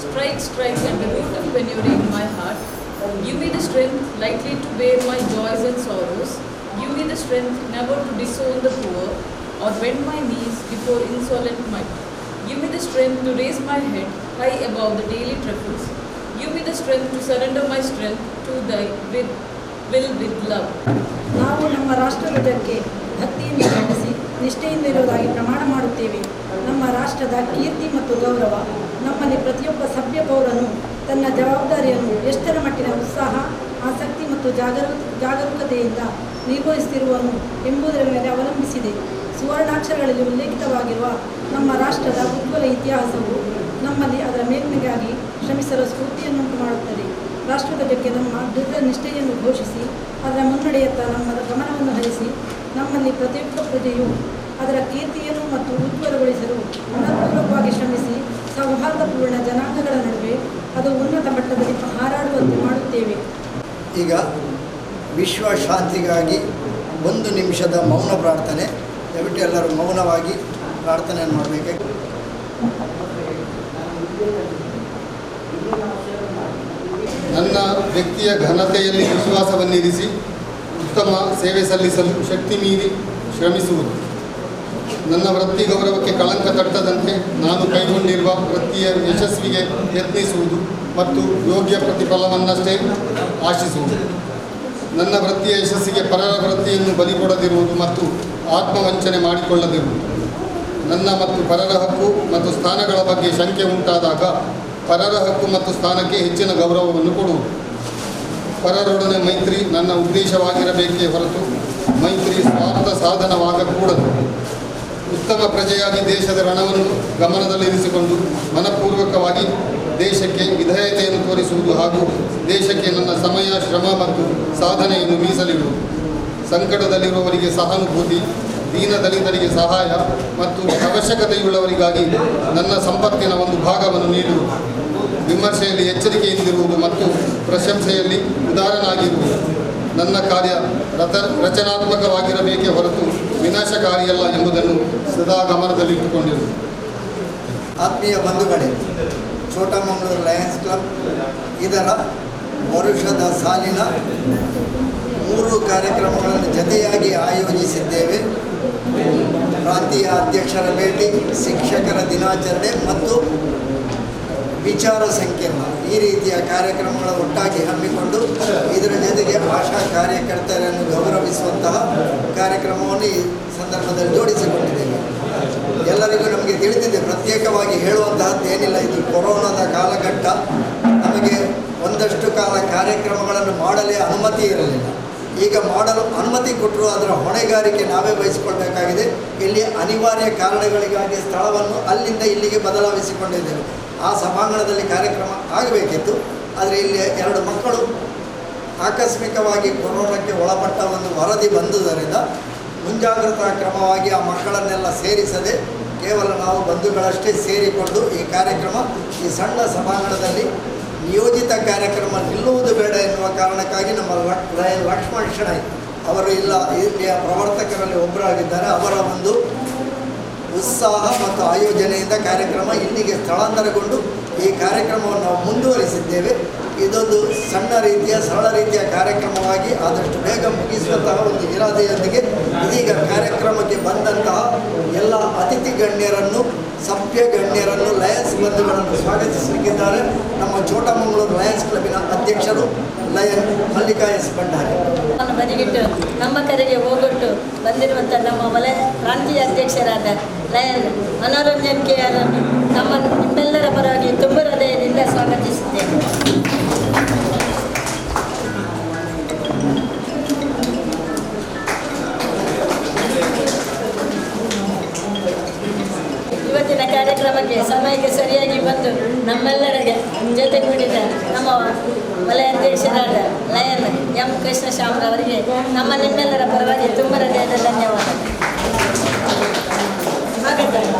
Strike, strike at the root of penury in my heart. Give me the strength lightly to bear my joys and sorrows. Give me the strength never to disown the poor or bend my knees before insolent might. Give me the strength to raise my head high above the daily trifles. Give me the strength to surrender my strength to thy will with love. ನಾವು ನಮ್ಮ ರಾಷ್ಟ್ರಧ್ವಜಕ್ಕೆ ಭಕ್ತಿಯಿಂದ ವಂದಿಸಿ ನಿಷ್ಠೆಯಿಂದ ಇರುವುದಾಗಿ ಪ್ರಮಾಣ ಮಾಡುತ್ತೇವೆ. ನಮ್ಮ ರಾಷ್ಟ್ರದ ಕೀರ್ತಿ ಮತ್ತು ಗೌರವ ನಮ್ಮಲ್ಲಿ ಪ್ರತಿಯೊಬ್ಬ ಸಭ್ಯ ಪೌರನು ತನ್ನ ಜವಾಬ್ದಾರಿಯನ್ನು ಎಷ್ಟರ ಮಟ್ಟಿನ ಉತ್ಸಾಹ, ಆಸಕ್ತಿ ಮತ್ತು ಜಾಗರೂಕತೆಯಿಂದ ನಿರ್ವಹಿಸುತ್ತಿರುವನು ಎಂಬುದರ ಮೇಲೆ ಅವಲಂಬಿಸಿದೆ. ಸುವರ್ಣಾಕ್ಷರಗಳಲ್ಲಿ ಉಲ್ಲೇಖಿತವಾಗಿರುವ ನಮ್ಮ ರಾಷ್ಟ್ರದ ಉಜ್ವಲ ಇತಿಹಾಸವು ನಮ್ಮಲ್ಲಿ ಅದರ ಮೇಲ್ಮೆಗಾಗಿ ಶ್ರಮಿಸಲು ಸ್ಫೂರ್ತಿಯನ್ನುಂಟು ಮಾಡುತ್ತದೆ. ರಾಷ್ಟ್ರಧ್ವಜಕ್ಕೆ ನಮ್ಮ ದೃಢ ನಿಷ್ಠೆಯನ್ನು ಘೋಷಿಸಿ ಅದರ ಮುನ್ನಡೆಯತ್ತ ನಮ್ಮ ಗಮನವನ್ನು ಹರಿಸಿ ನಮ್ಮಲ್ಲಿ ಪ್ರತಿಯೊಬ್ಬ ಪ್ರಜೆಯು ಅದರ ಕೀರ್ತಿಯನ್ನು ಮತ್ತು ಉಜ್ವಲಗೊಳಿಸಲು ಮನಪೂರ್ವಕವಾಗಿ ಶ್ರಮಿಸಿ ಸೌಹಾರ್ದಪೂರ್ಣ ಜನಾಂಗಗಳ ನಡುವೆ ಅದು ಉನ್ನತ ಮಟ್ಟದಲ್ಲಿ ಹಾರಾಡುವಂತೆ ಮಾಡುತ್ತೇವೆ. ಈಗ ವಿಶ್ವ ಶಾಂತಿಗಾಗಿ 1 ನಿಮಿಷದ ಮೌನ ಪ್ರಾರ್ಥನೆ. ದಯವಿಟ್ಟು ಎಲ್ಲರೂ ಮೌನವಾಗಿ ಪ್ರಾರ್ಥನೆಯನ್ನು ಮಾಡಬೇಕು. ನನ್ನ ವ್ಯಕ್ತಿಯ ಘನತೆಯಲ್ಲಿ ವಿಶ್ವಾಸವನ್ನಿರಿಸಿ ಉತ್ತಮ ಸೇವೆ ಸಲ್ಲಿಸಲು ಶಕ್ತಿ ಮೀರಿ ಶ್ರಮಿಸುವುದು. ನನ್ನ ವೃತ್ತಿ ಗೌರವಕ್ಕೆ ಕಳಂಕ ತಟ್ಟದಂತೆ ನಾನು ಕೈಗೊಂಡಿರುವ ವೃತ್ತಿಯ ಯಶಸ್ವಿಗೆ ಯತ್ನಿಸುವುದು ಮತ್ತು ಯೋಗ್ಯ ಪ್ರತಿಫಲವನ್ನಷ್ಟೇ ಆಶಿಸುವುದು. ನನ್ನ ವೃತ್ತಿಯ ಯಶಸ್ಸಿಗೆ ಪರರ ವೃತ್ತಿಯನ್ನು ಬಲಿಕೊಡದಿರುವುದು ಮತ್ತು ಆತ್ಮವಂಚನೆ ಮಾಡಿಕೊಳ್ಳದಿರುವುದು. ನನ್ನ ಮತ್ತು ಪರರ ಹಕ್ಕು ಮತ್ತು ಸ್ಥಾನಗಳ ಬಗ್ಗೆ ಶಂಕೆ ಉಂಟಾದಾಗ ಪರರ ಹಕ್ಕು ಮತ್ತು ಸ್ಥಾನಕ್ಕೆ ಹೆಚ್ಚಿನ ಗೌರವವನ್ನು ಕೊಡುವುದು. ಪರರೊಡನೆ ಮೈತ್ರಿ ನನ್ನ ಉದ್ದೇಶವಾಗಿರಬೇಕೇ ಹೊರತು ಮೈತ್ರಿ ಸ್ವಾರ್ಥ ಸಾಧನವಾಗಕೂಡದು. ಉತ್ತಮ ಪ್ರಜೆಯಾಗಿ ದೇಶದ ರಣವನ್ನು ಗಮನದಲ್ಲಿರಿಸಿಕೊಂಡು ಮನಪೂರ್ವಕವಾಗಿ ದೇಶಕ್ಕೆ ವಿಧೇಯತೆಯನ್ನು ತೋರಿಸುವುದು ಹಾಗೂ ದೇಶಕ್ಕೆ ನನ್ನ ಸಮಯ, ಶ್ರಮ ಮತ್ತು ಸಾಧನೆಯನ್ನು ಮೀಸಲಿಡುವುದು. ಸಂಕಟದಲ್ಲಿರುವವರಿಗೆ ಸಹಾನುಭೂತಿ, ದೀನದಲಿತರಿಗೆ ಸಹಾಯ ಮತ್ತು ಅವಶ್ಯಕತೆಯುಳ್ಳವರಿಗಾಗಿ ನನ್ನ ಸಂಪತ್ತಿನ ಒಂದು ಭಾಗವನ್ನು ನೀಡುವುದು. ವಿಮರ್ಶೆಯಲ್ಲಿ ಎಚ್ಚರಿಕೆಯಿಂದಿರುವುದು ಮತ್ತು ಪ್ರಶಂಸೆಯಲ್ಲಿ ಉದಾರನಾಗಿರುವುದು. ನನ್ನ ಕಾರ್ಯ ರಚನಾತ್ಮಕವಾಗಿರಬೇಕೇ ಹೊರತು ವಿನಾಶಕಾರಿಯಲ್ಲ ಎಂಬುದನ್ನು ಸದಾ ಗಮನದಲ್ಲಿಟ್ಟುಕೊಂಡಿರುವುದು. ಆತ್ಮೀಯ ಬಂಧುಗಳೇ, ಛೋಟಮಂಗಳೂರು ಲಯನ್ಸ್ ಕ್ಲಬ್ ಇದರ ವರುಷದ ಸಾಲಿನ 3 ಕಾರ್ಯಕ್ರಮಗಳನ್ನು ಜತೆಯಾಗಿ ಆಯೋಜಿಸಿದ್ದೇವೆ. ಪ್ರಾಂತೀಯ ಅಧ್ಯಕ್ಷರ ಭೇಟಿ, ಶಿಕ್ಷಕರ ದಿನಾಚರಣೆ ಮತ್ತು ವಿಚಾರ ಸಂಕಿರಣ ಈ ರೀತಿಯ ಕಾರ್ಯಕ್ರಮಗಳ ಒಟ್ಟಾಗಿ ಹಮ್ಮಿಕೊಂಡು ಇದರ ಜೊತೆಗೆ ಆಶಾ ಕಾರ್ಯಕರ್ತರನ್ನು ಗೌರವಿಸುವಂತಹ ಕಾರ್ಯಕ್ರಮವನ್ನು ಈ ಸಂದರ್ಭದಲ್ಲಿ ಜೋಡಿಸಿಕೊಂಡಿದ್ದೇವೆ. ಎಲ್ಲರಿಗೂ ನಮಗೆ ತಿಳಿದಿದೆ, ಪ್ರತ್ಯೇಕವಾಗಿ ಹೇಳುವಂತಹದ್ದೇನಿಲ್ಲ. ಇದು ಕೊರೋನಾದ ಕಾಲಘಟ್ಟ. ನಮಗೆ ಒಂದಷ್ಟು ಕಾಲ ಕಾರ್ಯಕ್ರಮಗಳನ್ನು ಮಾಡಲೇ ಅನುಮತಿ ಇರಲಿಲ್ಲ. ಈಗ ಮಾಡಲು ಅನುಮತಿ ಕೊಟ್ಟರು ಅದರ ಹೊಣೆಗಾರಿಕೆ ನಾವೇ ವಹಿಸಿಕೊಳ್ಬೇಕಾಗಿದೆ. ಇಲ್ಲಿ ಅನಿವಾರ್ಯ ಕಾರಣಗಳಿಗಾಗಿ ಸ್ಥಳವನ್ನು ಅಲ್ಲಿಂದ ಇಲ್ಲಿಗೆ ಬದಲಾಯಿಸಿಕೊಂಡಿದ್ದೇವೆ. ಆ ಸಭಾಂಗಣದಲ್ಲಿ ಕಾರ್ಯಕ್ರಮ ಆಗಬೇಕಿತ್ತು, ಆದರೆ ಇಲ್ಲಿ 2 ಮಕ್ಕಳು ಆಕಸ್ಮಿಕವಾಗಿ ಕೊರೋನಾಕ್ಕೆ ಒಳಪಟ್ಟ ಒಂದು ವರದಿ ಬಂದುದರಿಂದ ಮುಂಜಾಗ್ರತಾ ಕ್ರಮವಾಗಿ ಆ ಮಕ್ಕಳನ್ನೆಲ್ಲ ಸೇರಿಸದೆ ಕೇವಲ ನಾವು ಬಂಧುಗಳಷ್ಟೇ ಸೇರಿಕೊಂಡು ಈ ಕಾರ್ಯಕ್ರಮ ಈ ಸಣ್ಣ ಸಭಾಂಗಣದಲ್ಲಿ ನಿಯೋಜಿತ ಕಾರ್ಯಕ್ರಮ ನಿಲ್ಲುವುದು ಬೇಡ ಎನ್ನುವ ಕಾರಣಕ್ಕಾಗಿ ನಮ್ಮ ಲಕ್ಷ್ಮಣ್ ಶೆಣೈ ಅವರು ಇಲ್ಲಿಯ ಪ್ರವರ್ತಕರಲ್ಲಿ ಒಬ್ಬರಾಗಿದ್ದಾರೆ. ಅವರ ಒಂದು ಉತ್ಸಾಹ ಮತ್ತು ಆಯೋಜನೆಯಿಂದ ಕಾರ್ಯಕ್ರಮ ಇಲ್ಲಿಗೆ ಸ್ಥಳಾಂತರಗೊಂಡು ಈ ಕಾರ್ಯಕ್ರಮವನ್ನು ನಾವು ಮುಂದುವರಿಸಿದ್ದೇವೆ. ಇದೊಂದು ಸಣ್ಣ ರೀತಿಯ ಸರಳ ರೀತಿಯ ಕಾರ್ಯಕ್ರಮವಾಗಿ ಆದಷ್ಟು ಬೇಗ ಮುಗಿಸುವಂತಹ ಒಂದು ಇರಾದೆಯೊಂದಿಗೆ ಇದೀಗ ಕಾರ್ಯಕ್ರಮಕ್ಕೆ ಬಂದಂತಹ ಎಲ್ಲ ಅತಿಥಿ ಗಣ್ಯರನ್ನು, ಸಭ್ಯ ಗಣ್ಯರನ್ನು, ಲಯನ್ಸ್ ಬಂಧುಗಳನ್ನು ಸ್ವಾಗತಿಸಲಿಕ್ಕಿದ್ದಾರೆ ನಮ್ಮ ಛೋಟಮಂಗಳೂರು ಲಯನ್ಸ್ ಕ್ಲಬ್ಬಿನ ಅಧ್ಯಕ್ಷರು ಲಯನ್ ಮಲ್ಲಿಕಾ ಎಸ್ ಭಂಡಾರಿ. ಬದಿಗಿಟ್ಟು ನಮ್ಮ ಕರೆಗೆ ಹೋಗೊಟ್ಟು ಬಂದಿರುವಂಥ ನಮ್ಮ ವಲಯ ಪ್ರಾಂತೀಯ ಅಧ್ಯಕ್ಷರಾದ ಲಯನ್ ಮನೋರಂಜನ್ ಕೆ ಅವರನ್ನು ನಿಮ್ಮೆಲ್ಲರ ಪರವಾಗಿ ತುಂಬ ಹೃದಯದಿಂದ ಸ್ವಾಗತಿಸುತ್ತೇನೆ. ಇವತ್ತಿನ ಕಾರ್ಯಕ್ರಮಕ್ಕೆ ಸಮಯಕ್ಕೆ ಸರಿಯಾಗಿ ಬಂದು ನಮ್ಮೆಲ್ಲರಿಗೆ ಜೊತೆಗೂಡಿದ ನಮ್ಮ ವಲಯ ಅಧ್ಯಕ್ಷರಾದ ಲಯನ್ ಎಂ ಕೃಷ್ಣಶ್ಯಾಮ್ರವರಿಗೆ ನಿಮ್ಮೆಲ್ಲರ ಪರವಾಗಿ ತುಂಬ ಹೃದಯದ ಧನ್ಯವಾದಗಳು.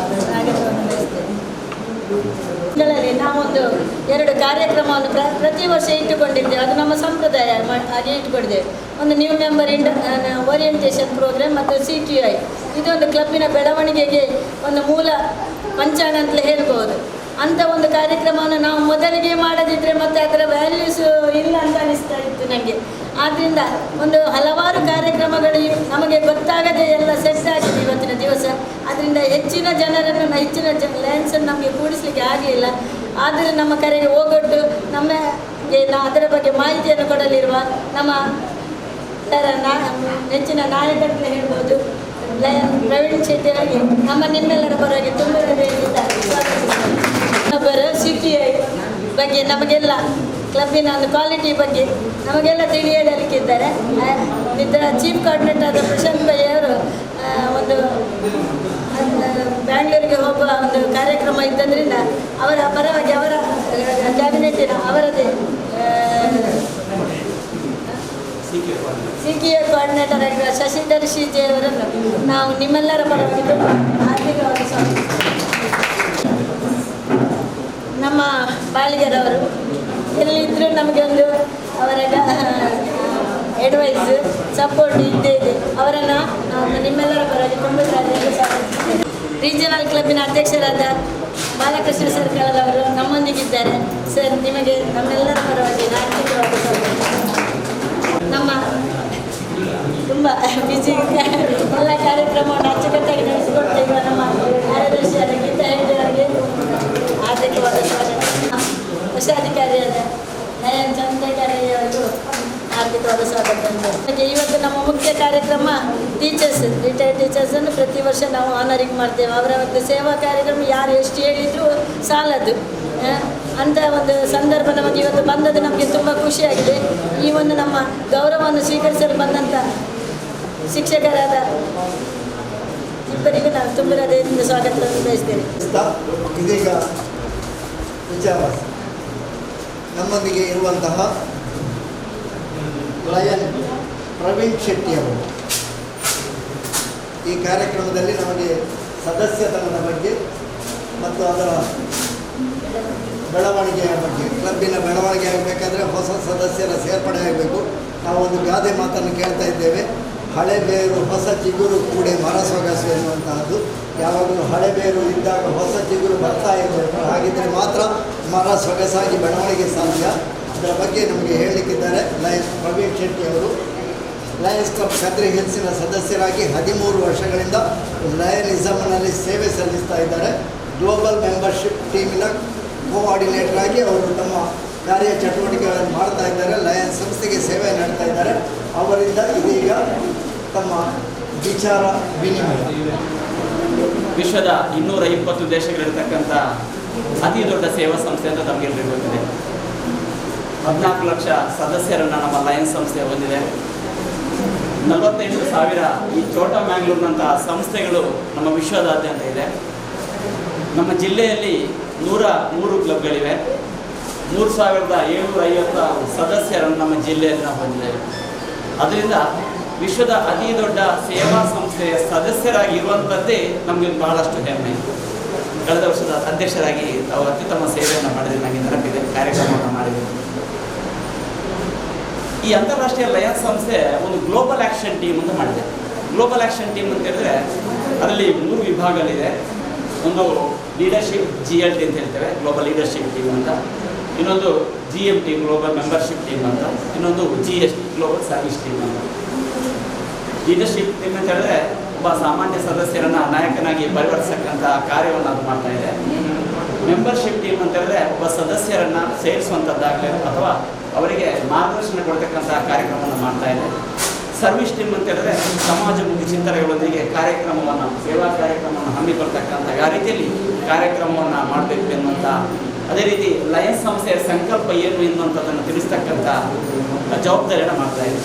ತಿಂಗಳಲ್ಲಿ ನಾವೊಂದು 2 ಕಾರ್ಯಕ್ರಮವನ್ನು ಪ್ರತಿ ವರ್ಷ ಇಟ್ಟುಕೊಂಡಿದ್ದೇವೆ. ಅದು ನಮ್ಮ ಸಂಪ್ರದಾಯ ಹಾಗೆ ಇಟ್ಟುಕೊಂಡಿದ್ದೇವೆ. ಒಂದು ನ್ಯೂ ಮೆಂಬರ್ ಓರಿಯೆಂಟೇಷನ್ ಪ್ರೋಗ್ರಾಮ್ ಮತ್ತು CTI ಇದೊಂದು ಕ್ಲಬ್ಬಿನ ಬೆಳವಣಿಗೆಗೆ ಒಂದು ಮೂಲ ಪಂಚಾಂಗ ಅಂತಲೇ ಹೇಳ್ಬೋದು. ಅಂಥ ಒಂದು ಕಾರ್ಯಕ್ರಮವನ್ನು ನಾವು ಮೊದಲಿಗೆ ಮಾಡದಿದ್ದರೆ ಮತ್ತು ಅದರ ವ್ಯಾಲ್ಯೂಸ್ ಇಲ್ಲ ಅಂತ ಅನಿಸ್ತಾ ಇತ್ತು ನನಗೆ. ಆದ್ದರಿಂದ ಒಂದು ಹಲವಾರು ಕಾರ್ಯಕ್ರಮಗಳು ನಮಗೆ ಗೊತ್ತಾಗದೆ ಎಲ್ಲ ಸೆಟ್ ಆಗಿದೆ ಇವತ್ತಿನ ದಿವಸ. ಅದರಿಂದ ಹೆಚ್ಚಿನ ಜನರನ್ನು ಹೆಚ್ಚಿನ ಲಯನ್ಸನ್ನು ನಮಗೆ ಕೂಡಿಸಲಿಕ್ಕೆ ಆಗಲಿಲ್ಲ. ಆದರೆ ನಮ್ಮ ಕರೆಗೆ ಹೋಗೊಟ್ಟು ನಮಗೆ ಅದರ ಬಗ್ಗೆ ಮಾಹಿತಿಯನ್ನು ಕೊಡಲಿರುವ ನಮ್ಮ ನೆಚ್ಚಿನ ನಾಯಕರನ್ನು ಹೇಳ್ಬೋದು ಲಯನ್ ಪ್ರವೀಣ್ ಶೆಟ್ಟಿ ಅವರಿಗೆ ನಿಮ್ಮೆಲ್ಲರ ಪರವಾಗಿ ತುಂಬ ಒಬ್ಬರು CTI ಬಗ್ಗೆ ನಮಗೆಲ್ಲ ಕ್ಲಬ್ಬಿನ ಒಂದು ಕ್ವಾಲಿಟಿ ಬಗ್ಗೆ ನಮಗೆಲ್ಲ ತಿಳಿಯಲಿಕ್ಕಿದ್ದಾರೆ. ಇದರ ಚೀಫ್ ಕೋಆರ್ಡಿನೇಟರ್ ಆದ ಪ್ರಶಾಂತ್ ಭೈ ಅವರು ಒಂದು ಬ್ಯಾಂಗ್ಳೂರಿಗೆ ಹೋಗುವ ಒಂದು ಕಾರ್ಯಕ್ರಮ ಇದ್ದರಿಂದ ಅವರ ಪರವಾಗಿ ಅವರ ಕ್ಯಾಬಿನೆಟ್ಟಿನ ಅವರದೇ CTI ಕೋಆರ್ಡಿನೇಟರ್ ಆಗಿರುವ ಶಶಿಧರ್ ಶ್ರೀಜೆ ಅವರನ್ನು ನಾವು ನಿಮ್ಮೆಲ್ಲರ ಪರವಾಗಿ ಆರ್ಥಿಕವಾಗಿ ಸ್ವಾಗತ. ನಮ್ಮ ಬಾಳಿಗರವರು ಎಲ್ಲಿದ್ದರೂ ನಮಗೆ ಒಂದು ಅವರ ಅಡ್ವೈಸ್ ಸಪೋರ್ಟ್ ಇದ್ದೇ ಇದೆ. ಅವರನ್ನು ನಿಮ್ಮೆಲ್ಲರ ಪರವಾಗಿ ತುಂಬ ಸ್ವಾಗತಿಸಿದ್ದೇನೆ. ರೀಜನಲ್ ಕ್ಲಬ್ಬಿನ ಅಧ್ಯಕ್ಷರಾದ ಬಾಲಕೃಷ್ಣ ಸರ್ಕಲ್ ಅವರು ನಮ್ಮೊಂದಿಗಿದ್ದಾರೆ. ಸರ್, ನಿಮಗೆ ನಮ್ಮೆಲ್ಲರ ಪರವಾಗಿ ಆರ್ಥಿಕವಾಗಿ ಸ್ವಾಗತ. ನಮ್ಮ ತುಂಬ ಬಿಜಿ ಎಲ್ಲ ಕಾರ್ಯಕ್ರಮವನ್ನು ಅಚ್ಚುಕಟ್ಟಾಗಿ ನಡೆಸಿಕೊಡ್ತಿರುವ ನಮ್ಮ ಕಾರ್ಯದರ್ಶಿಯಾದ ಗೀತಾ ಹೆಗ್ಡೆ ಅವರಿಗೆ ಆರ್ಥಿಕವಾದ ಸ್ವಾಗತ. ಕೋಶಾಧಿಕಾರಿಯಾದ ನಯನ್ ಚಂದ್ರಕಾರಿಯವರಿಗೂ ಆರ್ಥಿಕವಾದ ಸ್ವಾಗತ. ಹಾಗೆ ಇವತ್ತು ನಮ್ಮ ಮುಖ್ಯ ಕಾರ್ಯಕ್ರಮ ಟೀಚರ್ಸ್, ರಿಟೈರ್ಡ್ ಟೀಚರ್ಸನ್ನು ಪ್ರತಿ ವರ್ಷ ನಾವು ಆನರಿಂಗ್ ಮಾಡ್ತೇವೆ. ಅವರ ಒಂದು ಸೇವಾ ಕಾರ್ಯಕ್ರಮ ಯಾರು ಎಷ್ಟು ಹೇಳಿದರೂ ಸಾಲದು. ಅಂಥ ಒಂದು ಸಂದರ್ಭ ನಮಗೆ ಇವತ್ತು ಬಂದದ್ದು ನಮಗೆ ತುಂಬ ಖುಷಿಯಾಗಿದೆ. ಈ ಒಂದು ನಮ್ಮ ಗೌರವವನ್ನು ಸ್ವೀಕರಿಸಲು ಬಂದಂಥ ಶಿಕ್ಷಕರಾದ ಇಬ್ಬರಿಗೂ ನಾನು ತುಂಬ ಹೃದಯದಿಂದ ಸ್ವಾಗತವನ್ನು ಬಯಸ್ತೇನೆ. ಇದೀಗ ವಿಚಾರ ನಮ್ಮೊಂದಿಗೆ ಇರುವಂತಹ ಲಯನ್ ಪ್ರವೀಣ್ ಶೆಟ್ಟಿ ಅವರು ಈ ಕಾರ್ಯಕ್ರಮದಲ್ಲಿ ನಮಗೆ ಸದಸ್ಯತನದ ಬಗ್ಗೆ ಮತ್ತು ಅದರ ಬೆಳವಣಿಗೆಯ ಬಗ್ಗೆ, ಕ್ಲಬ್ಬಿನ ಬೆಳವಣಿಗೆ ಆಗಬೇಕಾದ್ರೆ ಹೊಸ ಸದಸ್ಯರ ಸೇರ್ಪಡೆ ಆಗಬೇಕು. ನಾವು ಒಂದು ಗಾದೆ ಮಾತನ್ನು ಕೇಳ್ತಾ ಇದ್ದೇವೆ, ಹಳೆ ಬೇರು ಹೊಸ ಚಿಗುರು ಕೂಡಿ ಮರ ಸೊಗಸು ಎನ್ನುವಂತಹದ್ದು. ಯಾವಾಗಲೂ ಹಳೆ ಬೇರು ಇದ್ದಾಗ ಹೊಸ ಚಿಗುರು ಬರ್ತಾ ಇರಬೇಕು. ಹಾಗಿದ್ದರೆ ಮಾತ್ರ ಮರ ಸೊಗಸಾಗಿ ಬೆಳವಣಿಗೆ ಸಾಧ್ಯ. ಅದರ ಬಗ್ಗೆ ನಮಗೆ ಹೇಳಲಿಕ್ಕಿದ್ದಾರೆ ಲಯನ್ ಪ್ರವೀಣ್ ಶೆಟ್ಟಿ ಅವರು. ಲಯನ್ಸ್ ಕ್ಲಬ್ ಕದ್ರಿ ಹಿಲ್ಸಿನ ಸದಸ್ಯರಾಗಿ 13 ವರ್ಷಗಳಿಂದ ಲಯನಿಸಮ್ನಲ್ಲಿ ಸೇವೆ ಸಲ್ಲಿಸ್ತಾ ಇದ್ದಾರೆ. ಗ್ಲೋಬಲ್ ಮೆಂಬರ್ಶಿಪ್ ಟೀಮಿನ ಕೋಆರ್ಡಿನೇಟರ್ ಆಗಿ ಅವರು ತಮ್ಮ ಕಾರ್ಯ ಚಟುವಟಿಕೆಗಳನ್ನು ಮಾಡ್ತಾ ಇದ್ದಾರೆ. ಲಯನ್ಸ್ ಸಂಸ್ಥೆಗೆ ಸೇವೆ ನಡೆಸ್ತಾ ಇದ್ದಾರೆ. ಅವರಿಂದ ಇದೀಗ ತಮ್ಮ ವಿಚಾರ ವಿನಿಮಯ. ವಿಶ್ವದ 220 ದೇಶಗಳಿರ್ತಕ್ಕಂಥ ಅತಿ ದೊಡ್ಡ ಸೇವಾ ಸಂಸ್ಥೆ ಅಂತ ತಮಗೆಲ್ಲರಿಗೂ ಗೊತ್ತಿದೆ. 14 ಲಕ್ಷ ಸದಸ್ಯರನ್ನು ನಮ್ಮ ಲಯನ್ಸ್ ಸಂಸ್ಥೆ ಹೊಂದಿದೆ. 45,000 ಈ ಛೋಟಾ ಮ್ಯಾಂಗ್ಳೂರ್ನಂತಹ ಸಂಸ್ಥೆಗಳು ನಮ್ಮ ವಿಶ್ವದಾದ್ಯಂತ ಇದೆ. ನಮ್ಮ ಜಿಲ್ಲೆಯಲ್ಲಿ 103 ಕ್ಲಬ್ಗಳಿವೆ. 3,750 ಸದಸ್ಯರನ್ನು ನಮ್ಮ ಜೆಲ್ಲೆಯಲ್ಲಿ ನಾವು ಹೊಂದಿದ್ದೇವೆ. ಅದರಿಂದ ವಿಶ್ವದ ಅತಿ ದೊಡ್ಡ ಸೇವಾ ಸಂಸ್ಥೆಯ ಸದಸ್ಯರಾಗಿರುವಂಥದ್ದೇ ನಮಗೆ ಬಹಳಷ್ಟು ಹೆಮ್ಮೆ. ಕಳೆದ ವರ್ಷದ ಅಧ್ಯಕ್ಷರಾಗಿ ತಾವು ಅತ್ಯುತ್ತಮ ಸೇವೆಯನ್ನು ಮಾಡಿದರೆ ನನಗೆ ನೆನಪಿದೆ, ಕಾರ್ಯಕ್ರಮವನ್ನು ಮಾಡಿದರು. ಈ ಅಂತಾರಾಷ್ಟ್ರೀಯ ಲಯನ್ಸ್ ಸಂಸ್ಥೆ ಒಂದು ಗ್ಲೋಬಲ್ ಆ್ಯಕ್ಷನ್ ಟೀಮ್ ಅಂತ ಮಾಡಿದೆ. ಗ್ಲೋಬಲ್ ಆ್ಯಕ್ಷನ್ ಟೀಮ್ ಅಂತ ಹೇಳಿದ್ರೆ ಅದರಲ್ಲಿ 3 ವಿಭಾಗಗಳಿದೆ. ಒಂದು ಲೀಡರ್ಶಿಪ್ GLT ಅಂತ ಹೇಳ್ತೇವೆ, ಗ್ಲೋಬಲ್ ಲೀಡರ್ಶಿಪ್ ಟೀಮ್ ಅಂತ. ಇನ್ನೊಂದು GMT ಗ್ಲೋಬಲ್ ಮೆಂಬರ್ಶಿಪ್ ಟೀಮ್ ಅಂತ. ಇನ್ನೊಂದು GST ಗ್ಲೋಬಲ್ ಸರ್ವಿಸ್ ಟೀಮ್ ಅಂತ. ಲೀಡರ್ಶಿಪ್ ಟೀಮ್ ಅಂತ ಹೇಳಿದ್ರೆ ಒಬ್ಬ ಸಾಮಾನ್ಯ ಸದಸ್ಯರನ್ನು ನಾಯಕನಾಗಿ ಪರಿವರ್ತಿಸಕ್ಕಂಥ ಕಾರ್ಯವನ್ನು ಅದು ಮಾಡ್ತಾ ಇದೆ. ಮೆಂಬರ್ಶಿಪ್ ಟೀಮ್ ಅಂತ ಹೇಳಿದ್ರೆ ಒಬ್ಬ ಸದಸ್ಯರನ್ನು ಸೇರಿಸುವಂಥದ್ದಾಗಲಿ ಅಥವಾ ಅವರಿಗೆ ಮಾರ್ಗದರ್ಶನ ಕೊಡ್ತಕ್ಕಂಥ ಕಾರ್ಯಕ್ರಮವನ್ನು ಮಾಡ್ತಾ ಇದೆ. ಸರ್ವಿಸ್ ಟೀಮ್ ಅಂತ ಹೇಳಿದ್ರೆ ಸಮಾಜಮುಖಿ ಚಿಂತನೆಗಳೊಂದಿಗೆ ಕಾರ್ಯಕ್ರಮವನ್ನು, ಸೇವಾ ಕಾರ್ಯಕ್ರಮವನ್ನು ಹಮ್ಮಿಕೊಳ್ತಕ್ಕಂಥ ಯಾವ ರೀತಿಯಲ್ಲಿ ಕಾರ್ಯಕ್ರಮವನ್ನು ಮಾಡಬೇಕು ಎನ್ನುವಂಥ, ಅದೇ ರೀತಿ ಲಯನ್ಸ್ ಸಂಸ್ಥೆಯ ಸಂಕಲ್ಪ ಏನು ಎನ್ನುವಂಥದ್ದನ್ನು ತಿಳಿಸ್ತಕ್ಕಂಥ ಜವಾಬ್ದಾರಿಯನ್ನು ಮಾಡ್ತಾ ಇದೆ.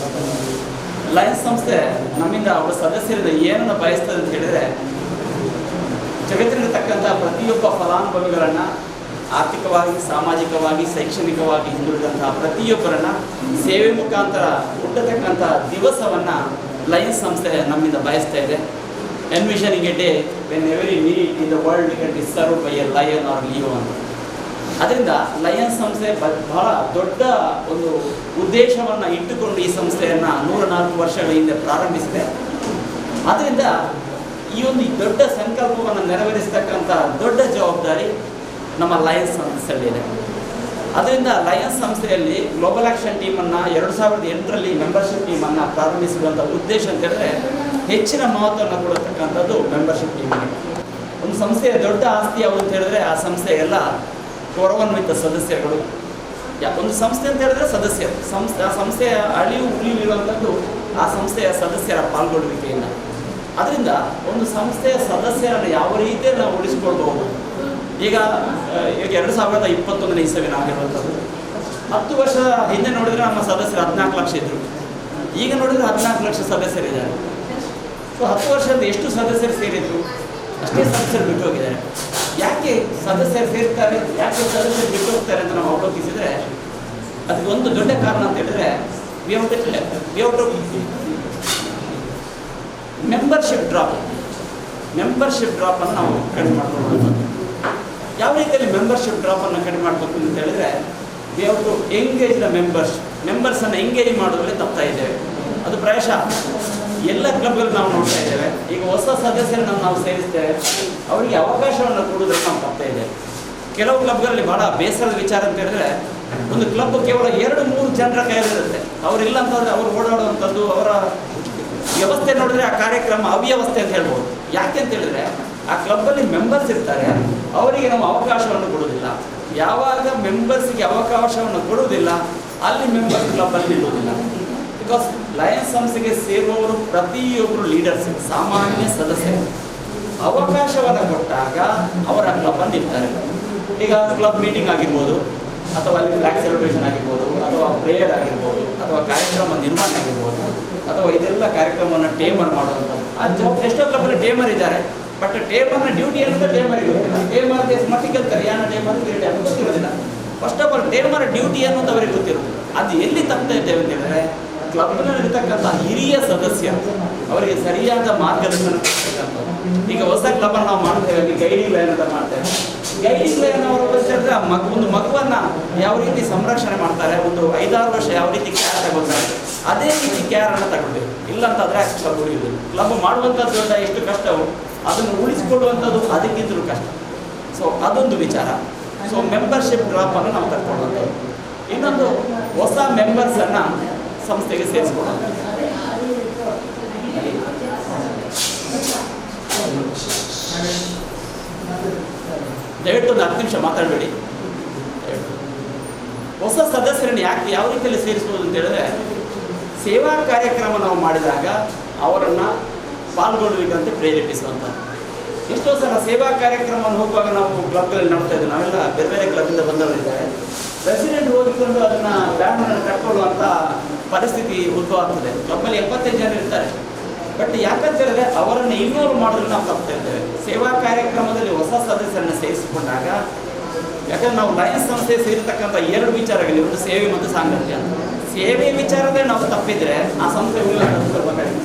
ಲಯನ್ಸ್ ಸಂಸ್ಥೆ ನಮ್ಮಿಂದ ಒಬ್ಬ ಸದಸ್ಯರಿಂದ ಏನನ್ನು ಬಯಸ್ತದೆ ಅಂತ ಹೇಳಿದರೆ, ಜಗತ್ತಿನಲ್ಲಿರ್ತಕ್ಕಂಥ ಪ್ರತಿಯೊಬ್ಬ ಫಲಾನುಭವಿಗಳನ್ನು ಆರ್ಥಿಕವಾಗಿ, ಸಾಮಾಜಿಕವಾಗಿ, ಶೈಕ್ಷಣಿಕವಾಗಿ ಹಿಂದುಳಿದಂತಹ ಪ್ರತಿಯೊಬ್ಬರನ್ನು ಸೇವೆ ಮುಖಾಂತರ ಹುಟ್ಟತಕ್ಕಂಥ ದಿವಸವನ್ನು ಲಯನ್ಸ್ ಸಂಸ್ಥೆ ನಮ್ಮಿಂದ ಬಯಸ್ತಾ ಇದೆ. Envisioning a day when every need in the world can be served by a lion or Leo ಅಂತ. ಅದರಿಂದ ಲಯನ್ಸ್ ಸಂಸ್ಥೆ ಬಹಳ ದೊಡ್ಡ ಒಂದು ಉದ್ದೇಶವನ್ನು ಇಟ್ಟುಕೊಂಡು ಈ ಸಂಸ್ಥೆಯನ್ನು 104 ವರ್ಷಗಳ ಹಿಂದೆ ಪ್ರಾರಂಭಿಸಿದೆ. ಅದರಿಂದ ಈ ಒಂದು ದೊಡ್ಡ ಸಂಕಲ್ಪವನ್ನು ನೆರವೇರಿಸತಕ್ಕಂಥ ದೊಡ್ಡ ಜವಾಬ್ದಾರಿ ನಮ್ಮ ಲಯನ್ಸ್ ಸಂಸ್ಥೆಯಲ್ಲಿದೆ. ಅದರಿಂದ ಲಯನ್ಸ್ ಸಂಸ್ಥೆಯಲ್ಲಿ ಗ್ಲೋಬಲ್ ಆ್ಯಕ್ಷನ್ ಟೀಮನ್ನು 2008ರಲ್ಲಿ ಮೆಂಬರ್ಶಿಪ್ ಟೀಮನ್ನು ಪ್ರಾರಂಭಿಸುವಂಥ ಉದ್ದೇಶ ಅಂತ ಹೇಳಿದ್ರೆ ಹೆಚ್ಚಿನ ಮಹತ್ವವನ್ನು ಕೊಡತಕ್ಕಂಥದ್ದು ಮೆಂಬರ್ಶಿಪ್ ಟೀಮಿಗೆ. ಒಂದು ಸಂಸ್ಥೆಯ ದೊಡ್ಡ ಆಸ್ತಿ ಯಾವುದು ಅಂತ ಹೇಳಿದ್ರೆ ಆ ಸಂಸ್ಥೆಗೆಲ್ಲ ಗೌರವಾನ್ವಿತ ಸದಸ್ಯರುಗಳು. ಒಂದು ಸಂಸ್ಥೆ ಅಂತ ಹೇಳಿದ್ರೆ ಸದಸ್ಯರು, ಆ ಸಂಸ್ಥೆಯ ಅಳಿವು ಉಳಿವು ಇರುವಂಥದ್ದು ಆ ಸಂಸ್ಥೆಯ ಸದಸ್ಯರ ಪಾಲ್ಗೊಳ್ಳುವಿಕೆಯಿಂದ. ಅದರಿಂದ ಒಂದು ಸಂಸ್ಥೆಯ ಸದಸ್ಯರನ್ನು ಯಾವ ರೀತಿಯಲ್ಲಿ ನಾವು ಉಳಿಸಿಕೊಳ್ಬಹುದು. ಈಗ 2021ನೇ ಇಸವಿನಾಗಿರುವಂಥದ್ದು 10 ವರ್ಷ ಹಿಂದೆ ನೋಡಿದರೆ ನಮ್ಮ ಸದಸ್ಯರು 14 ಲಕ್ಷ ಇದ್ದರು. ಈಗ ನೋಡಿದರೆ 14 ಲಕ್ಷ ಸದಸ್ಯರಿದ್ದಾರೆ. ಸೊ 10 ವರ್ಷದಿಂದ ಎಷ್ಟು ಸದಸ್ಯರು ಸೇರಿದ್ರು, ಅಷ್ಟೇ ಸದಸ್ಯರು ಬಿಟ್ಟು ಹೋಗಿದ್ದಾರೆ. ಯಾಕೆ ಸದಸ್ಯರು ಸೇರ್ತಾರೆ, ಯಾಕೆ ಸದಸ್ಯರು ಬಿಟ್ಟು ಹೋಗ್ತಾರೆ ಅಂತ ನಾವು ಅವಲೋಕಿಸಿದರೆ ಅದಕ್ಕೆ ಒಂದು ದೊಡ್ಡ ಕಾರಣ ಅಂತ ಹೇಳಿದ್ರೆ ಮೆಂಬರ್ಶಿಪ್ ಡ್ರಾಪನ್ನು ನಾವು ಕಡಿಮೆ ಮಾಡ್ಕೊಳ್ಳುವಂಥದ್ದು. ಯಾವ ರೀತಿಯಲ್ಲಿ ಮೆಂಬರ್ಶಿಪ್ ಡ್ರಾಪನ್ನು ಕಡಿಮೆ ಮಾಡಬೇಕು ಅಂತ ಹೇಳಿದ್ರೆ we have to engage the ಮೆಂಬರ್ಸನ್ನು ಎಂಗೇಜ್ ಮಾಡೋದ್ರಲ್ಲಿ ತಪ್ತಾ ಇದ್ದೇವೆ. ಅದು ಪ್ರಾಯಶಃ ಎಲ್ಲ ಕ್ಲಬ್ಗಳು ನಾವು ನೋಡ್ತಾ ಇದ್ದೇವೆ. ಈಗ ಹೊಸ ಸದಸ್ಯರನ್ನು ನಾವು ಸೇರಿಸ್ತೇವೆ, ಅವರಿಗೆ ಅವಕಾಶವನ್ನು ಕೊಡೋದ್ರಲ್ಲಿ ನಾವು ತಪ್ತಾ ಇದ್ದೇವೆ. ಕೆಲವು ಕ್ಲಬ್ಗಳಲ್ಲಿ ಬಹಳ ಬೇಸರದ ವಿಚಾರ ಅಂತ ಹೇಳಿದ್ರೆ ಒಂದು ಕ್ಲಬ್ ಕೇವಲ 2-3 ಜನರ ಕೈಯಲ್ಲಿರುತ್ತೆ. ಅವರಿಲ್ಲ ಅಂತಂದರೆ ಅವರು ಓಡಾಡುವಂಥದ್ದು, ಅವರ ವ್ಯವಸ್ಥೆ ನೋಡಿದ್ರೆ ಆ ಕಾರ್ಯಕ್ರಮ ಅವ್ಯವಸ್ಥೆ ಅಂತ ಹೇಳ್ಬೋದು. ಯಾಕೆ ಅಂತ ಹೇಳಿದ್ರೆ ಆ ಕ್ಲಬ್ಬಲ್ಲಿ ಮೆಂಬರ್ಸ್ ಇರ್ತಾರೆ, ಅವರಿಗೆ ನಾವು ಅವಕಾಶವನ್ನು ಕೊಡೋದಿಲ್ಲ. ಯಾವಾಗ ಮೆಂಬರ್ಸಿಗೆ ಅವಕಾಶವನ್ನು ಕೊಡುವುದಿಲ್ಲ ಅಲ್ಲಿ ಮೆಂಬರ್ಸ್ ಕ್ಲಬ್ಬಲ್ಲಿ ನಿಲ್ಲೋದಿಲ್ಲ. ಬಿಕಾಸ್ ಲಯನ್ಸ್ ಸಂಸ್ಥೆಗೆ ಸೇರುವವರು ಪ್ರತಿಯೊಬ್ಬರು ಲೀಡರ್ಸ್, ಸಾಮಾನ್ಯ ಸದಸ್ಯರು. ಅವಕಾಶವನ್ನು ಕೊಟ್ಟಾಗ ಅವರ ಕ್ಲಬ್ಬಲ್ಲಿ ನಿಲ್ತಾರೆ. ಈಗ ಕ್ಲಬ್ ಮೀಟಿಂಗ್ ಆಗಿರ್ಬೋದು, ಅಥವಾ ಅಲ್ಲಿ ಫ್ಲಾಗ್ ಸೆಲೆಬ್ರೇಷನ್ ಆಗಿರ್ಬೋದು, ಅಥವಾ ಪ್ರೇಯರ್ ಆಗಿರ್ಬೋದು, ಅಥವಾ ಕಾರ್ಯಕ್ರಮ ನಿರ್ಮಾಣ ಆಗಿರ್ಬೋದು, ಅಥವಾ ಇದೆಲ್ಲ ಕಾರ್ಯಕ್ರಮವನ್ನು ಟೇಮರ್ ಮಾಡುವಂಥದ್ದು. ಎಷ್ಟೋ ಕ್ಲಬ್ಬಲ್ಲಿ ಟೇಮರ್ ಇದ್ದಾರೆ, ಬಟ್ ಟೇಮರ್ನ ಡ್ಯೂಟಿ ಅನ್ನೋದು ಟೇಮರ್ ಇರೋದಿಲ್ಲ. ಟೇಮರ್ ಮಟ್ಟಿಗೆ ಕಲ್ತಾರೆ, ಯಾರು ಟೇಮರ್ ಗೊತ್ತಿರೋದಿಲ್ಲ. ಫಸ್ಟ್ ಆಫ್ ಆಲ್ ಟೇಮರ್ ಡ್ಯೂಟಿ ಅನ್ನೋದು ಅವರಿಗೆ ಗೊತ್ತಿರೋದು. ಅದು ಎಲ್ಲಿ ತಪ್ತಾ ಇದ್ದೇವೆ ಅಂತ ಹೇಳಿದ್ರೆ ಕ್ಲಬ್ನಲ್ಲಿರ್ತಕ್ಕಂಥ ಹಿರಿಯ ಸದಸ್ಯರು ಅವರಿಗೆ ಸರಿಯಾದ ಮಾರ್ಗದರ್ಶನ ಕೊಡ್ತಕ್ಕಂಥದ್ದು. ಈಗ ಹೊಸ ಕ್ಲಬ್ಬನ್ನು ನಾವು ಮಾಡ್ತೇವೆ, ಗೈಡಿಂಗ್ ಲೈನ್ ಅಂತ ಮಾಡ್ತೇವೆ. ಗೈಡಿಂಗ್ ಲೈನ್ ಅವರು ಹೇಳಿದ್ರೆ ಒಂದು ಮಗುವನ್ನು ಯಾವ ರೀತಿ ಸಂರಕ್ಷಣೆ ಮಾಡ್ತಾರೆ, ಒಂದು 5-6 ವರ್ಷ ಯಾವ ರೀತಿ ಕೇರ್ ತಗೊಳ್ತಾರೆ, ಅದೇ ರೀತಿ ಕೇರನ್ನು ತಗೊಳ್ಬೇಕು. ಇಲ್ಲ ಅಂತಂದರೆ ಕ್ಲಬ್ ಉಳಿಯುವುದಿಲ್ಲ. ಕ್ಲಬ್ ಮಾಡುವಂಥದ್ದು ಎಷ್ಟು ಕಷ್ಟವೋ ಅದನ್ನು ಉಳಿಸಿಕೊಳ್ಳುವಂಥದ್ದು ಅದಕ್ಕಿಂತಲೂ ಕಷ್ಟ. ಸೊ ಅದೊಂದು ವಿಚಾರ. ಸೊ ಮೆಂಬರ್ಶಿಪ್ ಡ್ರಾಪನ್ನು ನಾವು ತಗೊಳ್ಳುವಂಥದ್ದು. ಇನ್ನೊಂದು ಹೊಸ ಮೆಂಬರ್ಸನ್ನು ಸಂಸ್ಥೆಗೆ ಸೇರಿಸ್ಕೊಳ್ಳೋದು. ದಯವಿಟ್ಟು ಒಂದು 10 ನಿಮಿಷ ಮಾತಾಡಬೇಡಿ. ಹೊಸ ಸದಸ್ಯರನ್ನು ಯಾವ ರೀತಿಯಲ್ಲಿ ಸೇರಿಸ್ಬೋದು ಅಂತ ಹೇಳಿದ್ರೆ ಸೇವಾ ಕಾರ್ಯಕ್ರಮ ನಾವು ಮಾಡಿದಾಗ ಅವರನ್ನು ಪಾಲ್ಗೊಳ್ಳುವಿಕಂತೆ ಪ್ರೇರೇಪಿಸುವಂಥದ್ದು. ಎಷ್ಟೋ ಸಲ ಸೇವಾ ಕಾರ್ಯಕ್ರಮವನ್ನು ಹೋಗುವಾಗ ನಾವು ಕ್ಲಬ್ಗಳಲ್ಲಿ ನೋಡ್ತಾ ಇದ್ದೇವೆ. ನಾವೆಲ್ಲ ಬೇರೆ ಬೇರೆ ಕ್ಲಬ್ಬಿಂದ ಬಂದವರಿದ್ದಾರೆ. ಪ್ರೆಸಿಡೆಂಟ್ ಹೋಗಿಕೊಂಡು ಅದನ್ನು ಬ್ಯಾನನ್ನು ಕಟ್ಕೊಳ್ಳುವಂಥ ಪರಿಸ್ಥಿತಿ ಉದ್ಭವ ಆಗ್ತದೆ. ಕ್ಲಬ್ಬಲ್ಲಿ 75 ಜನ ಇರ್ತಾರೆ. ಬಟ್ ಯಾಕಂತ ಹೇಳಿದ್ರೆ ಅವರನ್ನು ಇನ್ವಾಲ್ವ್ ಮಾಡೋದು ನಾವು ತಪ್ತಾ ಇದ್ದೇವೆ. ಸೇವಾ ಕಾರ್ಯಕ್ರಮದಲ್ಲಿ ಹೊಸ ಸದಸ್ಯರನ್ನು ಸೇರಿಸಿಕೊಂಡಾಗ, ಯಾಕಂದ್ರೆ ನಾವು ಲಯನ್ಸ್ ಸಂಸ್ಥೆ ಸೇರಿರ್ತಕ್ಕಂಥ 2 ವಿಚಾರಗಳಿವೆ, ಒಂದು ಸೇವೆ ಮತ್ತು ಸಾಂಗತ್ಯ. ಸೇವೆ ವಿಚಾರದಲ್ಲಿ ನಾವು ತಪ್ಪಿದ್ರೆ ಆ ಸಂಸ್ಥೆ ಬರ್ಬೇಕಾಗಿದೆ.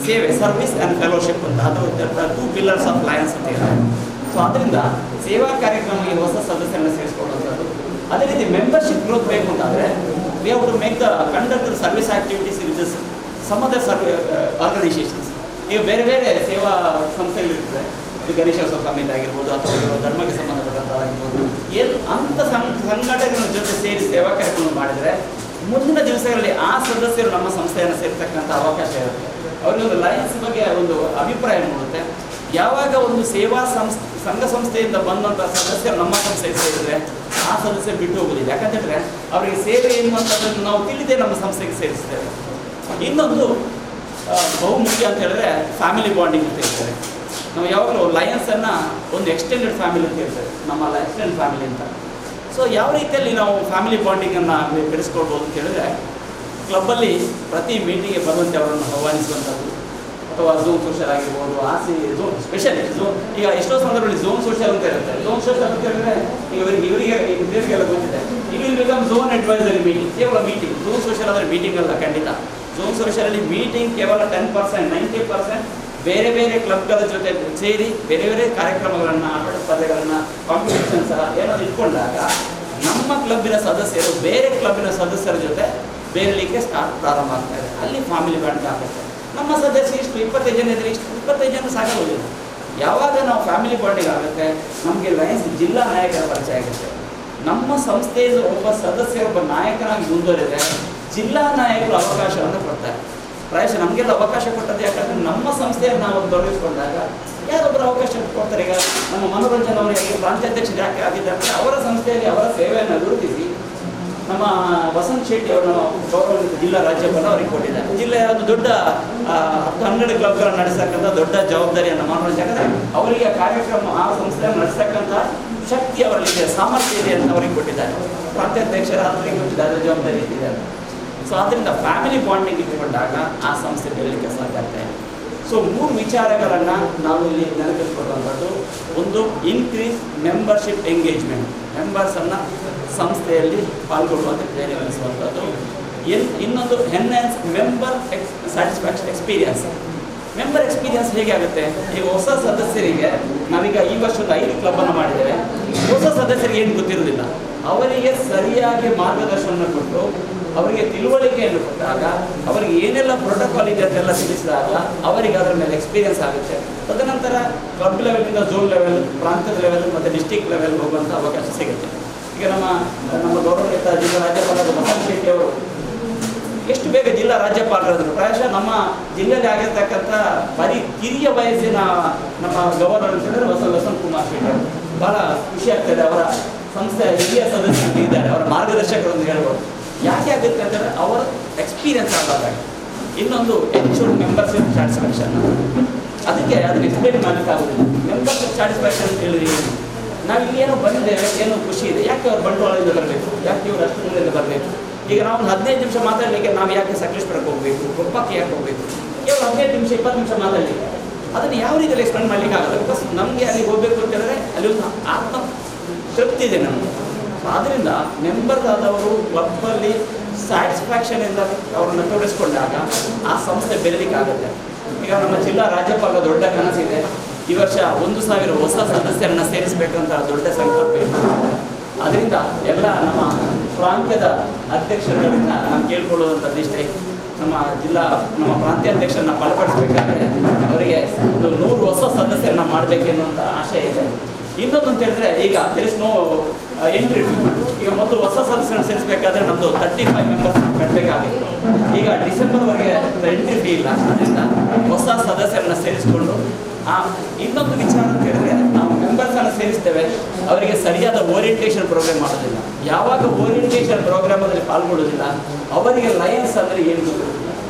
ಸೇವೆ, ಸರ್ವಿಸ್ ಆ್ಯಂಡ್ ಫೆಲೋಶಿಪ್ ಅಂತ, ಅದು 2 ಪಿಲ್ಲರ್ಸ್ ಆಫ್ ಲಯನ್ಸ್ ಅಂತ ಇದೆ. ಸೊ ಅದರಿಂದ ಸೇವಾ ಕಾರ್ಯಕ್ರಮಕ್ಕೆ ಹೊಸ ಸದಸ್ಯರನ್ನು ಸೇರಿಸ್ಕೊಳ್ಳುವಂಥದ್ದು. ಅದೇ ರೀತಿ ಮೆಂಬರ್ಶಿಪ್ ಗ್ರೋತ್ ಬೇಕು ಅಂತಾದರೆ we have to make the conduct service activities with some of the organisations. ಈಗ ಬೇರೆ ಬೇರೆ ಸೇವಾ ಸಂಸ್ಥೆಗಳಿರ್ತದೆ. ಇದು ಗಣೇಶೋತ್ಸವ ಕಮಿಟಿ ಆಗಿರ್ಬೋದು, ಅಥವಾ ಧರ್ಮಕ್ಕೆ ಸಂಬಂಧಪಟ್ಟಂಥದ್ದಾಗಿರ್ಬೋದು. ಅಂಥ ಸಂಘಟನೆಗಳ ಜೊತೆ ಸೇರಿ ಸೇವಾ ಕಾರ್ಯಕ್ರಮ ಮಾಡಿದರೆ ಮುಂದಿನ ದಿವಸಗಳಲ್ಲಿ ಆ ಸದಸ್ಯರು ನಮ್ಮ ಸಂಸ್ಥೆಯನ್ನು ಸೇರ್ತಕ್ಕಂಥ ಅವಕಾಶ ಇರುತ್ತೆ. ಅವರಿಗೆ ಒಂದು ಲಯನ್ಸ್ ಬಗ್ಗೆ ಒಂದು ಅಭಿಪ್ರಾಯ ಮೂಡುತ್ತೆ. ಯಾವಾಗ ಒಂದು ಸೇವಾ ಸಂಘ ಸಂಸ್ಥೆಯಿಂದ ಬಂದಂಥ ಸದಸ್ಯರು ನಮ್ಮ ಸಂಸ್ಥೆಗೆ ಸೇರಿದರೆ ಆ ಸದಸ್ಯರು ಬಿಟ್ಟು ಹೋಗೋದಿಲ್ಲ. ಯಾಕಂತೇಳಿದ್ರೆ ಅವರಿಗೆ ಸೇವೆ ಎನ್ನುವಂಥದ್ದನ್ನು ನಾವು ತಿಳಿದೇ ನಮ್ಮ ಸಂಸ್ಥೆಗೆ ಸೇರಿಸ್ತೇವೆ. ಇನ್ನೊಂದು ಬಹುಮುಖ್ಯ ಅಂತ ಹೇಳಿದ್ರೆ ಫ್ಯಾಮಿಲಿ ಬಾಂಡಿಂಗ್ ಅಂತ ಹೇಳ್ತಾರೆ. ನಾವು ಯಾವಾಗಲೂ ಲಯನ್ಸನ್ನು ಒಂದು ಎಕ್ಸ್ಟೆಂಡೆಡ್ ಫ್ಯಾಮಿಲಿ ಅಂತ ಹೇಳ್ತೇವೆ, ನಮ್ಮ ಎಕ್ಸ್ಟೆಂಡೆಡ್ ಫ್ಯಾಮಿಲಿ ಅಂತ. ಸೊ ಯಾವ ರೀತಿಯಲ್ಲಿ ನಾವು ಫ್ಯಾಮಿಲಿ ಬಾಂಡಿಂಗನ್ನು ಬೆಳೆಸ್ಕೊಳ್ಬೋದು ಅಂತ ಹೇಳಿದ್ರೆ ಕ್ಲಬ್ಬಲ್ಲಿ ಪ್ರತಿ ಮೀಟಿಂಗ್ಗೆ ಬರುವಂತೆ ಅವರನ್ನು ಆಹ್ವಾನಿಸುವಂಥದ್ದು, ಅಥವಾ ಝೋನ್ ಸೋಷಿಯಲ್ ಆಗಿರ್ಬೋದು, ಝೋನ್ ಸ್ಪೆಷಲಿ ಈಗ ಎಷ್ಟೋ ಸಂದರ್ಭದಲ್ಲಿ ಝೋನ್ ಸೋಷಿಯಲ್ ಅಂತ ಇರುತ್ತೆ. ಝೋನ್ ಸೋಷಿಯಲ್ ಅಂತ ಹೇಳಿದ್ರೆ ಇವರಿಗೆಲ್ಲ ಗೊತ್ತಿದೆ. ಇಲ್ಲಿ ಬಿಕಮ್ ಝೋನ್ ಅಡ್ವೈಸರಿ ಮೀಟಿಂಗ್, ಕೇವಲ ಮೀಟಿಂಗ್. ಝೋನ್ ಸೋಷಿಯಲ್ ಅಂದರೆ ಮೀಟಿಂಗ್ ಅಲ್ಲ, ಖಂಡಿತ. ಝೋನ್ ಸೋಷಿಯಲಲ್ಲಿ ಮೀಟಿಂಗ್ ಕೇವಲ 10%, 90% ಬೇರೆ ಬೇರೆ ಕ್ಲಬ್ಗಳ ಜೊತೆ ಸೇರಿ ಬೇರೆ ಬೇರೆ ಕಾರ್ಯಕ್ರಮಗಳನ್ನು, ಆಟ ಸ್ಪರ್ಧೆಗಳನ್ನು, ಕಾಂಪಿಟೇಷನ್ಸ್ ಏನಾದ್ರು ಇಟ್ಕೊಂಡಾಗ ನಮ್ಮ ಕ್ಲಬ್ಬಿನ ಸದಸ್ಯರು ಬೇರೆ ಕ್ಲಬ್ಬಿನ ಸದಸ್ಯರ ಜೊತೆ ಬೇರಲಿಕ್ಕೆ ಪ್ರಾರಂಭ ಆಗ್ತಾ ಇದೆ. ಅಲ್ಲಿ ಫ್ಯಾಮಿಲಿ ಬ್ಯಾಂಡ್ ಆಗುತ್ತೆ. ನಮ್ಮ ಸದಸ್ಯ ಇಷ್ಟು 25 ಜನ ಇದ್ರೆ ಇಷ್ಟು 25 ಜನ ಸಾಕಾಗೋದಿಲ್ಲ. ಯಾವಾಗ ನಾವು ಫ್ಯಾಮಿಲಿ ಬಾಂಡಿಂಗ್ ಆಗುತ್ತೆ, ನಮಗೆ ಲಯನ್ಸ್ ಜಿಲ್ಲಾ ನಾಯಕರ ಪರಿಚಯ ಆಗುತ್ತೆ. ನಮ್ಮ ಸಂಸ್ಥೆಯ ಒಬ್ಬ ಸದಸ್ಯ ಒಬ್ಬ ನಾಯಕನಾಗಿ ಮುಂದುವರಿದರೆ ಜಿಲ್ಲಾ ನಾಯಕರು ಅವಕಾಶವನ್ನು ಕೊಡ್ತಾರೆ. ಪ್ರಾಯಶಃ ನಮಗೆಲ್ಲ ಅವಕಾಶ ಕೊಟ್ಟದ್ದು ಯಾಕಂದರೆ ನಮ್ಮ ಸಂಸ್ಥೆಯನ್ನು ನಾವು ತೊಡಗಿಸ್ಕೊಂಡಾಗ ಯಾರೊಬ್ಬರು ಅವಕಾಶ ಕೊಡ್ತಾರೆ. ಈಗ ನಮ್ಮ ಮನೋರಂಜನ್ ಅವರಿಗೆ ಪ್ರಾಂತ್ಯಾಧ್ಯಕ್ಷರು ಯಾಕೆ ಆಗಿದ್ದಾರೆ, ಅವರ ಸಂಸ್ಥೆಯಲ್ಲಿ ಅವರ ಸೇವೆಯನ್ನು ಗುರುತಿಸಿ ನಮ್ಮ ವಸಂತ್ ಶೆಟ್ಟಿ ಅವರನ್ನು ಗೌರವಾನ್ವಿತ ಜಿಲ್ಲಾ ರಾಜ್ಯಪಾಲ ಅವರಿಗೆ ಕೊಟ್ಟಿದ್ದಾರೆ. ಜಿಲ್ಲೆಯ ಒಂದು ದೊಡ್ಡ 12 ಕ್ಲಬ್ಗಳನ್ನು ನಡೆಸ್ತಕ್ಕಂಥ ದೊಡ್ಡ ಜವಾಬ್ದಾರಿಯನ್ನು ಮನೋರಂಜನೆ ಅವರಿಗೆ ಕಾರ್ಯಕ್ರಮ ಆ ಸಂಸ್ಥೆಯನ್ನು ನಡೆಸ್ತಕ್ಕಂಥ ಶಕ್ತಿ ಅವರಲ್ಲಿದೆ, ಸಾಮರ್ಥ್ಯ ಇದೆ ಅಂತ ಅವರಿಗೆ ಕೊಟ್ಟಿದ್ದಾರೆ. ಪ್ರಾಂತ್ಯಾಧ್ಯಕ್ಷರ ಅವರಿಗೆ ಕೊಟ್ಟಿದ್ದಾರೆ, ಜವಾಬ್ದಾರಿ ಇಟ್ಟಿದ್ದಾರೆ. ಸೊ ಆದ್ದರಿಂದ ಫ್ಯಾಮಿಲಿ ಬಾಂಡಿಂಗ್ ಇಟ್ಟುಕೊಂಡಾಗ ಆ ಸಂಸ್ಥೆ ಬೆಳಲಿಕ್ಕೆ ಸಾಧ್ಯ. ಸೊ 3 ವಿಚಾರಗಳನ್ನು ನಾವು ಇಲ್ಲಿ ನೆನಪಿಸಿಕೊಳ್ಳುವಂಥದ್ದು. ಒಂದು, ಇನ್ಕ್ರೀಸ್ ಮೆಂಬರ್ಶಿಪ್ ಎಂಗೇಜ್ಮೆಂಟ್, ಮೆಂಬರ್ಸನ್ನು ಸಂಸ್ಥೆಯಲ್ಲಿ ಪಾಲ್ಗೊಳ್ಳುವಂತೆ ಪ್ರೇರೇಪಿಸುವಂಥದ್ದು. ಇನ್ನೊಂದು, enhance member satisfaction experience. Member experience ಹೇಗೆ ಆಗುತ್ತೆ? ಈಗ ಹೊಸ ಸದಸ್ಯರಿಗೆ ನಾವೀಗ ಈ ವರ್ಷ ಒಂದು 5 ಕ್ಲಬ್ಬನ್ನು ಮಾಡಿದ್ದೇವೆ. ಹೊಸ ಸದಸ್ಯರಿಗೆ ಏನು ಗೊತ್ತಿರೋದಿಲ್ಲ, ಅವರಿಗೆ ಸರಿಯಾಗಿ ಮಾರ್ಗದರ್ಶನ ಕೊಟ್ಟು ಅವರಿಗೆ ತಿಳುವಳಿಕೆಯನ್ನು ಕೊಟ್ಟಾಗ ಅವರಿಗೆ ಏನೆಲ್ಲ ಪ್ರೋಟೋಕಾಲ್ ಇದೆ ಅಂತೆಲ್ಲ ತಿಳಿಸಿದಾಗ ಅವರಿಗೆ ಅದರ ಮೇಲೆ ಎಕ್ಸ್ಪೀರಿಯನ್ಸ್ ಆಗುತ್ತೆ. ತದನಂತರ ಕ್ಲಬ್ ಲೆವೆಲಿಂದ ಝೋನ್ ಲೆವೆಲ್, ಪ್ರಾಂತ್ಯದ ಲೆವೆಲ್ ಮತ್ತು ಡಿಸ್ಟಿಕ್ ಲೆವೆಲ್ ಹೋಗುವಂಥ ಅವಕಾಶ ಸಿಗುತ್ತೆ. ಈಗ ನಮ್ಮ ಗೌರವಾನ್ವಿತ ಜಿಲ್ಲಾ ರಾಜ್ಯಪಾಲರ ವಸಂತ್ ಶೆಟ್ಟಿ ಅವರು ಎಷ್ಟು ಬೇಗ ಜಿಲ್ಲಾ ರಾಜ್ಯಪಾಲರಾದರು. ಪ್ರಾಯಶಃ ನಮ್ಮ ಜಿಲ್ಲೆಯಲ್ಲಿ ಆಗಿರ್ತಕ್ಕಂಥ ಕಿರಿಯ ವಯಸ್ಸಿನ ನಮ್ಮ ಗವರ್ನರ್ ಅಂತಂದರೆ ವಸಂತ್ ಕುಮಾರ್ ಶೆಟ್ಟಿ ಅವರು. ಭಾಳ ಖುಷಿ ಆಗ್ತದೆ, ಅವರ ಸಂಸ್ಥೆಯ ಹಿರಿಯ ಸದಸ್ಯರು ಇದ್ದಾರೆ, ಅವರ ಮಾರ್ಗದರ್ಶಕರನ್ನು ಹೇಳ್ಬೋದು. ಯಾಕೆ ಆಗುತ್ತೆ ಅಂತಂದರೆ ಅವರ ಎಕ್ಸ್ಪೀರಿಯನ್ಸ್ ಆದಾಗ. ಇನ್ನೊಂದು, ಎನ್ಶೂರ್ ಮೆಂಬರ್ಶಿಪ್ ಸ್ಯಾಟಿಸ್ಫ್ಯಾಕ್ಷನ್. ಅದನ್ನು ಎಕ್ಸ್ಪ್ಲೇನ್ ಮಾಡಲಿಕ್ಕೆ ಆಗೋದಿಲ್ಲ. ಮೆಂಬರ್ಶಿಪ್ ಸ್ಯಾಟಿಸ್ಫ್ಯಾಕ್ಷನ್ ಅಂತ ಹೇಳಿದ್ರೆ ನಾವು ಇಲ್ಲಿ ಏನೋ ಬಂದಿದ್ದೇವೆ, ಏನೋ ಖುಷಿ ಇದೆ, ಯಾಕೆ ಅವ್ರು ಬಂಡವಾಳದಿಂದ ಬರಬೇಕು, ಯಾಕೆ ಇವರು ಅಷ್ಟು ಮುಂದೆ ಬರಬೇಕು. ಈಗ ನಾವು ಒಂದು 15 ನಿಮಿಷ ಮಾತಾಡಲಿಕ್ಕೆ ನಾವು ಯಾಕೆ ಸಕಲೇಶ್ಪುರಕ್ಕೆ ಹೋಗಬೇಕು, ಕೊಪ್ಪಕ್ಕೆ ಯಾಕೆ ಹೋಗಬೇಕು, ಕೇವಲ 15 ನಿಮಿಷ 20 ನಿಮಿಷ ಮಾತಾಡಲಿಕ್ಕೆ ಅದನ್ನು ಯಾವ ರೀತಿಯಲ್ಲಿ ಎಕ್ಸ್ಪ್ಲೇನ್ ಮಾಡಲಿಕ್ಕೆ ಆಗಲ್ಲ. ಬಿಕಾಸ್ ನಮಗೆ ಅಲ್ಲಿ ಹೋಗಬೇಕು ಅಂತ ಹೇಳಿದ್ರೆ ಅಲ್ಲಿ ಒಂದು ಆತ್ಮ ತೃಪ್ತಿ ಇದೆ ನಮಗೆ. ಆದ್ದರಿಂದ ಮೆಂಬರ್ಸ್ ಆದವರು ಕ್ಲಬ್ಬಲ್ಲಿ ಸ್ಯಾಟಿಸ್ಫ್ಯಾಕ್ಷನಿಂದ ಅವರನ್ನು ತೊಡಗಿಸ್ಕೊಂಡಾಗ ಆ ಸಂಸ್ಥೆ ಬೆಳಲಿಕ್ಕಾಗುತ್ತೆ. ಈಗ ನಮ್ಮ ಜಿಲ್ಲಾ ರಾಜ್ಯಪಾಲರ ದೊಡ್ಡ ಕನಸಿದೆ, ಈ ವರ್ಷ 1000 ಹೊಸ ಸದಸ್ಯರನ್ನು ಸೇರಿಸಬೇಕಂತ ದೊಡ್ಡ ಸಂಕಲ್ಪ ಇದೆ. ಅದರಿಂದ ಎಲ್ಲ ನಮ್ಮ ಪ್ರಾಂತ್ಯದ ಅಧ್ಯಕ್ಷರುಗಳಿಂದ ನಾನು ಕೇಳ್ಕೊಳ್ಳುವಂಥದ್ದು ಇಷ್ಟೇ, ನಮ್ಮ ಪ್ರಾಂತ್ಯಾಧ್ಯಕ್ಷರನ್ನ ಬಲಪಡಿಸಬೇಕಾದ್ರೆ ಅವರಿಗೆ ಒಂದು 100 ಹೊಸ ಸದಸ್ಯರನ್ನ ಮಾಡಬೇಕೆನ್ನುವಂಥ ಆಶಯ ಇದೆ. ಇನ್ನೊಂದು ಅಂತ ಹೇಳಿದ್ರೆ, ಈಗ there is no entry fee. ಈಗ ಮೊದಲು ಹೊಸ ಸದಸ್ಯರನ್ನು ಸೇರಿಸಬೇಕಾದ್ರೆ ನಮ್ಮದು 35 ಮೆಂಬರ್ಸ್ ಕಟ್ಟಬೇಕಾಗಿತ್ತು. ಈಗ ಡಿಸೆಂಬರ್ವರೆಗೆ ಎಂಟ್ರಿ ಫೀ ಇಲ್ಲ. ಅದರಿಂದ ಹೊಸ ಸದಸ್ಯರನ್ನ ಸೇರಿಸಿಕೊಂಡು ಇನ್ನೊಂದು ವಿಚಾರ ಅಂತ ಹೇಳಿದ್ರೆ, ನಾವು ಮೆಂಬರ್ಸನ್ನು ಸೇರಿಸ್ತೇವೆ, ಅವರಿಗೆ ಸರಿಯಾದ ಓರಿಯೆಂಟೇಷನ್ ಪ್ರೋಗ್ರಾಮ್ ಮಾಡೋದಿಲ್ಲ. ಯಾವಾಗ ಓರಿಯೆಂಟೇಷನ್ ಪ್ರೋಗ್ರಾಮಲ್ಲಿ ಪಾಲ್ಗೊಳ್ಳೋದಿಲ್ಲ ಅವರಿಗೆ ಲಯನ್ಸ್ ಅಂದರೆ ಏನು ಗೊತ್ತಿಲ್ಲ.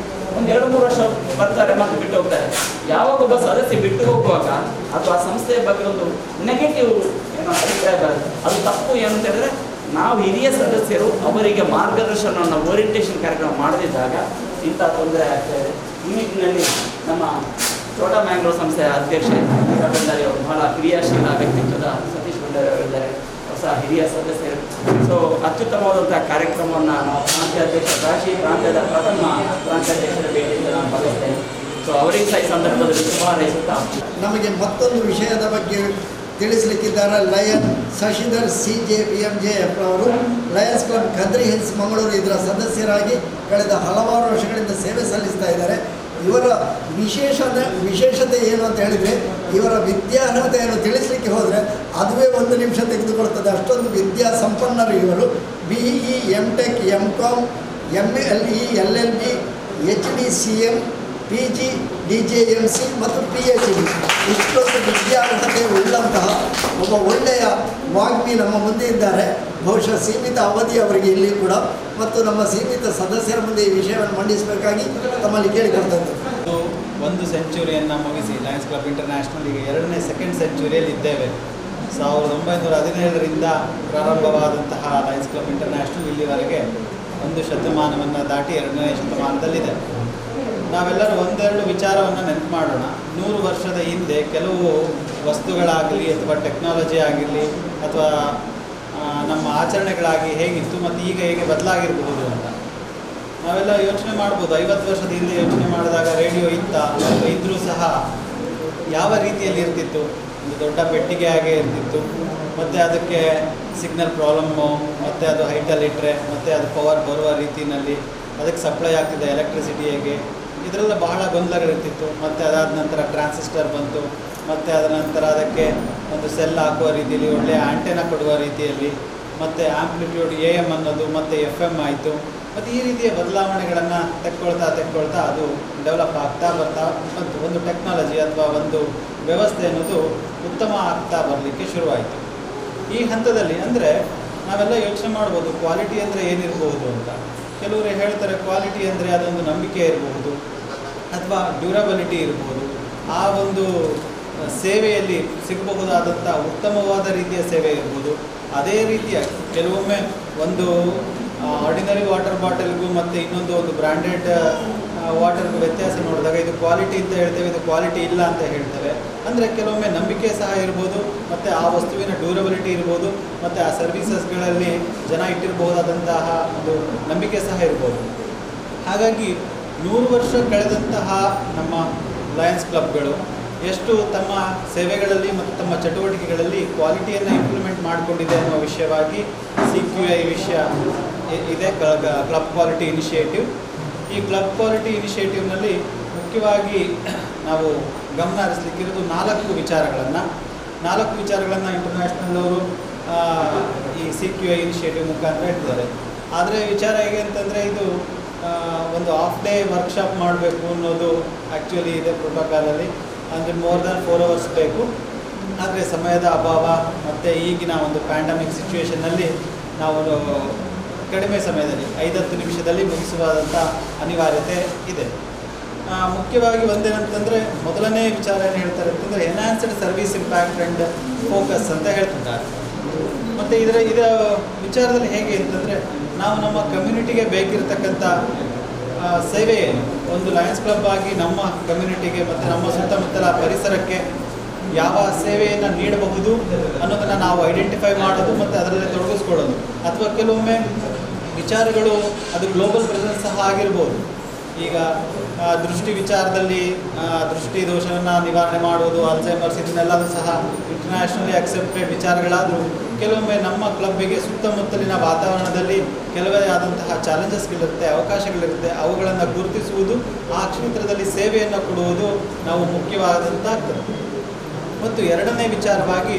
ಒಂದು 2-3 ವರ್ಷ ಬರ್ತಾರೆ ಮತ್ತು ಬಿಟ್ಟು ಹೋಗ್ತಾರೆ. ಯಾವಾಗ ಒಬ್ಬ ಸದಸ್ಯ ಬಿಟ್ಟು ಹೋಗುವಾಗ ಅಥವಾ ಸಂಸ್ಥೆಯ ಬಗ್ಗೆ ಒಂದು ನೆಗೆಟಿವ್ ಏನೋ ಅಭಿಪ್ರಾಯ ಬರುತ್ತೆ. ಅದು ತಪ್ಪು ಏನಂತ ಹೇಳಿದ್ರೆ, ನಾವು ಹಿರಿಯ ಸದಸ್ಯರು ಅವರಿಗೆ ಮಾರ್ಗದರ್ಶನವನ್ನು ಓರಿಯೆಂಟೇಷನ್ ಕಾರ್ಯಕ್ರಮ ಮಾಡದಿದ್ದಾಗ ಇಂಥ ತೊಂದರೆ ಆಗ್ತಾಯಿದೆ. ಈ ನಿಟ್ಟಿನಲ್ಲಿ ನಮ್ಮ ಛೋಟಾ ಮ್ಯಾಂಗ್ಳೂರ್ ಸಂಸ್ಥೆಯ ಅಧ್ಯಕ್ಷ ಭಂಡಾರಿ ಅವರು, ಬಹಳ ಕ್ರಿಯಾಶೀಲ ವ್ಯಕ್ತಿತ್ವದ ಸತೀಶ್ ಭಂಡಾರಿ ಅವರಿದ್ದಾರೆ, ಹೊಸ ಹಿರಿಯ ಸದಸ್ಯರು. ಸೊ ಅತ್ಯುತ್ತಮವಾದಂಥ ಕಾರ್ಯಕ್ರಮವನ್ನು ನಾವು ಪ್ರಾಂತ್ಯಾಧ್ಯಕ್ಷ ಪ್ರಾಂತ್ಯದ ಪ್ರಥಮ ಪ್ರಾಂತ್ಯಾಧ್ಯಕ್ಷರ ಭೇಟಿಯಿಂದ ನಾನು ಭಾವಿಸ್ತೇನೆ. ಸೊ ಅವರಿಗೆ ಸಹ ಈ ಸಂದರ್ಭದಲ್ಲಿ ಶುಭ ಹಾರೈಸುತ್ತಾ, ನಮಗೆ ಮತ್ತೊಂದು ವಿಷಯದ ಬಗ್ಗೆ ತಿಳಿಸಲಿಕ್ಕಿದ್ದಾರೆ. ಲಯನ್ ಶಶಿಧರ್ CJPMJF ಅವರು Lions club Khadri hills Mangaluru ಇದರ ಸದಸ್ಯರಾಗಿ ಕಳೆದ ಹಲವಾರು ವರ್ಷಗಳಿಂದ ಸೇವೆ ಸಲ್ಲಿಸ್ತಾ ಇದ್ದಾರೆ. ಇವರ ವಿಶೇಷತೆ ಏನು ಅಂತ ಹೇಳಿದರೆ, ಇವರ ವಿದ್ಯಾರ್ಹತೆಯನ್ನು ತಿಳಿಸಲಿಕ್ಕೆ ಹೋದರೆ ಅದುವೇ 1 ನಿಮಿಷ ತೆಗೆದುಕೊಳ್ತದೆ. ಅಷ್ಟೊಂದು ವಿದ್ಯಾ ಸಂಪನ್ನರು ಇವರು. BE, MTech, MCom, MLE, LLB, HDCM, PG, DJMC ಮತ್ತು PhD ಇಷ್ಟೊಂದು ವಿದ್ಯಾರ್ಹತೆ ಉಳ್ಳಂತಹ ಒಬ್ಬ ಒಳ್ಳೆಯ ವಾಗ್ಮಿ ನಮ್ಮ ಮುಂದೆ ಇದ್ದಾರೆ. ಬಹುಶಃ ಸೀಮಿತ ಅವಧಿ ಅವರಿಗೆ ಇಲ್ಲಿ ಕೂಡ ಮತ್ತು ನಮ್ಮ ಸೀಮಿತ ಸದಸ್ಯರ ಮುಂದೆ ಈ ವಿಷಯವನ್ನು ಮಂಡಿಸಬೇಕಾಗಿ ತಮ್ಮಲ್ಲಿ ಕೇಳಿಕೊಳ್ತದ್ದು. 1 ಸೆಂಚುರಿಯನ್ನು ಮುಗಿಸಿ ಲಯನ್ಸ್ ಕ್ಲಬ್ ಇಂಟರ್ನ್ಯಾಷನಲ್ ಈಗ 2ನೇ ಸೆಕೆಂಡ್ ಸೆಂಚುರಿಯಲ್ಲಿ ಇದ್ದೇವೆ. 1917ರಿಂದ ಪ್ರಾರಂಭವಾದಂತಹ ಲಯನ್ಸ್ ಕ್ಲಬ್ ಇಂಟರ್ನ್ಯಾಷನಲ್ ಇಲ್ಲಿವರೆಗೆ 1 ಶತಮಾನವನ್ನು ದಾಟಿ 2ನೇ ಶತಮಾನದಲ್ಲಿದೆ. ನಾವೆಲ್ಲರೂ ಒಂದೆರಡು ವಿಚಾರವನ್ನು ನೆನಪು ಮಾಡೋಣ. 100 ವರ್ಷದ ಹಿಂದೆ ಕೆಲವು ವಸ್ತುಗಳಾಗಲಿ ಅಥವಾ ಟೆಕ್ನಾಲಜಿ ಆಗಿರಲಿ ಅಥವಾ ನಮ್ಮ ಆಚರಣೆಗಳಾಗಿ ಹೇಗಿತ್ತು ಮತ್ತು ಈಗ ಹೇಗೆ ಬದಲಾಗಿರ್ಬೋದು ಅಂತ ನಾವೆಲ್ಲ ಯೋಚನೆ ಮಾಡ್ಬೋದು. 50 ವರ್ಷದ ಹಿಂದೆ ಯೋಚನೆ ಮಾಡಿದಾಗ ರೇಡಿಯೋ ಇದ್ದರೂ ಸಹ ಯಾವ ರೀತಿಯಲ್ಲಿ ಇರ್ತಿತ್ತು, ಒಂದು ದೊಡ್ಡ ಪೆಟ್ಟಿಗೆ ಹಾಗೆ ಇರ್ತಿತ್ತು. ಮತ್ತು ಅದಕ್ಕೆ ಸಿಗ್ನಲ್ ಪ್ರಾಬ್ಲಮ್ಮು, ಮತ್ತು ಅದು ಹೈಟಲ್ಲಿಟ್ಟರೆ ಮತ್ತು ಅದು ಪವರ್ ಬರುವ ರೀತಿಯಲ್ಲಿ ಅದಕ್ಕೆ ಸಪ್ಲೈ ಆಗ್ತಿದೆ ಎಲೆಕ್ಟ್ರಿಸಿಟಿ ಹೇಗೆ, ಇದರೆಲ್ಲ ಬಹಳ ಗೊಂದಲಗಳಿರ್ತಿತ್ತು. ಮತ್ತು ಅದಾದ ನಂತರ ಟ್ರಾನ್ಸಿಸ್ಟರ್ ಬಂತು, ಮತ್ತು ಅದರ ನಂತರ ಅದಕ್ಕೆ ಒಂದು ಸೆಲ್ ಹಾಕುವ ರೀತಿಯಲ್ಲಿ ಒಳ್ಳೆಯ ಆಂಟೆನಾ ಕೊಡುವ ರೀತಿಯಲ್ಲಿ, ಮತ್ತು ಆಂಪ್ಲಿಟ್ಯೂಡ್ AM ಅನ್ನೋದು ಮತ್ತು FM ಆಯಿತು. ಮತ್ತು ಈ ರೀತಿಯ ಬದಲಾವಣೆಗಳನ್ನು ತೆಕ್ಕೊಳ್ತಾ ಅದು ಡೆವಲಪ್ ಆಗ್ತಾ ಬರ್ತಾ ಬಂತು. ಒಂದು ಟೆಕ್ನಾಲಜಿ ಅಥವಾ ಒಂದು ವ್ಯವಸ್ಥೆ ಅನ್ನೋದು ಉತ್ತಮ ಆಗ್ತಾ ಬರಲಿಕ್ಕೆ ಶುರುವಾಯಿತು. ಈ ಹಂತದಲ್ಲಿ ಅಂದರೆ ನಾವೆಲ್ಲ ಯೋಚನೆ ಮಾಡ್ಬೋದು ಕ್ವಾಲಿಟಿ ಅಂದರೆ ಏನಿರಬಹುದು ಅಂತ. ಕೆಲವರು ಹೇಳ್ತಾರೆ ಕ್ವಾಲಿಟಿ ಅಂದರೆ ಅದೊಂದು ನಂಬಿಕೆ ಇರಬಹುದು ಅಥವಾ ಡ್ಯೂರಬಿಲಿಟಿ ಇರ್ಬೋದು, ಆ ಒಂದು ಸೇವೆಯಲ್ಲಿ ಸಿಗಬಹುದಾದಂಥ ಉತ್ತಮವಾದ ರೀತಿಯ ಸೇವೆ ಇರ್ಬೋದು. ಅದೇ ರೀತಿಯ ಕೆಲವೊಮ್ಮೆ ಒಂದು ಆರ್ಡಿನರಿ ವಾಟರ್ ಬಾಟಲ್ಗೂ ಮತ್ತು ಇನ್ನೊಂದು ಒಂದು ಬ್ರ್ಯಾಂಡೆಡ್ ವಾಟರ್ಗೂ ವ್ಯತ್ಯಾಸ ನೋಡಿದಾಗ ಇದು ಕ್ವಾಲಿಟಿ ಅಂತ ಹೇಳ್ತೇವೆ, ಇದು ಕ್ವಾಲಿಟಿ ಇಲ್ಲ ಅಂತ ಹೇಳ್ತೇವೆ. ಅಂದರೆ ಕೆಲವೊಮ್ಮೆ ನಂಬಿಕೆ ಸಹ ಇರ್ಬೋದು, ಮತ್ತು ಆ ವಸ್ತುವಿನ ಡ್ಯೂರಬಿಲಿಟಿ ಇರ್ಬೋದು, ಮತ್ತು ಆ ಸರ್ವೀಸಸ್ಗಳಲ್ಲಿ ಜನ ಇಟ್ಟಿರಬಹುದಾದಂತಹ ಒಂದು ನಂಬಿಕೆ ಸಹ ಇರ್ಬೋದು. ಹಾಗಾಗಿ 100 ವರ್ಷ ಕಳೆದಂತಹ ನಮ್ಮ ಲಯನ್ಸ್ ಕ್ಲಬ್ಗಳು ಎಷ್ಟು ತಮ್ಮ ಸೇವೆಗಳಲ್ಲಿ ಮತ್ತು ತಮ್ಮ ಚಟುವಟಿಕೆಗಳಲ್ಲಿ ಕ್ವಾಲಿಟಿಯನ್ನು ಇಂಪ್ಲಿಮೆಂಟ್ ಮಾಡಿಕೊಂಡಿದೆ ಅನ್ನುವ ವಿಷಯವಾಗಿ CQI ವಿಷಯ ಇದೆ, ಕ್ಲಬ್ ಕ್ವಾಲಿಟಿ ಇನಿಷಿಯೇಟಿವ್. ಈ ಕ್ಲಬ್ ಕ್ವಾಲಿಟಿ ಇನಿಷಿಯೇಟಿವ್ನಲ್ಲಿ ಮುಖ್ಯವಾಗಿ ನಾವು ಗಮನ ಹರಿಸಲಿಕ್ಕಿರೋದು 4 ವಿಚಾರಗಳನ್ನು ಇಂಟರ್ನ್ಯಾಷನಲ್ ಅವರು ಈ CQI ಇನಿಷಿಯೇಟಿವ್ ಮುಖಾಂತರ ಇಟ್ಟಿದ್ದಾರೆ. ಆದರೆ ವಿಚಾರ ಹೇಗೆ ಅಂತಂದರೆ ಇದು ಒಂದು ಹಾಫ್ ಡೇ ವರ್ಕ್ಶಾಪ್ ಮಾಡಬೇಕು ಅನ್ನೋದು ಆ್ಯಕ್ಚುಲಿ ಇದೆ ಪ್ರೋಟೋಕಾಲಲ್ಲಿ. ಅಂದರೆ ಮೋರ್ ದ್ಯಾನ್ 4 hours ಬೇಕು. ಆದರೆ ಸಮಯದ ಅಭಾವ ಮತ್ತು ಈಗಿನ ಒಂದು ಪ್ಯಾಂಡಮಿಕ್ ಸಿಚುವೇಷನ್ನಲ್ಲಿ ನಾವು ಕಡಿಮೆ ಸಮಯದಲ್ಲಿ 5-10 ನಿಮಿಷದಲ್ಲಿ ಮುಗಿಸುವಂಥ ಅನಿವಾರ್ಯತೆ ಇದೆ. ಮುಖ್ಯವಾಗಿ ಒಂದೇನಂತಂದರೆ ಮೊದಲನೇ ವಿಚಾರ ಏನು ಹೇಳ್ತಾರೆ ಅಂತಂದರೆ enhanced service impact and focus ಅಂತ ಹೇಳ್ತಿದ್ದಾರೆ. ಮತ್ತು ಇದರ ವಿಚಾರದಲ್ಲಿ ಹೇಗೆ ಅಂತಂದರೆ ನಾವು ನಮ್ಮ ಕಮ್ಯುನಿಟಿಗೆ ಬೇಕಿರತಕ್ಕಂಥ ಸೇವೆ ಏನು, ಒಂದು ಲಯನ್ಸ್ ಕ್ಲಬ್ ಆಗಿ ನಮ್ಮ ಕಮ್ಯುನಿಟಿಗೆ ಮತ್ತು ನಮ್ಮ ಸುತ್ತಮುತ್ತಲ ಪರಿಸರಕ್ಕೆ ಯಾವ ಸೇವೆಯನ್ನು ನೀಡಬಹುದು ಅನ್ನೋದನ್ನು ನಾವು ಐಡೆಂಟಿಫೈ ಮಾಡೋದು ಮತ್ತು ಅದರಲ್ಲಿ ತೊಡಗಿಸ್ಕೊಳ್ಳೋದು. ಅಥವಾ ಕೆಲವೊಮ್ಮೆ ವಿಚಾರಗಳು ಅದು ಗ್ಲೋಬಲ್ ಪ್ರೆಸೆನ್ಸ್ ಸಹ ಆಗಿರ್ಬೋದು. ಈಗ ದೃಷ್ಟಿ ವಿಚಾರದಲ್ಲಿ ದೃಷ್ಟಿ ದೋಷವನ್ನು ನಿವಾರಣೆ ಮಾಡುವುದು, ಅಲ್ಝೈಮರ್ಸ್, ಇದನ್ನೆಲ್ಲವೂ ಸಹ ಇಂಟರ್ನ್ಯಾಷನಲಿ ಅಕ್ಸೆಪ್ಟೆಡ್ ವಿಚಾರಗಳಾದರೂ ಕೆಲವೊಮ್ಮೆ ನಮ್ಮ ಕ್ಲಬ್ಬಿಗೆ ಸುತ್ತಮುತ್ತಲಿನ ವಾತಾವರಣದಲ್ಲಿ ಕೆಲವೇ ಆದಂತಹ ಚಾಲೆಂಜಸ್ಗಳಿರುತ್ತೆ, ಅವಕಾಶಗಳಿರುತ್ತೆ. ಅವುಗಳನ್ನು ಗುರುತಿಸುವುದು, ಆ ಕ್ಷೇತ್ರದಲ್ಲಿ ಸೇವೆಯನ್ನು ಕೊಡುವುದು ನಾವು ಮುಖ್ಯವಾದಂಥದ್ದು. ಮತ್ತು ಎರಡನೇ ವಿಚಾರವಾಗಿ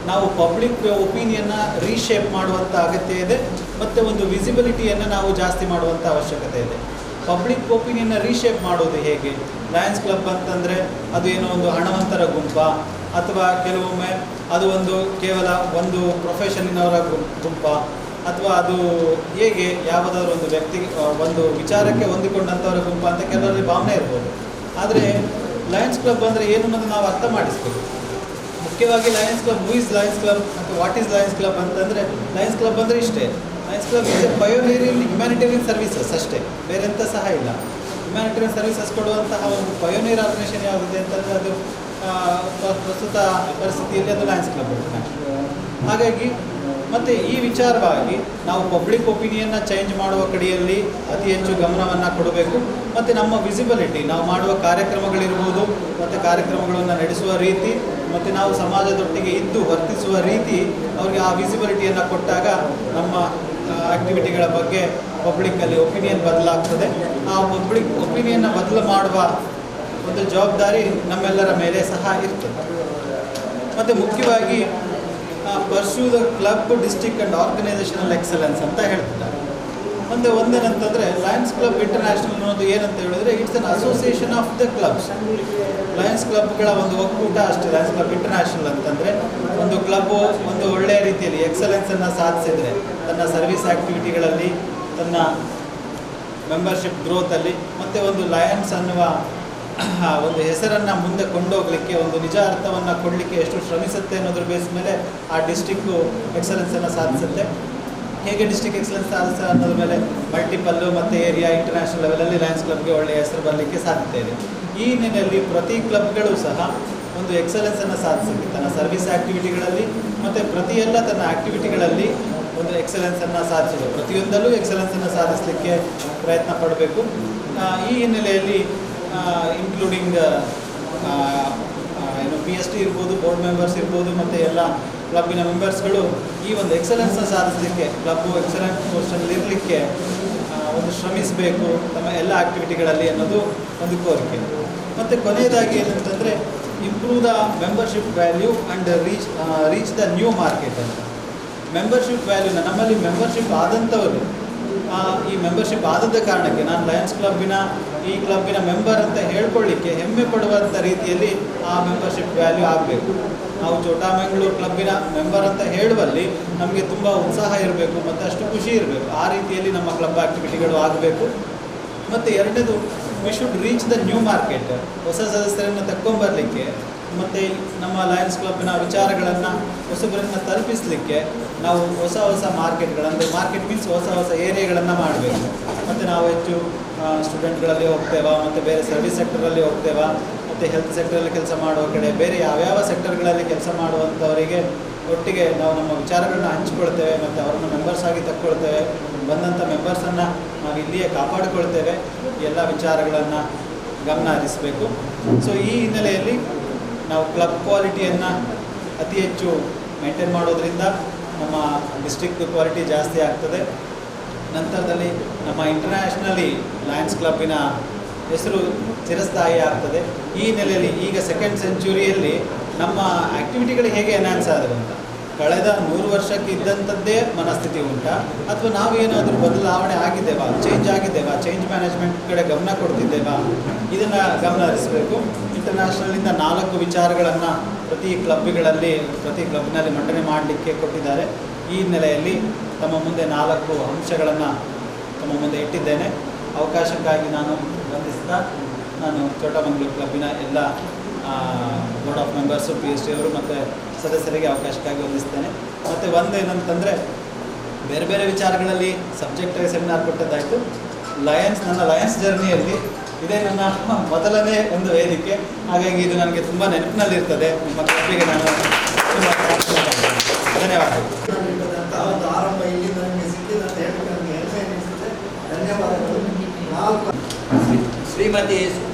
ನಾವು ಪಬ್ಲಿಕ್ ಒಪಿನಿಯನ್ನ ರೀಶೇಪ್ ಮಾಡುವಂಥ ಅಗತ್ಯ ಇದೆ ಮತ್ತು ಒಂದು ವಿಸಿಬಿಲಿಟಿಯನ್ನು ನಾವು ಜಾಸ್ತಿ ಮಾಡುವಂಥ ಅವಶ್ಯಕತೆ ಇದೆ. ಪಬ್ಲಿಕ್ ಒಪಿನಿಯನ್ನ ರೀಶೇಪ್ ಮಾಡೋದು ಹೇಗೆ? ಲಯನ್ಸ್ ಕ್ಲಬ್ ಅಂತಂದರೆ ಅದು ಏನೋ ಒಂದು ಹಣವಂತರ ಗುಂಪ, ಅಥವಾ ಕೆಲವೊಮ್ಮೆ ಅದು ಒಂದು ಕೇವಲ ಒಂದು ಪ್ರೊಫೆಷನ್ನಿನವರ ಗುಂಪ, ಅಥವಾ ಅದು ಹೇಗೆ ಯಾವುದಾದ್ರೂ ಒಂದು ವ್ಯಕ್ತಿ ಒಂದು ವಿಚಾರಕ್ಕೆ ಹೊಂದಿಕೊಂಡಂಥವರ ಗುಂಪ ಅಂತ ಕೆಲವರಲ್ಲಿ ಭಾವನೆ ಇರ್ಬೋದು. ಆದರೆ ಲಯನ್ಸ್ ಕ್ಲಬ್ ಅಂದರೆ ಏನು ಅನ್ನೋದು ನಾವು ಅರ್ಥ ಮಾಡಿಸ್ಬೇಕು. ಮುಖ್ಯವಾಗಿ Lions Club, who is Lions Club ಮತ್ತು ವಾಟ್ ಈಸ್ ಲಯನ್ಸ್ ಕ್ಲಬ್ ಅಂತಂದರೆ ಲಯನ್ಸ್ ಕ್ಲಬ್ ಅಂದರೆ ಇಷ್ಟೇ, Lions Club is a pioneer humanitarian services ಅಷ್ಟೇ, ಬೇರೆಂತ ಸಹ ಇಲ್ಲ. ಹ್ಯುಮ್ಯಾನಿಟೇರಿಯನ್ ಸರ್ವಿಸಸ್ ಕೊಡುವಂತಹ ಒಂದು ಪಯೋನಿಯರ್ ಆರ್ಗನೈಸೇಷನ್ ಯಾವುದಿದೆ ಅಂತಂದರೆ ಅದು ಪ್ರಸ್ತುತ ಪರಿಸ್ಥಿತಿಯಲ್ಲಿ ಅದು ಲಯನ್ಸ್ ಕ್ಲಬ್ ಇಂಟರ್ನ್ಯಾಷನಲ್. ಹಾಗಾಗಿ ಮತ್ತು ಈ ವಿಚಾರವಾಗಿ ನಾವು ಪಬ್ಲಿಕ್ ಒಪಿನಿಯನ್ನ ಚೇಂಜ್ ಮಾಡುವ ಕಡೆಯಲ್ಲಿ ಅತಿ ಹೆಚ್ಚು ಗಮನವನ್ನು ಕೊಡಬೇಕು. ಮತ್ತು ನಮ್ಮ ವಿಸಿಬಿಲಿಟಿ, ನಾವು ಮಾಡುವ ಕಾರ್ಯಕ್ರಮಗಳಿರ್ಬೋದು ಮತ್ತು ಕಾರ್ಯಕ್ರಮಗಳನ್ನು ನಡೆಸುವ ರೀತಿ ಮತ್ತು ನಾವು ಸಮಾಜದೊಟ್ಟಿಗೆ ಇದ್ದು ವರ್ತಿಸುವ ರೀತಿ, ಅವರಿಗೆ ಆ ವಿಸಿಬಿಲಿಟಿಯನ್ನು ಕೊಟ್ಟಾಗ ನಮ್ಮ ಆ್ಯಕ್ಟಿವಿಟಿಗಳ ಬಗ್ಗೆ ಪಬ್ಲಿಕ್ಕಲ್ಲಿ ಒಪಿನಿಯನ್ ಬದಲಾಗ್ತದೆ. ಆ ಪಬ್ಲಿಕ್ ಒಪಿನಿಯನ್ನ ಬದಲು ಮಾಡುವ ಒಂದು ಜವಾಬ್ದಾರಿ ನಮ್ಮೆಲ್ಲರ ಮೇಲೆ ಸಹ ಇರ್ತದೆ. ಮತ್ತು ಮುಖ್ಯವಾಗಿ pursue the club district and organisational excellence ಅಂತ ಹೇಳ್ತಿದ್ದಾರೆ. ಮತ್ತು ಒಂದೇನಂತಂದರೆ ಲಯನ್ಸ್ ಕ್ಲಬ್ ಇಂಟರ್ನ್ಯಾಷನಲ್ ಅನ್ನೋದು ಏನಂತ ಹೇಳಿದ್ರೆ it's an association of the clubs. Lions ಕ್ಲಬ್ಗಳ ಒಂದು ಒಕ್ಕೂಟ ಅಷ್ಟೇ ಲಯನ್ಸ್ ಕ್ಲಬ್ ಇಂಟರ್ನ್ಯಾಷನಲ್ ಅಂತಂದರೆ. ಒಂದು ಕ್ಲಬ್ಬು ಒಂದು ಒಳ್ಳೆಯ ರೀತಿಯಲ್ಲಿ ಎಕ್ಸಲೆನ್ಸನ್ನು ಸಾಧಿಸಿದರೆ ತನ್ನ ಸರ್ವಿಸ್ ಆ್ಯಕ್ಟಿವಿಟಿಗಳಲ್ಲಿ, ತನ್ನ ಮೆಂಬರ್ಶಿಪ್ ಗ್ರೋತಲ್ಲಿ, ಮತ್ತು ಒಂದು ಲಯನ್ಸ್ ಅನ್ನುವ ಒಂದು ಹೆಸರನ್ನು ಮುಂದೆ ಕೊಂಡೋಗಲಿಕ್ಕೆ, ಒಂದು ನಿಜ ಅರ್ಥವನ್ನು ಕೊಡಲಿಕ್ಕೆ ಎಷ್ಟು ಶ್ರಮಿಸುತ್ತೆ ಅನ್ನೋದ್ರ ಬೇಸ್ ಮೇಲೆ ಆ ಡಿಸ್ಟಿಕ್ಕು ಎಕ್ಸಲೆನ್ಸನ್ನು ಸಾಧಿಸುತ್ತೆ. ಹೇಗೆ ಡಿಸ್ಟಿಕ್ ಎಕ್ಸಲೆನ್ಸ್ ಸಾಧಿಸ ಅನ್ನೋದ್ರ ಮೇಲೆ ಮಲ್ಟಿಪಲ್ಲು ಮತ್ತು ಏರಿಯಾ ಇಂಟರ್ನ್ಯಾಷನಲ್ ಲೆವೆಲಲ್ಲಿ ಲಯನ್ಸ್ ಕ್ಲಬ್ಗೆ ಒಳ್ಳೆಯ ಹೆಸರು ಬರಲಿಕ್ಕೆ ಸಾಧ್ಯತೆ ಇದೆ. ಈ ಹಿನ್ನೆಲೆಯಲ್ಲಿ ಪ್ರತಿ ಕ್ಲಬ್ಗಳು ಸಹ ಒಂದು ಎಕ್ಸಲೆನ್ಸನ್ನು ಸಾಧಿಸಲಿಕ್ಕೆ ತನ್ನ ಸರ್ವಿಸ್ ಆ್ಯಕ್ಟಿವಿಟಿಗಳಲ್ಲಿ ಮತ್ತು ಪ್ರತಿಯೆಲ್ಲ ತನ್ನ ಆ್ಯಕ್ಟಿವಿಟಿಗಳಲ್ಲಿ ಒಂದು ಎಕ್ಸಲೆನ್ಸನ್ನು ಸಾಧಿಸೋದು, ಪ್ರತಿಯೊಂದಲ್ಲೂ ಎಕ್ಸಲೆನ್ಸನ್ನು ಸಾಧಿಸಲಿಕ್ಕೆ ಪ್ರಯತ್ನ ಪಡಬೇಕು. ಈ ಹಿನ್ನೆಲೆಯಲ್ಲಿ ಇನ್ಕ್ಲೂಡಿಂಗ್ PST ಇರ್ಬೋದು, ಬೋರ್ಡ್ ಮೆಂಬರ್ಸ್ ಇರ್ಬೋದು, ಮತ್ತು ಎಲ್ಲ ಕ್ಲಬ್ಬಿನ ಮೆಂಬರ್ಸ್ಗಳು ಈ ಒಂದು ಎಕ್ಸಲೆನ್ಸ್ನ ಸಾಧಿಸಲಿಕ್ಕೆ, ಕ್ಲಬ್ಬು ಎಕ್ಸಲೆಂಟ್ ಪೋಸ್ಟಲ್ಲಿ ಇರಲಿಕ್ಕೆ ಒಂದು ಶ್ರಮಿಸಬೇಕು ತಮ್ಮ ಎಲ್ಲ ಆ್ಯಕ್ಟಿವಿಟಿಗಳಲ್ಲಿ ಅನ್ನೋದು ಒಂದು ಕೋರಿಕೆ. ಮತ್ತು ಕೊನೆಯದಾಗಿ ಏನಂತಂದರೆ improve the membership value and reach the new market ಅಂತ. ಮೆಂಬರ್ಶಿಪ್ ವ್ಯಾಲ್ಯೂನ ನಮ್ಮಲ್ಲಿ ಮೆಂಬರ್ಶಿಪ್ ಆದಂಥವರು ಈ ಮೆಂಬರ್ಶಿಪ್ ಆದಂಥ ಕಾರಣಕ್ಕೆ ನಾನು ಲಯನ್ಸ್ ಈ ಕ್ಲಬ್ಬಿನ ಮೆಂಬರ್ ಅಂತ ಹೇಳ್ಕೊಳ್ಳಿಕ್ಕೆ ಹೆಮ್ಮೆ ಪಡುವಂಥ ರೀತಿಯಲ್ಲಿ ಆ ಮೆಂಬರ್ಶಿಪ್ ವ್ಯಾಲ್ಯೂ ಆಗಬೇಕು. ನಾವು ಚೋಟಾಮಂಗಳೂರು ಕ್ಲಬ್ಬಿನ ಮೆಂಬರ್ ಅಂತ ಹೇಳುವಲ್ಲಿ ನಮಗೆ ತುಂಬ ಉತ್ಸಾಹ ಇರಬೇಕು ಮತ್ತು ಅಷ್ಟು ಖುಷಿ ಇರಬೇಕು. ಆ ರೀತಿಯಲ್ಲಿ ನಮ್ಮ ಕ್ಲಬ್ ಆ್ಯಕ್ಟಿವಿಟಿಗಳು ಆಗಬೇಕು. ಮತ್ತು ಎರಡನೇದು, we should reach the new market. ಹೊಸ ಸದಸ್ಯರನ್ನು ತಕ್ಕೊಂಬರಲಿಕ್ಕೆ ಮತ್ತು ನಮ್ಮ ಲಯನ್ಸ್ ಕ್ಲಬ್ಬಿನ ವಿಚಾರಗಳನ್ನು ಹೊಸಬರನ್ನು ತಲುಪಿಸಲಿಕ್ಕೆ ನಾವು ಹೊಸ ಮಾರ್ಕೆಟ್ಗಳನ್ನು, ಮಾರ್ಕೆಟ್ ಮೀನ್ಸ್ ಹೊಸ ಏರಿಯಾಗಳನ್ನು ಮಾಡಬೇಕು. ಮತ್ತು ನಾವು ಹೆಚ್ಚು ಸ್ಟೂಡೆಂಟ್ಗಳಲ್ಲಿ ಹೋಗ್ತೇವೆ, ಮತ್ತು ಬೇರೆ ಸರ್ವಿಸ್ ಸೆಕ್ಟರಲ್ಲಿ ಹೋಗ್ತೇವೆ, ಮತ್ತು ಹೆಲ್ತ್ ಸೆಕ್ಟರಲ್ಲಿ ಕೆಲಸ ಮಾಡುವ ಕಡೆ, ಬೇರೆ ಯಾವ್ಯಾವ ಸೆಕ್ಟರ್ಗಳಲ್ಲಿ ಕೆಲಸ ಮಾಡುವಂಥವರಿಗೆ ಒಟ್ಟಿಗೆ ನಾವು ನಮ್ಮ ವಿಚಾರಗಳನ್ನ ಹಂಚಿಕೊಳ್ತೇವೆ ಮತ್ತು ಅವರನ್ನು ಮೆಂಬರ್ಸ್ ಆಗಿ ತಕ್ಕೊಳ್ತೇವೆ. ಬಂದಂಥ ಮೆಂಬರ್ಸನ್ನು ನಾವು ಇಲ್ಲಿಯೇ ಕಾಪಾಡಿಕೊಳ್ತೇವೆ. ಎಲ್ಲ ವಿಚಾರಗಳನ್ನು ಗಮನ ಹರಿಸಬೇಕು. ಸೊ ಈ ಹಿನ್ನೆಲೆಯಲ್ಲಿ ನಾವು ಕ್ಲಬ್ ಕ್ವಾಲಿಟಿಯನ್ನು ಅತಿ ಹೆಚ್ಚು ಮೇಂಟೈನ್ ಮಾಡೋದ್ರಿಂದ ನಮ್ಮ ಡಿಸ್ಟ್ರಿಕ್ಟ್ ಕ್ವಾಲಿಟಿ ಜಾಸ್ತಿ ಆಗ್ತದೆ. ನಂತರದಲ್ಲಿ ನಮ್ಮ ಇಂಟರ್ನ್ಯಾಷನಲಿ ಲಯನ್ಸ್ ಕ್ಲಬ್ಬಿನ ಹೆಸರು ಚಿರಸ್ಥಾಯಿ ಆಗ್ತದೆ. ಈ ಹಿನ್ನೆಲೆಯಲ್ಲಿ ಈಗ 2nd ಸೆಂಚುರಿಯಲ್ಲಿ ನಮ್ಮ ಆ್ಯಕ್ಟಿವಿಟಿಗಳು ಹೇಗೆ ಎನ್ಹಾನ್ಸ್ ಆದವು ಅಂತ, ಕಳೆದ 100 ವರ್ಷಕ್ಕೆ ಇದ್ದಂಥದ್ದೇ ಮನಸ್ಥಿತಿ ಉಂಟಾ, ಅಥವಾ ನಾವೇನಾದರೂ ಬದಲಾವಣೆ ಆಗಿದ್ದೇವಾ, ಚೇಂಜ್ ಮ್ಯಾನೇಜ್ಮೆಂಟ್ ಕಡೆ ಗಮನ ಕೊಡ್ತಿದ್ದೇವಾ, ಇದನ್ನು ಗಮನ ಹರಿಸಬೇಕು. ಇಂಟರ್ನ್ಯಾಷನಲಿಂದ 4 ವಿಚಾರಗಳನ್ನು ಪ್ರತಿ ಕ್ಲಬ್ನಲ್ಲಿ ಮಂಡನೆ ಮಾಡಲಿಕ್ಕೆ ಕೊಟ್ಟಿದ್ದಾರೆ. ಈ ಹಿನ್ನೆಲೆಯಲ್ಲಿ ತಮ್ಮ ಮುಂದೆ 4 ಅಂಶಗಳನ್ನು ತಮ್ಮ ಮುಂದೆ ಇಟ್ಟಿದ್ದೇನೆ. ಅವಕಾಶಕ್ಕಾಗಿ ನಾನು ವಂದಿಸ್ತಾ ನಾನು ಚೋಟಮಂಗಳೂರು ಕ್ಲಬ್ಬಿನ ಎಲ್ಲ ಬೋರ್ಡ್ ಆಫ್ ಮೆಂಬರ್ಸು, PST ಅವರು ಮತ್ತು ಸದಸ್ಯರಿಗೆ ಅವಕಾಶಕ್ಕಾಗಿ ವಂದಿಸ್ತೇನೆ. ಮತ್ತು ಒಂದೇನಂತಂದರೆ, ಬೇರೆ ಬೇರೆ ವಿಚಾರಗಳಲ್ಲಿ ಸಬ್ಜೆಕ್ಟಾಗಿ ಸೆಮಿನಾರ್ ಕೊಟ್ಟದ್ದಾಯಿತು. ನನ್ನ ಲಯನ್ಸ್ ಜರ್ನಿಯಲ್ಲಿ ಇದೇ ನನ್ನ ಮೊದಲನೇ ಒಂದು ವೇದಿಕೆ. ಹಾಗಾಗಿ ಇದು ನನಗೆ ತುಂಬ ನೆನಪಿನಲ್ಲಿರ್ತದೆ. ನಿಮ್ಮ ಕ್ಲಬ್ಬಿಗೆ ನಾನು ತುಂಬ ಧನ್ಯವಾದಗಳು. ಒಂದು ಆರಂಭ ಇಲ್ಲಿ ನನಗೆ ಸಿಕ್ಕಿದೆ ಅಂತ ಹೇಳಿ ನನಗೆ ಹೆಮ್ಮೆ ಎನಿಸುತ್ತೆ. ಧನ್ಯವಾದಗಳು. ಶ್ರೀಮತಿ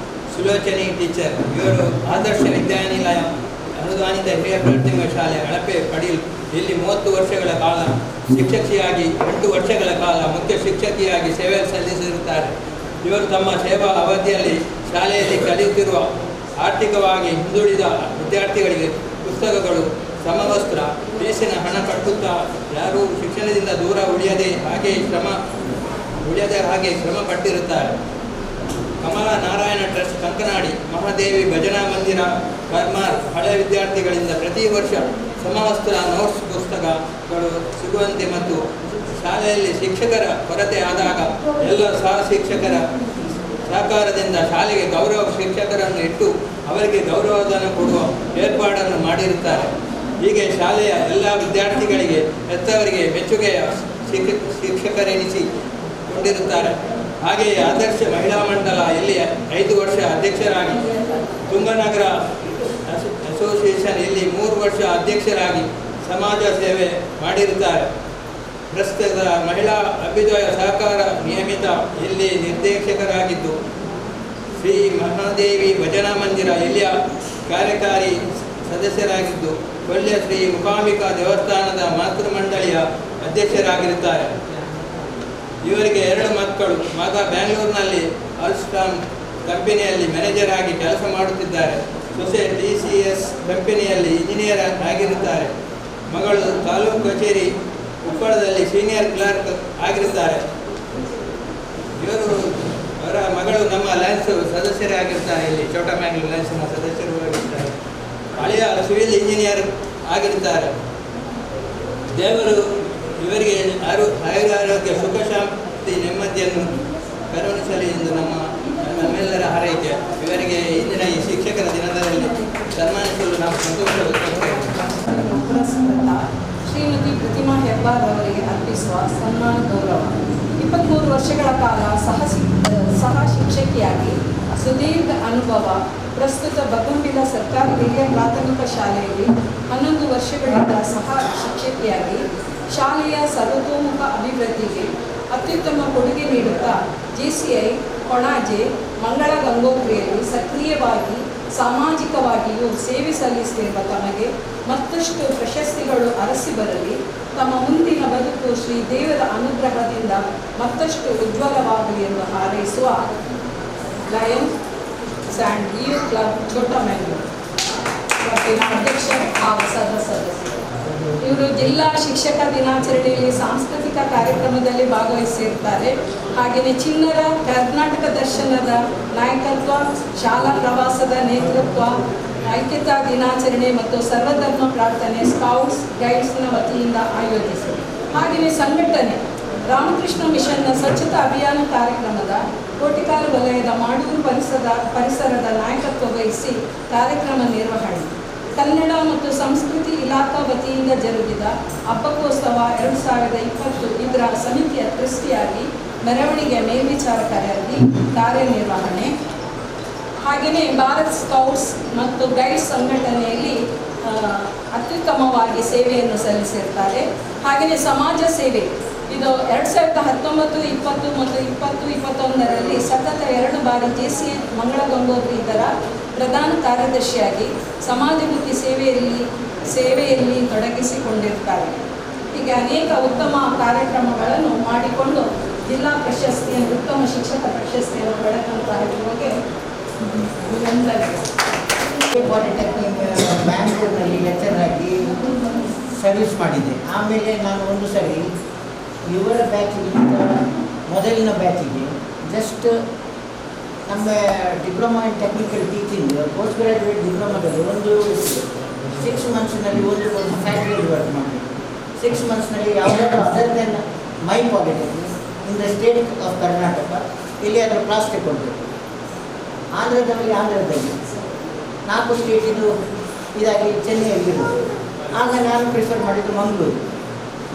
ಸುಲೋಚನಿ ಟೀಚರ್, ಇವರು ಆದರ್ಶ ವಿದ್ಯಾನಿಲಯ ಅನುದಾನಿತ ಹಿರಿಯ ಪ್ರಾಥಮಿಕ ಶಾಲೆ ಅಳಪೆ ಪಡೀಲ್ ಇಲ್ಲಿ 30 ವರ್ಷಗಳ ಕಾಲ ಶಿಕ್ಷಕಿಯಾಗಿ, 8 ವರ್ಷಗಳ ಕಾಲ ಮುಖ್ಯ ಶಿಕ್ಷಕಿಯಾಗಿ ಸೇವೆ ಸಲ್ಲಿಸಿರುತ್ತಾರೆ. ಇವರು ತಮ್ಮ ಸೇವಾ ಅವಧಿಯಲ್ಲಿ ಶಾಲೆಯಲ್ಲಿ ಕಲಿಯುತ್ತಿರುವ ಆರ್ಥಿಕವಾಗಿ ಹಿಂದುಳಿದ ವಿದ್ಯಾರ್ಥಿಗಳಿಗೆ ಪುಸ್ತಕಗಳು, ಸಮವಸ್ತ್ರ, ಫೀಸಿನ ಹಣ ಕಟ್ಟುತ್ತಾ ಯಾರೂ ಶಿಕ್ಷಣದಿಂದ ದೂರ ಉಳಿಯದೆ ಹಾಗೆ ಶ್ರಮ ಪಟ್ಟಿರುತ್ತಾರೆ. ಕಮಲಾ ನಾರಾಯಣ ಟ್ರಸ್ಟ್ ಕಂಕನಾಡಿ, ಮಹಾದೇವಿ ಭಜನಾ ಮಂದಿರ ಕರ್ಮಾರ್ ಹಳೆ ವಿದ್ಯಾರ್ಥಿಗಳಿಂದ ಪ್ರತಿ ವರ್ಷ ಸಮವಸ್ತ್ರ, ನೋಟ್ಸ್, ಪುಸ್ತಕಗಳು ಸಿಗುವಂತೆ ಮತ್ತು ಶಾಲೆಯಲ್ಲಿ ಶಿಕ್ಷಕರ ಕೊರತೆ ಆದಾಗ ಎಲ್ಲ ಸಹ ಶಿಕ್ಷಕರ ಸಹಕಾರದಿಂದ ಶಾಲೆಗೆ ಗೌರವ ಶಿಕ್ಷಕರನ್ನು ಇಟ್ಟು ಅವರಿಗೆ ಗೌರವಧನ ಕೊಡುವ ಏರ್ಪಾಡನ್ನು ಮಾಡಿರುತ್ತಾರೆ. ಹೀಗೆ ಶಾಲೆಯ ಎಲ್ಲ ವಿದ್ಯಾರ್ಥಿಗಳಿಗೆ ಹೆತ್ತವರಿಗೆ ಮೆಚ್ಚುಗೆಯ ಶಿಕ್ಷಕರೆನಿಸಿಕೊಂಡಿರುತ್ತಾರೆ. ಹಾಗೆಯೇ ಆದರ್ಶ ಮಹಿಳಾ ಮಂಡಲ ಇಲ್ಲಿ 5 ವರ್ಷ ಅಧ್ಯಕ್ಷರಾಗಿ, ತುಂಗನಗರ ಅಸೋಸಿಯೇಷನ್ ಇಲ್ಲಿ 3 ವರ್ಷ ಅಧ್ಯಕ್ಷರಾಗಿ ಸಮಾಜ ಸೇವೆ ಮಾಡಿರುತ್ತಾರೆ. ಪ್ರಸ್ತುತ ಮಹಿಳಾ ಅಭ್ಯುದಯ ಸಹಕಾರ ನಿಯಮಿತ ಇಲ್ಲಿ ನಿರ್ದೇಶಕರಾಗಿದ್ದು, ಶ್ರೀ ಮಹಾದೇವಿ ಭಜನಾ ಮಂದಿರ ಇಲ್ಲಿಯ ಕಾರ್ಯಕಾರಿ ಸದಸ್ಯರಾಗಿದ್ದು, ಕೊಲ್ಯ ಶ್ರೀ ಮೂಕಾಂಬಿಕಾ ದೇವಸ್ಥಾನದ ಮಾತೃ ಮಂಡಳಿಯ ಅಧ್ಯಕ್ಷರಾಗಿರುತ್ತಾರೆ. ಇವರಿಗೆ 2 ಮಕ್ಕಳು. ಮಗ ಬೆಂಗಳೂರಿನಲ್ಲಿ ಆಲ್ಸ್ಟಾಮ್ ಕಂಪನಿಯಲ್ಲಿ ಮ್ಯಾನೇಜರ್ ಆಗಿ ಕೆಲಸ ಮಾಡುತ್ತಿದ್ದಾರೆ. ಸೊಸೆ TCS ಕಂಪನಿಯಲ್ಲಿ ಇಂಜಿನಿಯರ್ ಆಗಿರುತ್ತಾರೆ. ಮಗಳು ತಾಲೂಕು ಕಚೇರಿ ಉಪ್ಪಳದಲ್ಲಿ ಸೀನಿಯರ್ ಕ್ಲರ್ಕ್ ಆಗಿರುತ್ತಾರೆ. ಅವರ ಮಗಳು ನಮ್ಮ ಲಯನ್ಸ್ ಸದಸ್ಯರೇ ಆಗಿರ್ತಾರೆ. ಇಲ್ಲಿ ಚೋಟಮಂಗಳೂರು ಲಯನ್ಸ್ನ ಸದಸ್ಯರು ಆಗಿರ್ತಾರೆ. ಹಳೆಯ ಸಿವಿಲ್ ಇಂಜಿನಿಯರ್ ಆಗಿರುತ್ತಾರೆ. ದೇವರು ಇವರಿಗೆ ಆಯುರಾರೋಗ್ಯ, ಸುಖ ಶಾಂತಿ, ನೆಮ್ಮದಿಯನ್ನು ಕರುಣಿಸಲಿ ಎಂದು ನಮ್ಮೆಲ್ಲರ ಹಾರೈಕೆ. ಇವರಿಗೆ ಇಂದಿನ ಈ ಶಿಕ್ಷಕರ ದಿನದಲ್ಲಿ ಸನ್ಮಾನಿಸಲು ನಾವು ಸಂತೋಷ ವ್ಯಕ್ತಪಡಿಸುತ್ತೇವೆ. ಶ್ರೀಮತಿ ಪ್ರತಿಮಾ ಹೆಬ್ಬಾರ್ ಅವರಿಗೆ ಅರ್ಪಿಸುವ ಸನ್ಮಾನ ಗೌರವ. 23 ವರ್ಷಗಳ ಕಾಲ ಸಹ ಶಿಕ್ಷಕಿಯಾಗಿ ಸುದೀರ್ಘ ಅನುಭವ. ಪ್ರಸ್ತುತ ಬಗಂಬಿಲ ಸರ್ಕಾರಿ ಹಿರಿಯ ಪ್ರಾಥಮಿಕ ಶಾಲೆಯಲ್ಲಿ 11 ವರ್ಷಗಳಿಂದ ಸಹ ಶಿಕ್ಷಕಿಯಾಗಿ ಶಾಲೆಯ ಸರ್ವತೋಮುಖ ಅಭಿವೃದ್ಧಿಗೆ ಅತ್ಯುತ್ತಮ ಕೊಡುಗೆ ನೀಡುತ್ತಾ JCI ಕೊಣಾಜೆ ಮಂಗಳ ಗಂಗೋತ್ರಿಯಲ್ಲಿ ಸಕ್ರಿಯವಾಗಿ ಸಾಮಾಜಿಕವಾಗಿಯೂ ಸೇವೆ ಸಲ್ಲಿಸುತ್ತಿರುವ ತಮಗೆ ಮತ್ತಷ್ಟು ಪ್ರಶಸ್ತಿಗಳು ಅರಸಿ ಬರಲಿ. ತಮ್ಮ ಮುಂದಿನ ಬದುಕು ಶ್ರೀ ದೇವರ ಅನುಗ್ರಹದಿಂದ ಮತ್ತಷ್ಟು ಉಜ್ವಲವಾಗಲಿ ಎಂದು ಹಾರೈಸುವ Lions and you club Chota Mangaluru ಕ್ಲಬ್ಬಿನ ಅಧ್ಯಕ್ಷರು ಹಾಗೂ ಸದಸ್ಯರು. ಇವರು ಜಿಲ್ಲಾ ಶಿಕ್ಷಕ ದಿನಾಚರಣೆಯಲ್ಲಿ ಸಾಂಸ್ಕೃತಿಕ ಕಾರ್ಯಕ್ರಮದಲ್ಲಿ ಭಾಗವಹಿಸಿರ್ತಾರೆ. ಹಾಗೆಯೇ ಚಿನ್ನರ ಕರ್ನಾಟಕ ದರ್ಶನದ ನಾಯಕತ್ವ, ಶಾಲಾ ಪ್ರವಾಸದ ನೇತೃತ್ವ, ಐಕ್ಯತಾ ದಿನಾಚರಣೆ ಮತ್ತು ಸರ್ವಧರ್ಮ ಪ್ರಾರ್ಥನೆ ಸ್ಕೌಟ್ಸ್ ಗೈಡ್ಸ್ನ ವತಿಯಿಂದ ಆಯೋಜಿಸಿದೆ. ಹಾಗೆಯೇ ಸಂಘಟನೆ ರಾಮಕೃಷ್ಣ ಮಿಷನ್ನ ಸ್ವಚ್ಛತಾ ಅಭಿಯಾನ ಕಾರ್ಯಕ್ರಮದ ಕೋಟಿಕಾಲು ವಲಯದ ಮಾಡೂರು ಪರಿಸರದ ನಾಯಕತ್ವ ವಹಿಸಿ ಕಾರ್ಯಕ್ರಮ ನಿರ್ವಹಣೆ. ಕನ್ನಡ ಮತ್ತು ಸಂಸ್ಕೃತಿ ಇಲಾಖಾ ವತಿಯಿಂದ ಜರುಗಿದ ಹಬ್ಬಕ್ಕೋತ್ಸವ 2020 ಇದರ ಸಮಿತಿಯ ಟ್ರಸ್ಟಿಯಾಗಿ ಮೆರವಣಿಗೆ ಮೇಲ್ವಿಚಾರಕರಾಗಿ ಕಾರ್ಯನಿರ್ವಹಣೆ. ಹಾಗೆಯೇ ಭಾರತ್ ಸ್ಕೌಟ್ಸ್ ಮತ್ತು ಗೈಡ್ಸ್ ಸಂಘಟನೆಯಲ್ಲಿ ಅತ್ಯುತ್ತಮವಾಗಿ ಸೇವೆಯನ್ನು ಸಲ್ಲಿಸಿರ್ತಾರೆ. ಹಾಗೆಯೇ ಸಮಾಜ ಸೇವೆ ಇದು 2019, 20 ಮತ್ತು 2021ರಲ್ಲಿ ಸತತ 2 ಬಾರಿ JCN ಮಂಗಳ ಗಂಗೋತ್ರಿ ಇದರ ಪ್ರಧಾನ ಕಾರ್ಯದರ್ಶಿಯಾಗಿ ಸಮಾಜಮುಖಿ ಸೇವೆಯಲ್ಲಿ ತೊಡಗಿಸಿಕೊಂಡಿರ್ತಾರೆ. ಹೀಗೆ ಅನೇಕ ಉತ್ತಮ ಕಾರ್ಯಕ್ರಮಗಳನ್ನು ಮಾಡಿಕೊಂಡು ಜಿಲ್ಲಾ ಪ್ರಶಸ್ತಿಯನ್ನು, ಉತ್ತಮ ಶಿಕ್ಷಕ ಪ್ರಶಸ್ತಿಯನ್ನು ಪಡೆದಂತಹ ಇರುವಾಗೆ ಪಾಲಿಟೆಕ್ನಿಕ್ ಬ್ಯಾಂಗ್ಳೂರಿನಲ್ಲಿ ಲೆಕ್ಚರ್ ಆಗಿ ಸರ್ವಿಸ್ ಮಾಡಿದ್ದೆ. ಆಮೇಲೆ ನಾನು ಒಂದು ಸರಿ ಇವರ ಬ್ಯಾಚಿಗಿಂತ ಮೊದಲಿನ ಬ್ಯಾಚಿಗೆ ಜಸ್ಟ್ ನಮ್ಮ diploma in technical teaching post graduate ಡಿಪ್ಲೊಮಾದಲ್ಲಿ ಒಂದು 6 ಮಂತ್ಸ್ನಲ್ಲಿ ಒಂದು ಫ್ಯಾಕ್ಟ್ರಿಯಲ್ಲಿ ವರ್ಕ್ ಮಾಡಿದೆ. 6 ಮಂತ್ಸ್ನಲ್ಲಿ ಯಾವುದಾದ್ರೂ other then my polytechnic in the state of Karnataka ಇಲ್ಲಿ ಅದರ ಕ್ಲಾಸ್ ತಗೊಂಡು ಆಂಧ್ರದಲ್ಲಿ 4 ಸ್ಟೇಟಿದು ಇದಾಗಿ ಚೆನ್ನೈಯಲ್ಲಿರೋದು. ಆಗ ನಾನು ಪ್ರಿಫರ್ ಮಾಡಿದ್ದು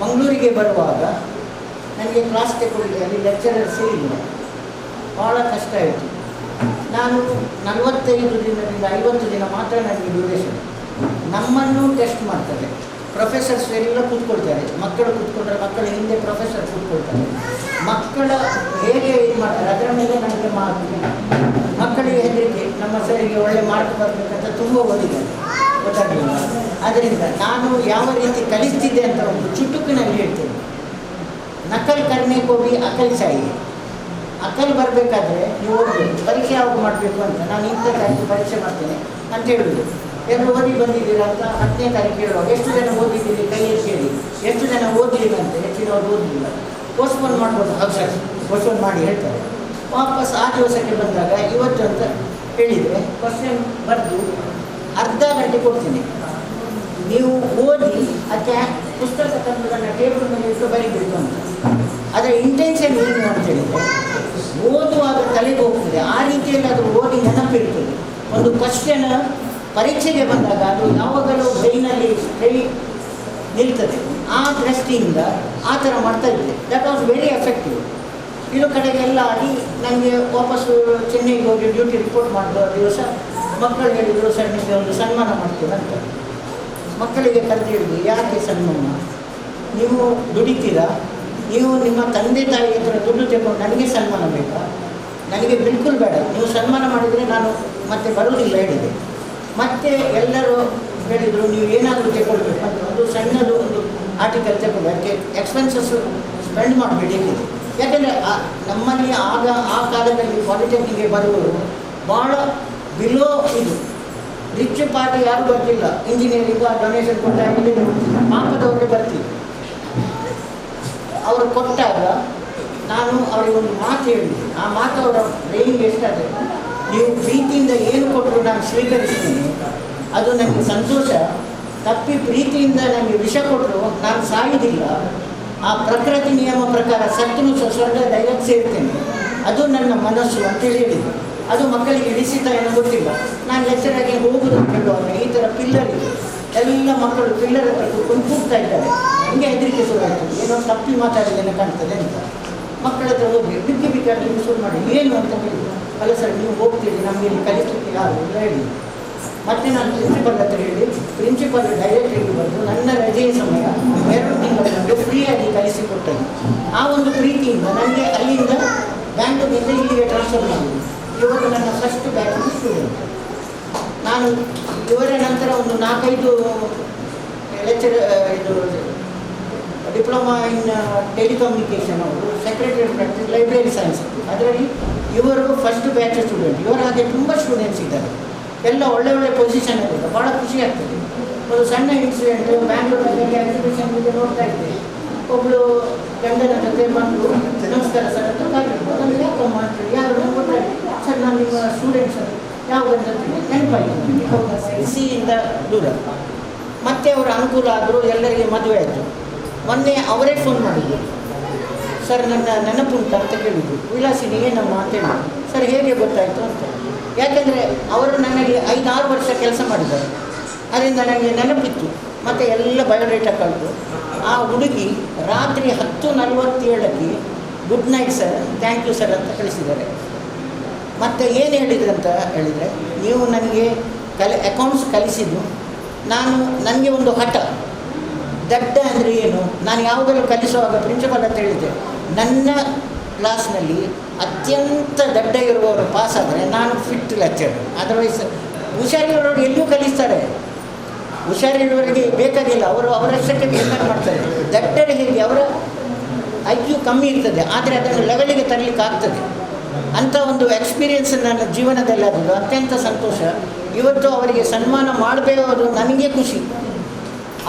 ಮಂಗಳೂರಿಗೆ ಬರುವಾಗ ನನಗೆ ಕ್ಲಾಸ್ ತಗೊಳ್ಳಿ ಅಲ್ಲಿ ಲೆಕ್ಚರರ್ಸೇ ಇಲ್ಲ, ಭಾಳ ಕಷ್ಟ ಆಯಿತು. ನಾನು 45 ದಿನದಿಂದ 50 ದಿನ ಮಾತ್ರ ನನಗೆ ಡ್ಯೂರೇಷನ್. ನಮ್ಮನ್ನು ಟೆಸ್ಟ್ ಮಾಡ್ತಾರೆ, ಪ್ರೊಫೆಸರ್ಸ್ ಎಲ್ಲ ಕೂತ್ಕೊಳ್ತಾರೆ, ಮಕ್ಕಳು ಕೂತ್ಕೊಂಡ್ರೆ ಮಕ್ಕಳ ಹಿಂದೆ ಪ್ರೊಫೆಸರ್ ಕೂತ್ಕೊಳ್ತಾರೆ. ಮಕ್ಕಳ ಹೇಗೆ ಇದು ಮಾಡ್ತಾರೆ ಅದರ ಮೇಲೆ ನನಗೆ ಮಕ್ಕಳಿಗೆ ಹೆದರಿಕೆ, ನಮ್ಮ ಸರಿಗೆ ಒಳ್ಳೆ ಮಾರ್ಕ್ ಬರಬೇಕಂತ ತುಂಬ ಓದಿದ್ದಾರೆ, ಗೊತ್ತಾಗಲಿಲ್ಲ. ಆದ್ದರಿಂದ ನಾನು ಯಾವ ರೀತಿ ಕಲಿಸ್ತಿದ್ದೆ ಅಂತ ಒಂದು ಚುಟುಕಿನಲ್ಲಿ ಹೇಳ್ತೇನೆ. ನಕಲ್ ಕರ್ನೆ ಕೋಬಿ ಅಕಲ್ ಚಾಹಿಯೆ. ಅಕಲ್ ಬರಬೇಕಾದ್ರೆ ನೀವು ಓದಬೇಕು, ಪರೀಕ್ಷೆ ಯಾವಾಗ ಮಾಡಬೇಕು ಅಂತ. ನಾನು 20 ತಾರೀಕು ಪರೀಕ್ಷೆ ಮಾಡ್ತೇನೆ ಅಂತ ಹೇಳುವುದು. ಎಲ್ಲರೂ ಓದಿ ಬಂದಿದ್ದೀರಾ ಅಂತ 10ನೇ ತಾರೀಕು ಹೇಳುವಾಗ ಎಷ್ಟು ಜನ ಓದಿದ್ದೀರಿ ಕೈ ಎತ್ತಿ ಹೇಳಿ, ಎಷ್ಟು ಜನ ಓದಿಲ್ಲ ಅಂತ. ಹೆಚ್ಚಿನವ್ರು ಓದಲಿಲ್ಲ, ಪೋಸ್ಟ್ಪೋನ್ ಮಾಡ್ಬೋದು, ಪೋಸ್ಟ್ಪೋನ್ ಮಾಡಿ ಹೇಳ್ತಾರೆ. ವಾಪಸ್ ಆ ದಿವಸಕ್ಕೆ ಬಂದಾಗ ಇವತ್ತು ಅಂತ ಹೇಳಿದರೆ ಕ್ವಶನ್ ಬರೆದು ಅರ್ಧ ಗಂಟೆ ಕೊಡ್ತೀನಿ. ನೀವು ಓದಿ ಅದಕ್ಕೆ ಪುಸ್ತಕ ತಂದು ನನ್ನ ಟೇಬಲ್ ಮೇಲೆ ಇಟ್ಟು ಬರೀಬೇಕು ಅಂತ. ಅದರ ಇಂಟೆನ್ಷನ್ ಏನು ಅಂತ ಹೇಳಿದರೆ ಓದುವಾಗ ತಲೆಗೆ ಹೋಗ್ತದೆ, ಆ ರೀತಿಯಲ್ಲಿ ಅದು ಓದಿ ನೆನಪಿರ್ತದೆ. ಒಂದು ಕ್ವಶನ್ ಪರೀಕ್ಷೆಗೆ ಬಂದಾಗ ಅದು ಯಾವಾಗಲೂ ಬ್ರೈನಲ್ಲಿ ನಿಲ್ತದೆ. ಆ ದೃಷ್ಟಿಯಿಂದ ಆ ಥರ ಮಾಡ್ತಾ ಇದ್ದೆ. That was very effective. ಇರೋ ಕಡೆಗೆಲ್ಲ ಆಡಿ ನನಗೆ ವಾಪಸ್ಸು ಚೆನ್ನೈಗೆ ಹೋಗಿ ಡ್ಯೂಟಿ ರಿಪೋರ್ಟ್ ಮಾಡಿದ ದಿವಸ ಮಕ್ಕಳು ಹೇಳಿದರು, ಸರ್ ನಿಮಗೆ ಒಂದು ಸನ್ಮಾನ ಮಾಡ್ತೀವಿ ಅಂತ. ಮಕ್ಕಳಿಗೆ ಕರೆದು ಹೇಳಿದ್ರು, ಯಾಕೆ ಸನ್ಮಾನ? ನೀವು ದುಡಿತೀರಾ, ನೀವು ನಿಮ್ಮ ತಂದೆ ತಾಯಿ ಹತ್ರ ದುಡ್ಡು ತೆಗೊಂಡು ನನಗೆ ಸನ್ಮಾನ ಬೇಕಾ? ನನಗೆ ಬಿಲ್ಕುಲ್ ಬೇಡ. ನೀವು ಸನ್ಮಾನ ಮಾಡಿದರೆ ನಾನು ಮತ್ತೆ ಬರುವುದಿಲ್ಲ ಹೇಳಿದೆ. ಮತ್ತು ಎಲ್ಲರೂ ಹೇಳಿದರು, ನೀವು ಏನಾದರೂ ತೆಗೊಳ್ಬೇಕು ಅಂತ. ಒಂದು ಸಣ್ಣದು ಒಂದು ಆರ್ಟಿಕಲ್ ತಗೊಂಡು ಅದಕ್ಕೆ ಎಕ್ಸ್ಪೆನ್ಸಸ್ಸು ಸ್ಪೆಂಡ್ ಮಾಡಬೇಡಿ. ಯಾಕೆಂದರೆ ನಮ್ಮಲ್ಲಿ ಆಗ ಆ ಕಾಲದಲ್ಲಿ ಪಾಲಿಟೆಕ್ನಿಕ್ಗೆ ಬರುವವರು ಭಾಳ ಬಿಲೋ ಇದು ರಿಚ್ ಪಾರ್ಟಿ ಯಾರೂ ಬರ್ತಿಲ್ಲ. ಇಂಜಿನಿಯರಿಂಗು ಆ ಡೊನೇಷನ್ ಕೊಟ್ಟಾಗಿದೆ, ಪಾಪದವರೇ ಬರ್ತೀವಿ. ಅವರು ಕೊಟ್ಟಾಗ ನಾನು ಅವರಿಗೊಂದು ಮಾತು ಹೇಳಿದ್ದೆ. ಆ ಮಾತು ಅವರ ಬ್ರೈನಿಗೆ ಎಷ್ಟಾದರೆ, ನೀವು ಪ್ರೀತಿಯಿಂದ ಏನು ಕೊಟ್ಟರು ನಾನು ಸ್ವೀಕರಿಸ್ತೀನಿ, ಅದು ನನಗೆ ಸಂತೋಷ. ತಪ್ಪಿ ಪ್ರೀತಿಯಿಂದ ನನಗೆ ವಿಷ ಕೊಟ್ಟರು ನಾನು ಸಾಯುವುದಿಲ್ಲ. ಆ ಪ್ರಕೃತಿ ನಿಯಮ ಪ್ರಕಾರ ಸತ್ತೂ ಸ್ವರ್ಗ ಡೈರೆಕ್ಟ್ ಸೇರ್ತೇನೆ, ಅದು ನನ್ನ ಮನಸ್ಸು ಅಂತೇಳಿ ಹೇಳಿದ್ದು. ಅದು ಮಕ್ಕಳಿಗೆ ಇಳಿಸಿತ ಏನೋ ಗೊತ್ತಿಲ್ಲ. ನಾನು ಲೆಕ್ಚರಾಗಿ ಹೋಗುದು ಅಂತ ಹೇಳುವಾಗ ಈ ಥರ ಪಿಲ್ಲರ್ ಇದೆ, ಎಲ್ಲ ಮಕ್ಕಳು ಪಿಲ್ಲರ್ ಹತ್ರ ಕೂತ್ಕೊಂಡು ಕೂಗ್ತಾ ಇದ್ದಾರೆ. ಹಂಗೆ ಹೆದರಿಕೆ ಶುರುವಾಯಿತು, ಏನೋ ತಪ್ಪಿ ಮಾತಾಡಿದ್ದೇನೆ ಕಾಣ್ತದೆ ಅಂತ. ಮಕ್ಕಳ ಹತ್ರ ಹೋಗಿ ಬಿಕ್ಕಿ ಬಿಕ್ಕಾಡಲಿಕ್ಕೆ ಶುರು ಮಾಡಿ, ಏನು ಅಂತ ಹೇಳಿದ್ರು. ಅಲ್ಲ ಸರ್ ನೀವು ಹೋಗ್ತೀರಿ, ನಮಗೆ ಇಲ್ಲಿ ಕಲಿಸಲಿಕ್ಕೆ ಯಾರು ಇಲ್ಲ ಹೇಳಿ. ಮತ್ತು ನಾನು ಪ್ರಿನ್ಸಿಪಲ್ ಹತ್ರ ಹೇಳಿ, ಪ್ರಿನ್ಸಿಪಲ್ ಡೈರೆಕ್ಟ್ರಿಗೆ ಬಂದು ನನ್ನ ರಜೆಯ ಸಮಯ 2 ತಿಂಗಳು ಫ್ರೀಯಾಗಿ ಕಲಿಸಿಕೊಟ್ಟರು. ಆ ಒಂದು ಪ್ರೀತಿಯಿಂದ ನನಗೆ ಅಲ್ಲಿಂದ ಬ್ಯಾಂಗ್ಳೂರಿನಿಂದ ಇಲ್ಲಿಗೆ ಟ್ರಾನ್ಸ್ಫರ್ ಮಾಡಿದ್ರು. ಇವತ್ತು ನನ್ನ ಫಸ್ಟ್ ಬ್ಯಾಚ್ ಸ್ಟೂಡೆಂಟ್. ಒಂದು 4-5 ಲೆಕ್ಚರ್ ಇದು ಡಿಪ್ಲೊಮಾ ಇನ್ ಟೆಲಿಕಮ್ಯುನಿಕೇಷನ್ ಅವರು ಸೆಕ್ರೆಟರಿ ಪ್ರಾಕ್ಟೀಸ್ ಲೈಬ್ರರಿ ಸೈನ್ಸ್. ಅದರಲ್ಲಿ ಇವರು ಫಸ್ಟ್ ಬ್ಯಾಚ್ ಸ್ಟೂಡೆಂಟ್. ಇವರ ಹಾಗೆ ತುಂಬ ಸ್ಟೂಡೆಂಟ್ಸ್ ಇದ್ದಾರೆ, ಎಲ್ಲ ಒಳ್ಳೆ ಒಳ್ಳೆ ಪೊಸಿಷನಲ್ಲಿದೆ. ಭಾಳ ಖುಷಿ ಆಗ್ತದೆ. ಒಂದು ಸಣ್ಣ ಇನ್ಸಿಡೆಂಟ್, ಬ್ಯಾಂಗ್ಳೂರಲ್ಲಿ ಎಕ್ಸಿಬಿಷನ್ಗೆ ನೋಡ್ತಾ ಇದ್ದೆ. ಒಬ್ಬಳು ಗಂಡನ ಜೊತೆ ಬಂದು ನಮಸ್ಕಾರ ಸರ್ ಅಂತ ಕಾಯ್ತು. ನಾನು ಯಾಕಮ್ಮ ಅಂತೇಳಿ ಯಾರು ಗೊತ್ತಾಗಿ ಸರ್ ನಾನು ನಿಮ್ಮ ಸ್ಟೂಡೆಂಟ್ ಸರ್ ಯಾವ ಗಂಡ ನೆನಪಾಯಿತು ಸಿಯಿಂದ ದೂರ. ಮತ್ತೆ ಅವರ ಅನುಕೂಲ ಆದರೂ ಎಲ್ಲರಿಗೆ ಮದುವೆ ಆಯಿತು. ಮೊನ್ನೆ ಅವರೇ ಫೋನ್ ಮಾಡಿದ್ರು, ಸರ್ ನನ್ನ ನೆನಪುಂಟ ಅಂತ ಕೇಳಿದ್ರು. ವಿಲಾಸಿನಿ ಏನಮ್ಮ ಅಂತ ಹೇಳಿದ್ರು. ಸರ್ ಹೇಗೆ ಗೊತ್ತಾಯಿತು ಅಂತ. ಯಾಕೆಂದರೆ ಅವರು ನನಗೆ 5-6 ವರ್ಷ ಕೆಲಸ ಮಾಡಿದ್ದಾರೆ, ಅದರಿಂದ ನನಗೆ ನೆನಪಿತ್ತು. ಮತ್ತು ಎಲ್ಲ ಬಯೋಡೇಟಾ ಕಳೆದು ಆ ಹುಡುಗಿ ರಾತ್ರಿ 10:47ಕ್ಕೆ good night sir, thank you sir ಅಂತ ಕಳಿಸಿದ್ದಾರೆ. ಮತ್ತು ಏನು ಹೇಳಿದ್ರು ಅಂತ ಹೇಳಿದರೆ, ನೀವು ನನಗೆ ಅಕೌಂಟ್ಸ್ ಕಲಿಸಿದ್ದು ನನಗೆ ಒಂದು ಹಠ. ದಡ್ಡ ಅಂದರೆ ಏನು, ನಾನು ಯಾವುದನ್ನು ಕಲಿಸುವಾಗ ಪ್ರಿನ್ಸಿಪಲ್ ಅಂತ ಹೇಳಿದ್ದೆ, ನನ್ನ ಕ್ಲಾಸ್ನಲ್ಲಿ ಅತ್ಯಂತ ದಡ್ಡ ಇರುವವರು ಪಾಸ್ ಆದರೆ ನಾನು ಫಿಟ್ ಲೆಕ್ಚರ್. ಅದರ್ವೈಸ್ ಹುಷಾರಿರೋರು ಎಲ್ಲೂ ಕಲಿಸ್ತಾರೆ, ಹುಷಾರಿರುವವರಿಗೆ ಬೇಕಾಗಿಲ್ಲ, ಅವರು ಅವರಷ್ಟಕ್ಕೆ ಬೇಕಾಗಿ ಮಾಡ್ತಾರೆ. ದಡ್ಡರು ಹೇಗೆ, ಅವರ IQ ಕಮ್ಮಿ ಇರ್ತದೆ, ಆದರೆ ಅದನ್ನು ಲೆವೆಲಿಗೆ ತರಲಿಕ್ಕೆ ಆಗ್ತದೆ. ಅಂಥ ಒಂದು ಎಕ್ಸ್ಪೀರಿಯೆನ್ಸ್ ನನ್ನ ಜೀವನದಲ್ಲಿ ಆಗೋದು ಅತ್ಯಂತ ಸಂತೋಷ. ಇವತ್ತು ಅವರಿಗೆ ಸನ್ಮಾನ ಮಾಡಬೇಕು, ನನಗೆ ಖುಷಿ,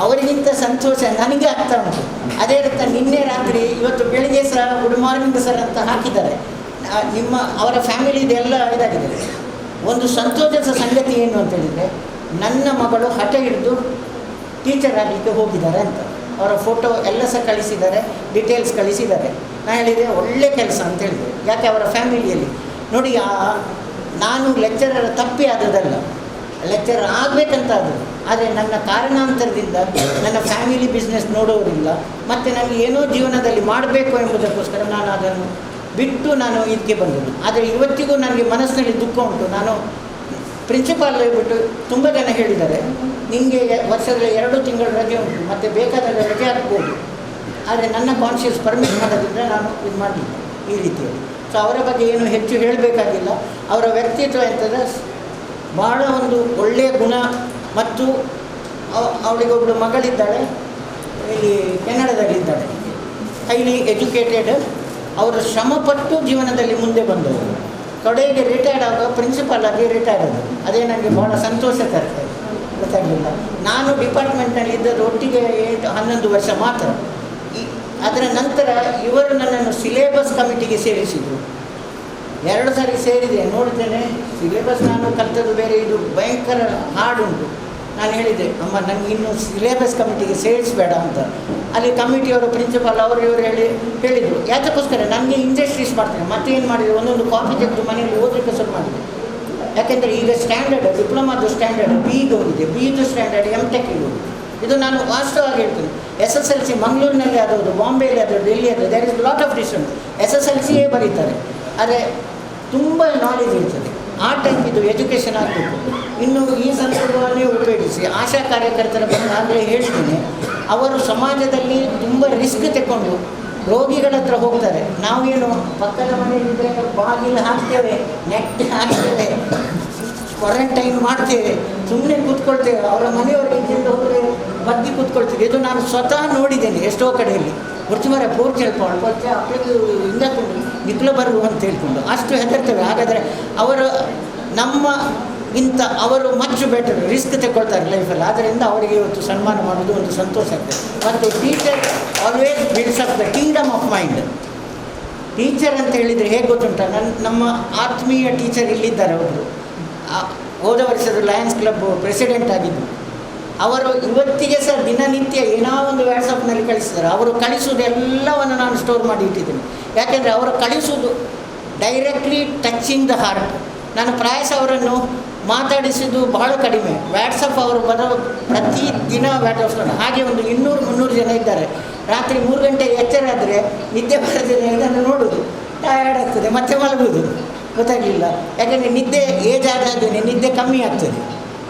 ಅವರಿಗಿಂತ ಸಂತೋಷ ನನಗೆ ಆಗ್ತಾ ಉಂಟು. ಅದೇ ರೀತಿ ನಿನ್ನೆ ರಾತ್ರಿ ಇವತ್ತು ಬೆಳಿಗ್ಗೆ ಸಹ ಗುಡ್ ಮಾರ್ನಿಂಗ್ ಸರ್ ಅಂತ ಹಾಕಿದ್ದಾರೆ. ಅವರ ಫ್ಯಾಮಿಲಿದೆಲ್ಲ ಇದಾಗಿದೆ. ಒಂದು ಸಂತೋಷದ ಸಂಗತಿ ಏನು ಅಂತ ಹೇಳಿದರೆ, ನನ್ನ ಮಗಳು ಹಠ ಹಿಡಿದು ಟೀಚರ್ ಆಗಲಿಕ್ಕೆ ಹೋಗಿದ್ದಾರೆ ಅಂತ ಅವರ ಫೋಟೋ ಎಲ್ಲ ಸಹ ಕಳಿಸಿದ್ದಾರೆ, ಡೀಟೇಲ್ಸ್ ಕಳಿಸಿದ್ದಾರೆ. ನಾನು ಹೇಳಿದೆ ಒಳ್ಳೆ ಕೆಲಸ ಅಂತ ಹೇಳಿದೆ. ಯಾಕೆ ಅವರ ಫ್ಯಾಮಿಲಿಯಲ್ಲಿ ನೋಡಿ, ನಾನು ಲೆಕ್ಚರರ್ ತಪ್ಪಿ ಆದದಲ್ಲ, ಲೆಕ್ಚರರ್ ಆಗಬೇಕಂತ ಆದರು. ಆದರೆ ನನ್ನ ಕಾರಣಾಂತರದಿಂದ ನನ್ನ ಫ್ಯಾಮಿಲಿ ಬಿಸ್ನೆಸ್ ನೋಡೋರಿಲ್ಲ, ಮತ್ತು ನನಗೆ ಏನೋ ಜೀವನದಲ್ಲಿ ಮಾಡಬೇಕು ಎಂಬುದಕ್ಕೋಸ್ಕರ ನಾನು ಅದನ್ನು ಬಿಟ್ಟು ನಾನು ಇದಕ್ಕೆ ಬಂದದ್ದು. ಆದರೆ ಇವತ್ತಿಗೂ ನನಗೆ ಮನಸ್ಸಿನಲ್ಲಿ ದುಃಖ ಉಂಟು. ನಾನು ಪ್ರಿನ್ಸಿಪಾಲ್ ಬಿಟ್ಟು ತುಂಬ ಜನ ಹೇಳಿದ್ದಾರೆ, ನಿಮಗೆ ವರ್ಷದಲ್ಲಿ 2 ತಿಂಗಳು ರಜೆ ಉಂಟು, ಮತ್ತು ಬೇಕಾದಾಗ ರಜೆ ಹಾಕ್ಬೋದು. ಆದರೆ ನನ್ನ ಕಾನ್ಷಿಯಸ್ ಪರ್ಮಿಟ್ ಮಾಡೋದ್ರಿಂದ ನಾನು ಇದು ಮಾಡಲಿಲ್ಲ ಈ ರೀತಿಯಲ್ಲಿ. ಸೊ ಅವರ ಬಗ್ಗೆ ಏನು ಹೆಚ್ಚು ಹೇಳಬೇಕಾಗಿಲ್ಲ. ಅವರ ವ್ಯಕ್ತಿತ್ವ ಎಂತಂದರೆ ಭಾಳ ಒಂದು ಒಳ್ಳೆಯ ಗುಣ. ಮತ್ತು ಅವಳಿಗೊಬ್ಬಳು ಮಗಳಿದ್ದಾಳೆ, ಇಲ್ಲಿ ಕೆನಡಾದಲ್ಲಿದ್ದಾಳೆ, ಹೈಲಿ ಎಜುಕೇಟೆಡ್. ಅವರು ಶ್ರಮಪಟ್ಟು ಜೀವನದಲ್ಲಿ ಮುಂದೆ ಬಂದವರು. ಕಡೆಗೆ ರಿಟೈರ್ಡ್ ಆಗ ಪ್ರಿನ್ಸಿಪಾಲ್ ಆಗಿ ರಿಟೈರ್ಡ್ ಆದರು. ಅದೇ ನನಗೆ ಭಾಳ ಸಂತೋಷ ತರ್ತದೆ. ಗೊತ್ತಾಗಲಿಲ್ಲ, ನಾನು ಡಿಪಾರ್ಟ್ಮೆಂಟ್ನಲ್ಲಿ ಇದ್ದದ್ದು ಒಟ್ಟಿಗೆ 11 ವರ್ಷ ಮಾತ್ರ. ಅದರ ನಂತರ ಇವರು ನನ್ನನ್ನು ಸಿಲೆಬಸ್ ಕಮಿಟಿಗೆ ಸೇರಿಸಿದರು. 2 ಸಾರಿ ಸೇರಿದೆ. ನೋಡ್ತೇನೆ ಸಿಲೆಬಸ್ ನಾನು ಕಲಿತದ್ದು ಬೇರೆ, ಇದು ಭಯಂಕರ ಹಾಡುಂಟು. ನಾನು ಹೇಳಿದೆ, ಅಮ್ಮ ನನಗೆ ಇನ್ನೂ ಸಿಲೆಬಸ್ ಕಮಿಟಿಗೆ ಸೇರಿಸಬೇಡ ಅಂತ. ಅಲ್ಲಿ ಕಮಿಟಿಯವರು ಪ್ರಿನ್ಸಿಪಾಲ್ ಅವರು ಇವರು ಹೇಳಿದರು. ಯಾತಕ್ಕೋಸ್ಕರ ನನಗೆ ಇಂಡಸ್ಟ್ರೀಸ್ ಮಾಡ್ತೇನೆ. ಮತ್ತೆ ಏನು ಮಾಡಿದೆ, ಒಂದೊಂದು ಕಾಪಿ ತೆಗೆದು ಮನೆಯಲ್ಲಿ ಓದಲಿಕ್ಕೆ ಶುರು ಮಾಡಿದೆ. ಯಾಕೆಂದರೆ ಈಗ ಸ್ಟ್ಯಾಂಡರ್ಡ್ ಡಿಪ್ಲೊಮಾದು ಸ್ಟ್ಯಾಂಡರ್ಡ್ ಬಿಗೆ ಹೋಗಿದೆ, ಬಿದು ಸ್ಟ್ಯಾಂಡರ್ಡ್ MTechಗೆ ಹೋಗಿದೆ. ಇದು ನಾನು ವಾಸ್ತವವಾಗಿ ಹೇಳ್ತೀನಿ. SSLC ಮಂಗಳೂರಿನಲ್ಲಿ ಆದದ್ದು, ಬಾಂಬೆಯಲ್ಲಿ ಆದದ್ದು, ಡೆಲ್ಲಿ ಆದದ್ದು, there is lot of difference. SSLCಯೇ ಬರೀತಾರೆ, ಆದರೆ ತುಂಬ ನಾಲೆಜ್ ಇರ್ತದೆ. ಆ ಟೈಪ್ ಇದು ಎಜುಕೇಷನ್ ಆಗಬೇಕು. ಇನ್ನು ಈ ಸಂದರ್ಭವನ್ನೇ ಉಪಯೋಗಿಸಿ ಆಶಾ ಕಾರ್ಯಕರ್ತರ ಬಗ್ಗೆ ಆಗಲೇ ಹೇಳ್ತೀನಿ, ಅವರು ಸಮಾಜದಲ್ಲಿ ತುಂಬ ರಿಸ್ಕ್ ತಗೊಂಡು ರೋಗಿಗಳ ಹತ್ರ ಹೋಗ್ತಾರೆ. ನಾವೇನು ಪಕ್ಕದ ಮನೆಯಲ್ಲಿದ್ದರೆ ಬಾಗಿಲು ಹಾಕ್ತೇವೆ, ನೆಟ್ ಹಾಕ್ತೇವೆ, ಕ್ವಾರಂಟೈನ್ ಮಾಡ್ತೇವೆ, ಸುಮ್ಮನೆ ಕೂತ್ಕೊಳ್ತೇವೆ. ಅವರ ಮನೆಯವರಿಗೆ ತಿಂದು ಹೋದರೆ ಬಗ್ಗಿ ಕೂತ್ಕೊಳ್ತೀವಿ. ಇದು ನಾನು ಸ್ವತಃ ನೋಡಿದ್ದೇನೆ ಎಷ್ಟೋ ಕಡೆಯಲ್ಲಿ. ಮರ ಪೂರ್ತಿ ಹೇಳ್ಕೊಂಡು ಅಪ್ಪಳಿಗೆ ಹಿಂದಕೊಂಡು ನಿಕ್ಲು ಬರು ಅಂತ ಹೇಳ್ಕೊಂಡು ಅಷ್ಟು ಹೆದರ್ತೇವೆ. ಹಾಗಾದರೆ ಅವರು ನಮ್ಮಗಿಂತ ಅವರು ಮಚ್ ಬೆಟರ್ ರಿಸ್ಕ್ ತಗೊಳ್ತಾರೆ ಲೈಫಲ್ಲಿ. ಆದ್ದರಿಂದ ಅವರಿಗೆ ಇವತ್ತು ಸನ್ಮಾನ ಮಾಡೋದು ಒಂದು ಸಂತೋಷ ಆಗ್ತದೆ. ಮತ್ತು teacher always builds up the Kingdom of mind. Teacher ಅಂತ ಹೇಳಿದರೆ ಹೇಗೆ ಗೊತ್ತುಂಟ, ನಮ್ಮ ಆತ್ಮೀಯ ಟೀಚರ್ ಇಲ್ಲಿದ್ದಾರೆ. ಒಬ್ಬರು ಹೋದ ವರ್ಷದ ಲಯನ್ಸ್ ಕ್ಲಬ್ ಪ್ರೆಸಿಡೆಂಟ್ ಆಗಿದ್ದು. ಅವರು ಇವತ್ತಿಗೆ ಸಹ ದಿನನಿತ್ಯ ಏನೋ ಒಂದು ವ್ಯಾಟ್ಸಪ್ನಲ್ಲಿ ಕಳಿಸಿದ್ದಾರೆ. ಅವರು ಕಳಿಸೋದು ಎಲ್ಲವನ್ನು ನಾನು ಸ್ಟೋರ್ ಮಾಡಿ ಇಟ್ಟಿದ್ದೀನಿ. ಯಾಕೆಂದರೆ ಅವರು ಕಳಿಸೋದು ಡೈರೆಕ್ಟ್ಲಿ ಟಚಿಂಗ್ ದ ಹಾರ್ಟ್. ನಾನು ಪ್ರಾಯಶ ಅವರನ್ನು ಮಾತಾಡಿಸಿದ್ದು ಬಹಳ ಕಡಿಮೆ. ವ್ಯಾಟ್ಸಪ್ ಅವರು ಬರೋ ಪ್ರತಿದಿನ ವ್ಯಾಟ್ಸಪ್ ಹಾಗೆ ಒಂದು 200-300 ಜನ ಇದ್ದಾರೆ. ರಾತ್ರಿ 3 ಗಂಟೆಗೆ ಎಚ್ಚರ ಆದರೆ ನಿದ್ದೆ ಬರದಿಲ್ಲ, ಇದನ್ನು ನೋಡೋದು ಟಯರ್ಡ್ ಆಗ್ತದೆ, ಮತ್ತೆ ಮಲಗೋದು. ಗೊತ್ತಾಗಲಿಲ್ಲ, ಯಾಕೆಂದರೆ ನಿದ್ದೆ ಏಜ್ ಆದಾಗೇ ನಿದ್ದೆ ಕಮ್ಮಿ ಆಗ್ತದೆ.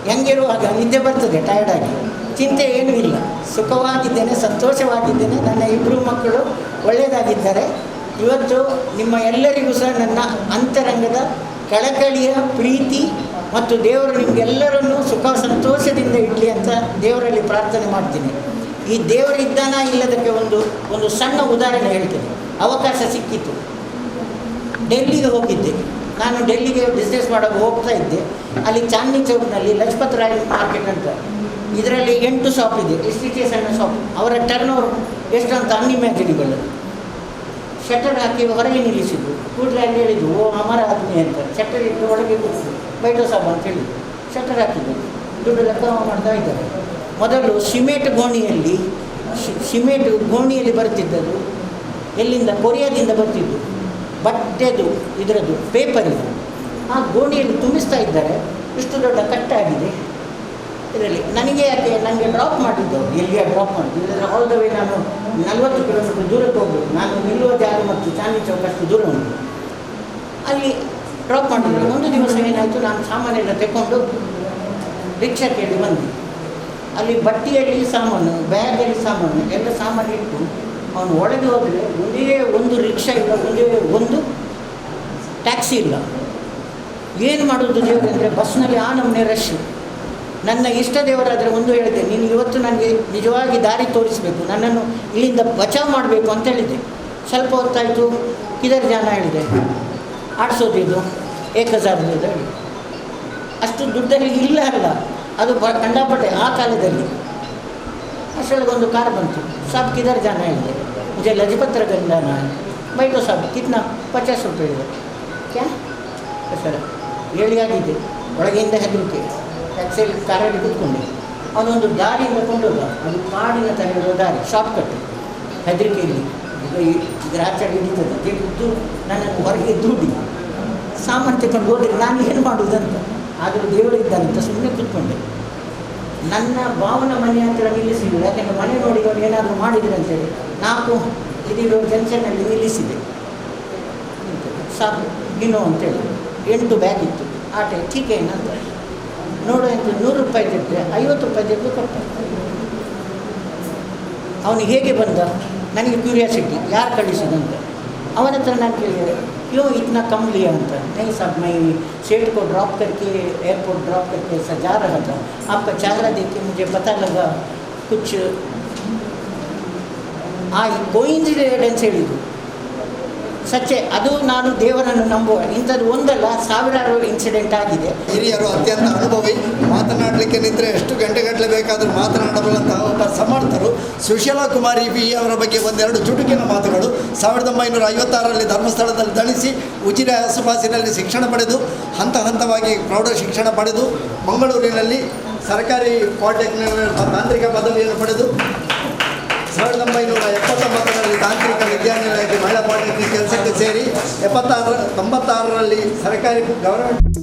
ಹೆಂಗಿರುವಾಗ ನಿದ್ದೆ ಬರ್ತದೆ ಟಯರ್ಡಾಗಿ. ಚಿಂತೆ ಏನೂ ಇಲ್ಲ, ಸುಖವಾಗಿದ್ದೇನೆ, ಸಂತೋಷವಾಗಿದ್ದೇನೆ. ನನ್ನ 2 ಮಕ್ಕಳು ಒಳ್ಳೆಯದಾಗಿದ್ದಾರೆ. ಇವತ್ತು ನಿಮ್ಮ ಎಲ್ಲರಿಗೂ ಸಹ ನನ್ನ ಅಂತರಂಗದ ಕಳಕಳಿಯ ಪ್ರೀತಿ ಮತ್ತು ದೇವರು ನಿಮಗೆಲ್ಲರನ್ನೂ ಸುಖ ಸಂತೋಷದಿಂದ ಇಡಲಿ ಅಂತ ದೇವರಲ್ಲಿ ಪ್ರಾರ್ಥನೆ ಮಾಡ್ತೀನಿ. ಈ ದೇವರು ಇದ್ದಾನ ಇಲ್ಲದಕ್ಕೆ ಒಂದು ಸಣ್ಣ ಉದಾಹರಣೆ ಹೇಳ್ತೇನೆ. ಅವಕಾಶ ಸಿಕ್ಕಿತ್ತು, ಡೆಲ್ಲಿಗೆ ಹೋಗಿದ್ದೆ ನಾನು. ಡೆಲ್ಲಿಗೆ ಬಿಸ್ನೆಸ್ ಮಾಡೋಕ್ಕೆ ಹೋಗ್ತಾ ಇದ್ದೆ. ಅಲ್ಲಿ ಚಾಂದ್ನಿ ಚೌಕ್ನಲ್ಲಿ ಲಜಪತ್ ರಾಯ್ ಮಾರ್ಕೆಟ್ ಅಂತ, ಇದರಲ್ಲಿ 8 ಶಾಪ್ ಇದೆ, ಇಷ್ಟಿಷ್ಟೇ ಸಣ್ಣ ಶಾಪ್. ಅವರ ಟರ್ನ್ ಓವರ್ ಎಷ್ಟು ಅಂತ ಅನ್ಇಮ್ಯಾಜಿನೇಬಲ್. ಶಟರ್ ಹಾಕಿ ಹೊರಗೆ ನಿಲ್ಲಿಸಿದ್ರು. ಕೂಡಲೇ ಅಲ್ಲಿ ಹೇಳಿದ್ರು, ಓ ಅಮರ ಆದ್ಮಿ ಅಂತ. ಶಟರ್ ಇಟ್ಟು ಒಳಗೆ ಕೂತು ಬೈಟೋ ಸಾಬ್ ಅಂತ ಹೇಳಿದ್ರು. ಶಟರ್ ಹಾಕಿದ್ರು, ದುಡ್ಡು ಲೆಕ್ಕ ಮಾಡ್ತಾ ಇದ್ದಾರೆ. ಮೊದಲು ಸಿಮೆಂಟ್ ಗೋಣಿಯಲ್ಲಿ ಬರ್ತಿದ್ದದು. ಎಲ್ಲಿಂದ? ಕೊರಿಯಾದಿಂದ ಬರ್ತಿದ್ದು. ಬಟ್ಟೆದು ಇದರದ್ದು ಪೇಪರ್ ಇದು. ಆ ಗೋಣಿಯಲ್ಲಿ ತುಂಬಿಸ್ತಾ ಇದ್ದಾರೆ. ಇಷ್ಟು ದೊಡ್ಡ ಕಟ್ಟಾಗಿದೆ ಇದರಲ್ಲಿ. ನನಗೆ ಡ್ರಾಪ್ ಮಾಡಿದ್ದವರು. ಎಲ್ಲಿಗೆ ಡ್ರಾಪ್ ಮಾಡಿದ್ದು? ಇದರ ಆಲ್ ದ ವೇ ನಾನು 40 ಕಿಲೋಮೀಟರ್ ದೂರಕ್ಕೆ ಹೋಗ್ಬೋದು. ನಾನು ನಿಲ್ಲುವ ಜಾಗ ಮತ್ತು ಚಾಂದ್ನಿ ಚೌಕ ಅಷ್ಟು ದೂರ ಉಂಟು. ಅಲ್ಲಿ ಡ್ರಾಪ್ ಮಾಡಿದ್ರು. ಒಂದು ದಿವಸ ಏನಾಯಿತು, ನಾನು ಸಾಮಾನೆಲ್ಲ ತೆಕ್ಕೊಂಡು ರಿಕ್ಷಾ ಕೇಳಿ ಬಂದೆ. ಅಲ್ಲಿ ಬಟ್ಟೆಯಲ್ಲಿ ಸಾಮಾನು, ಬ್ಯಾಗಲ್ಲಿ ಸಾಮಾನು, ಎಲ್ಲ ಸಾಮಾನು ಇಟ್ಟು ಅವನು ಒಳಗೆ ಹೋದರೆ ಒಂದೇ ಒಂದು ರಿಕ್ಷಾ ಇಲ್ಲ, ಒಂದೇ ಒಂದು ಟ್ಯಾಕ್ಸಿ ಇಲ್ಲ. ಏನು ಮಾಡೋದು ದೇವರಂದರೆ, ಬಸ್ನಲ್ಲಿ ಆ ನಮ್ಮನೆ ರಶ್. ನನ್ನ ಇಷ್ಟ ದೇವರಾದರೆ ಒಂದು ಹೇಳಿದೆ, ನೀನು ಇವತ್ತು ನನಗೆ ನಿಜವಾಗಿ ದಾರಿ ತೋರಿಸಬೇಕು, ನನ್ನನ್ನು ಇಲ್ಲಿಂದ ಬಚಾವ್ ಮಾಡಬೇಕು ಅಂತ ಹೇಳಿದ್ದೆ. ಸ್ವಲ್ಪ ಹೊತ್ತಾಯಿತು, ಕಿದರ್ ಜಾನ ಹೇಳಿದೆ, 800 ಇದು 1000 ಇದು ಹೇಳಿ. ಅಷ್ಟು ದುಡ್ಡಲ್ಲಿ ಇಲ್ಲ ಅಲ್ಲ, ಅದು ಕಂಡಾಪಟ್ಟೆ ಆ ಕಾಲದಲ್ಲಿ. ಅಷ್ಟರೊಳಗೊಂದು ಕಾರ್ ಬಂತು. ಸಾಬ್ ಕಿದರ್ ಜಾನ ಹೇಳಿದೆ, ಮುझे ಲಜಪತ್ ನಗರ್ जाना है. बैठो साहब, कितना? 50 रुपये ಇದೆ. ಕ್ಯಾ ಸರ್ ಹೇಳಿ ಆಗಿದೆ. ಒಳಗೆಯಿಂದ ಹೆದರಿಕೆ. ಟ್ಯಾಕ್ಸಿಯಲ್ಲಿ ಕಾರಲ್ಲಿ ಕೂತ್ಕೊಂಡೆ. ಅವನೊಂದು ದಾರಿಯಿಂದ ಕೊಂಡೋಗ, ಅದು ಕಾಡಿನ ಥರ ಇರೋ ದಾರಿ, ಶಾರ್ಟ್ ಕಟ್. ಹೆದರಿಕೆಯಲ್ಲಿ ಇದರ ಆಚೆ ಹಿಡಿತದೆ ತೆಗೆದು ನನ್ನನ್ನು ಹೊರಗೆ ದೂಡಿ ಸಾಮಾನು ತಗೊಂಡು ಹೋದರೆ ನಾನು ಏನು ಮಾಡುವುದಂತ. ಆದರೂ ದೇವರು ಇದ್ದಾನಂತ ಸುಮ್ಮನೆ ಕೂತ್ಕೊಂಡೆ. ನನ್ನ ಭಾವನ ಮನೆ ಹತ್ತಿರ ನಿಲ್ಲಿಸಿದ್ರು. ಯಾಕೆಂದರೆ ಮನೆ ನೋಡಿದವರು ಏನಾದರೂ ಮಾಡಿದ್ರು ಅಂತೇಳಿ 4 ಇದಿರೋ ಜಂಕ್ಷನ್ನಲ್ಲಿ ನಿಲ್ಲಿಸಿದೆ. ಸಾಕು ಇನ್ನೋ ಅಂತೇಳಿ 8 ಬ್ಯಾಗ್ ಇತ್ತು. ಆಟೆ ಟೀಕೆ ಏನಂತ ನೋಡು ಅಂತ 100 ರೂಪಾಯಿ ತೆಗೆದ್ರೆ 50 ರೂಪಾಯಿ ತೆಗೆದು ಕೊಟ್ಟ. ಅವನು ಹೇಗೆ ಬಂದ? ನನಗೆ ಕ್ಯೂರಿಯಾಸಿಟಿ, ಯಾರು ಕಳಿಸಿದಂತ. ಅವನ ಹತ್ರ ನಾನು ಕೇಳಿದೆ, क्यों इतना कम लिया ಅಂತ. नहीं साहब, मैं सेठ को ड्रॉप करके एयरपोर्ट ड्रॉप करके जा रहा था, आपका चेहरा देख के मुझे पता लगा कुछ कोइंसिडेंस ಹೇಳಿದ್ದು. ಸಚ್ಚೆ ಅದು. ನಾನು ದೇವರನ್ನು ನಂಬುವ ಇಂಥದ್ದು ಒಂದಲ್ಲ, ಸಾವಿರಾರು ಇನ್ಸಿಡೆಂಟ್ ಆಗಿದೆ. ಹಿರಿಯರು ಅತ್ಯಂತ ಅನುಭವಿ, ಮಾತನಾಡಲಿಕ್ಕೆ ನಿಂತರೆ ಎಷ್ಟು ಗಂಟೆಗಟ್ಟಲೆ ಬೇಕಾದರೂ ಮಾತನಾಡಬಲ್ಲಂತಹ ಒಬ್ಬ ಸಮರ್ಥರು. ಸುಶೀಲಾ ಕುಮಾರಿ ಬಿ ಅವರ ಬಗ್ಗೆ ಒಂದೆರಡು ಚುಟುಕಿನ ಮಾತುಗಳು. 1956ರಲ್ಲಿ ಧರ್ಮಸ್ಥಳದಲ್ಲಿ ದಣಿಸಿ ಉಜಿರೆ ಆಸುಪಾಸಿನಲ್ಲಿ ಶಿಕ್ಷಣ ಪಡೆದು ಹಂತ ಹಂತವಾಗಿ ಪ್ರೌಢ ಶಿಕ್ಷಣ ಪಡೆದು ಮಂಗಳೂರಿನಲ್ಲಿ ಸರ್ಕಾರಿ ಪಾಲಿಟೆಕ್ನಿಕ್ ತಾಂತ್ರಿಕ ಪದವಿಯನ್ನು ಪಡೆದು 1979ರಲ್ಲಿ ತಾಂತ್ರಿಕ ವಿದ್ಯಾನಿಲಯಕ್ಕೆ ಮಹಿಳಾ ಪಾಲಿಟೆಕ್ನಿಕ್ ಕೆಲಸಕ್ಕೆ ಸೇರಿ 96ರಲ್ಲಿ ಸರ್ಕಾರಿ ಗೌರ್ಮೆಂಟ್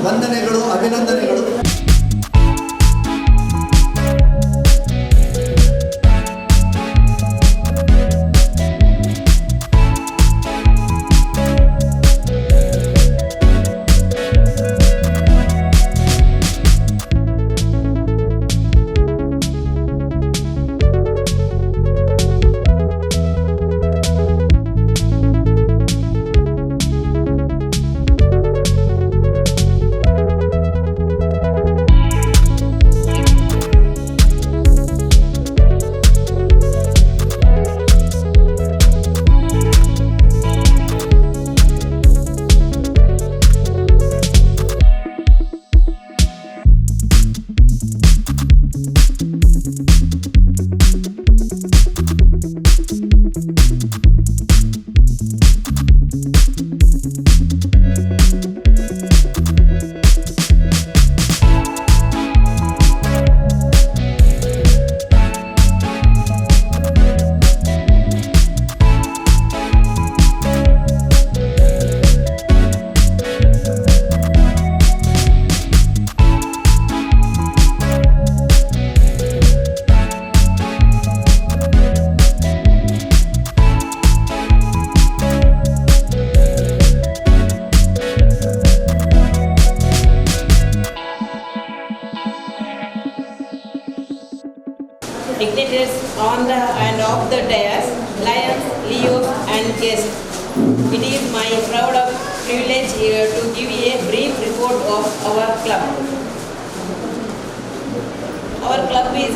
ವಂದನೆಗಳು, ಅಭಿನಂದನೆಗಳು. dignitaries on the and off the dais, lions, leos and guests. It is my proud privilege here to give a brief report of our club. Our club is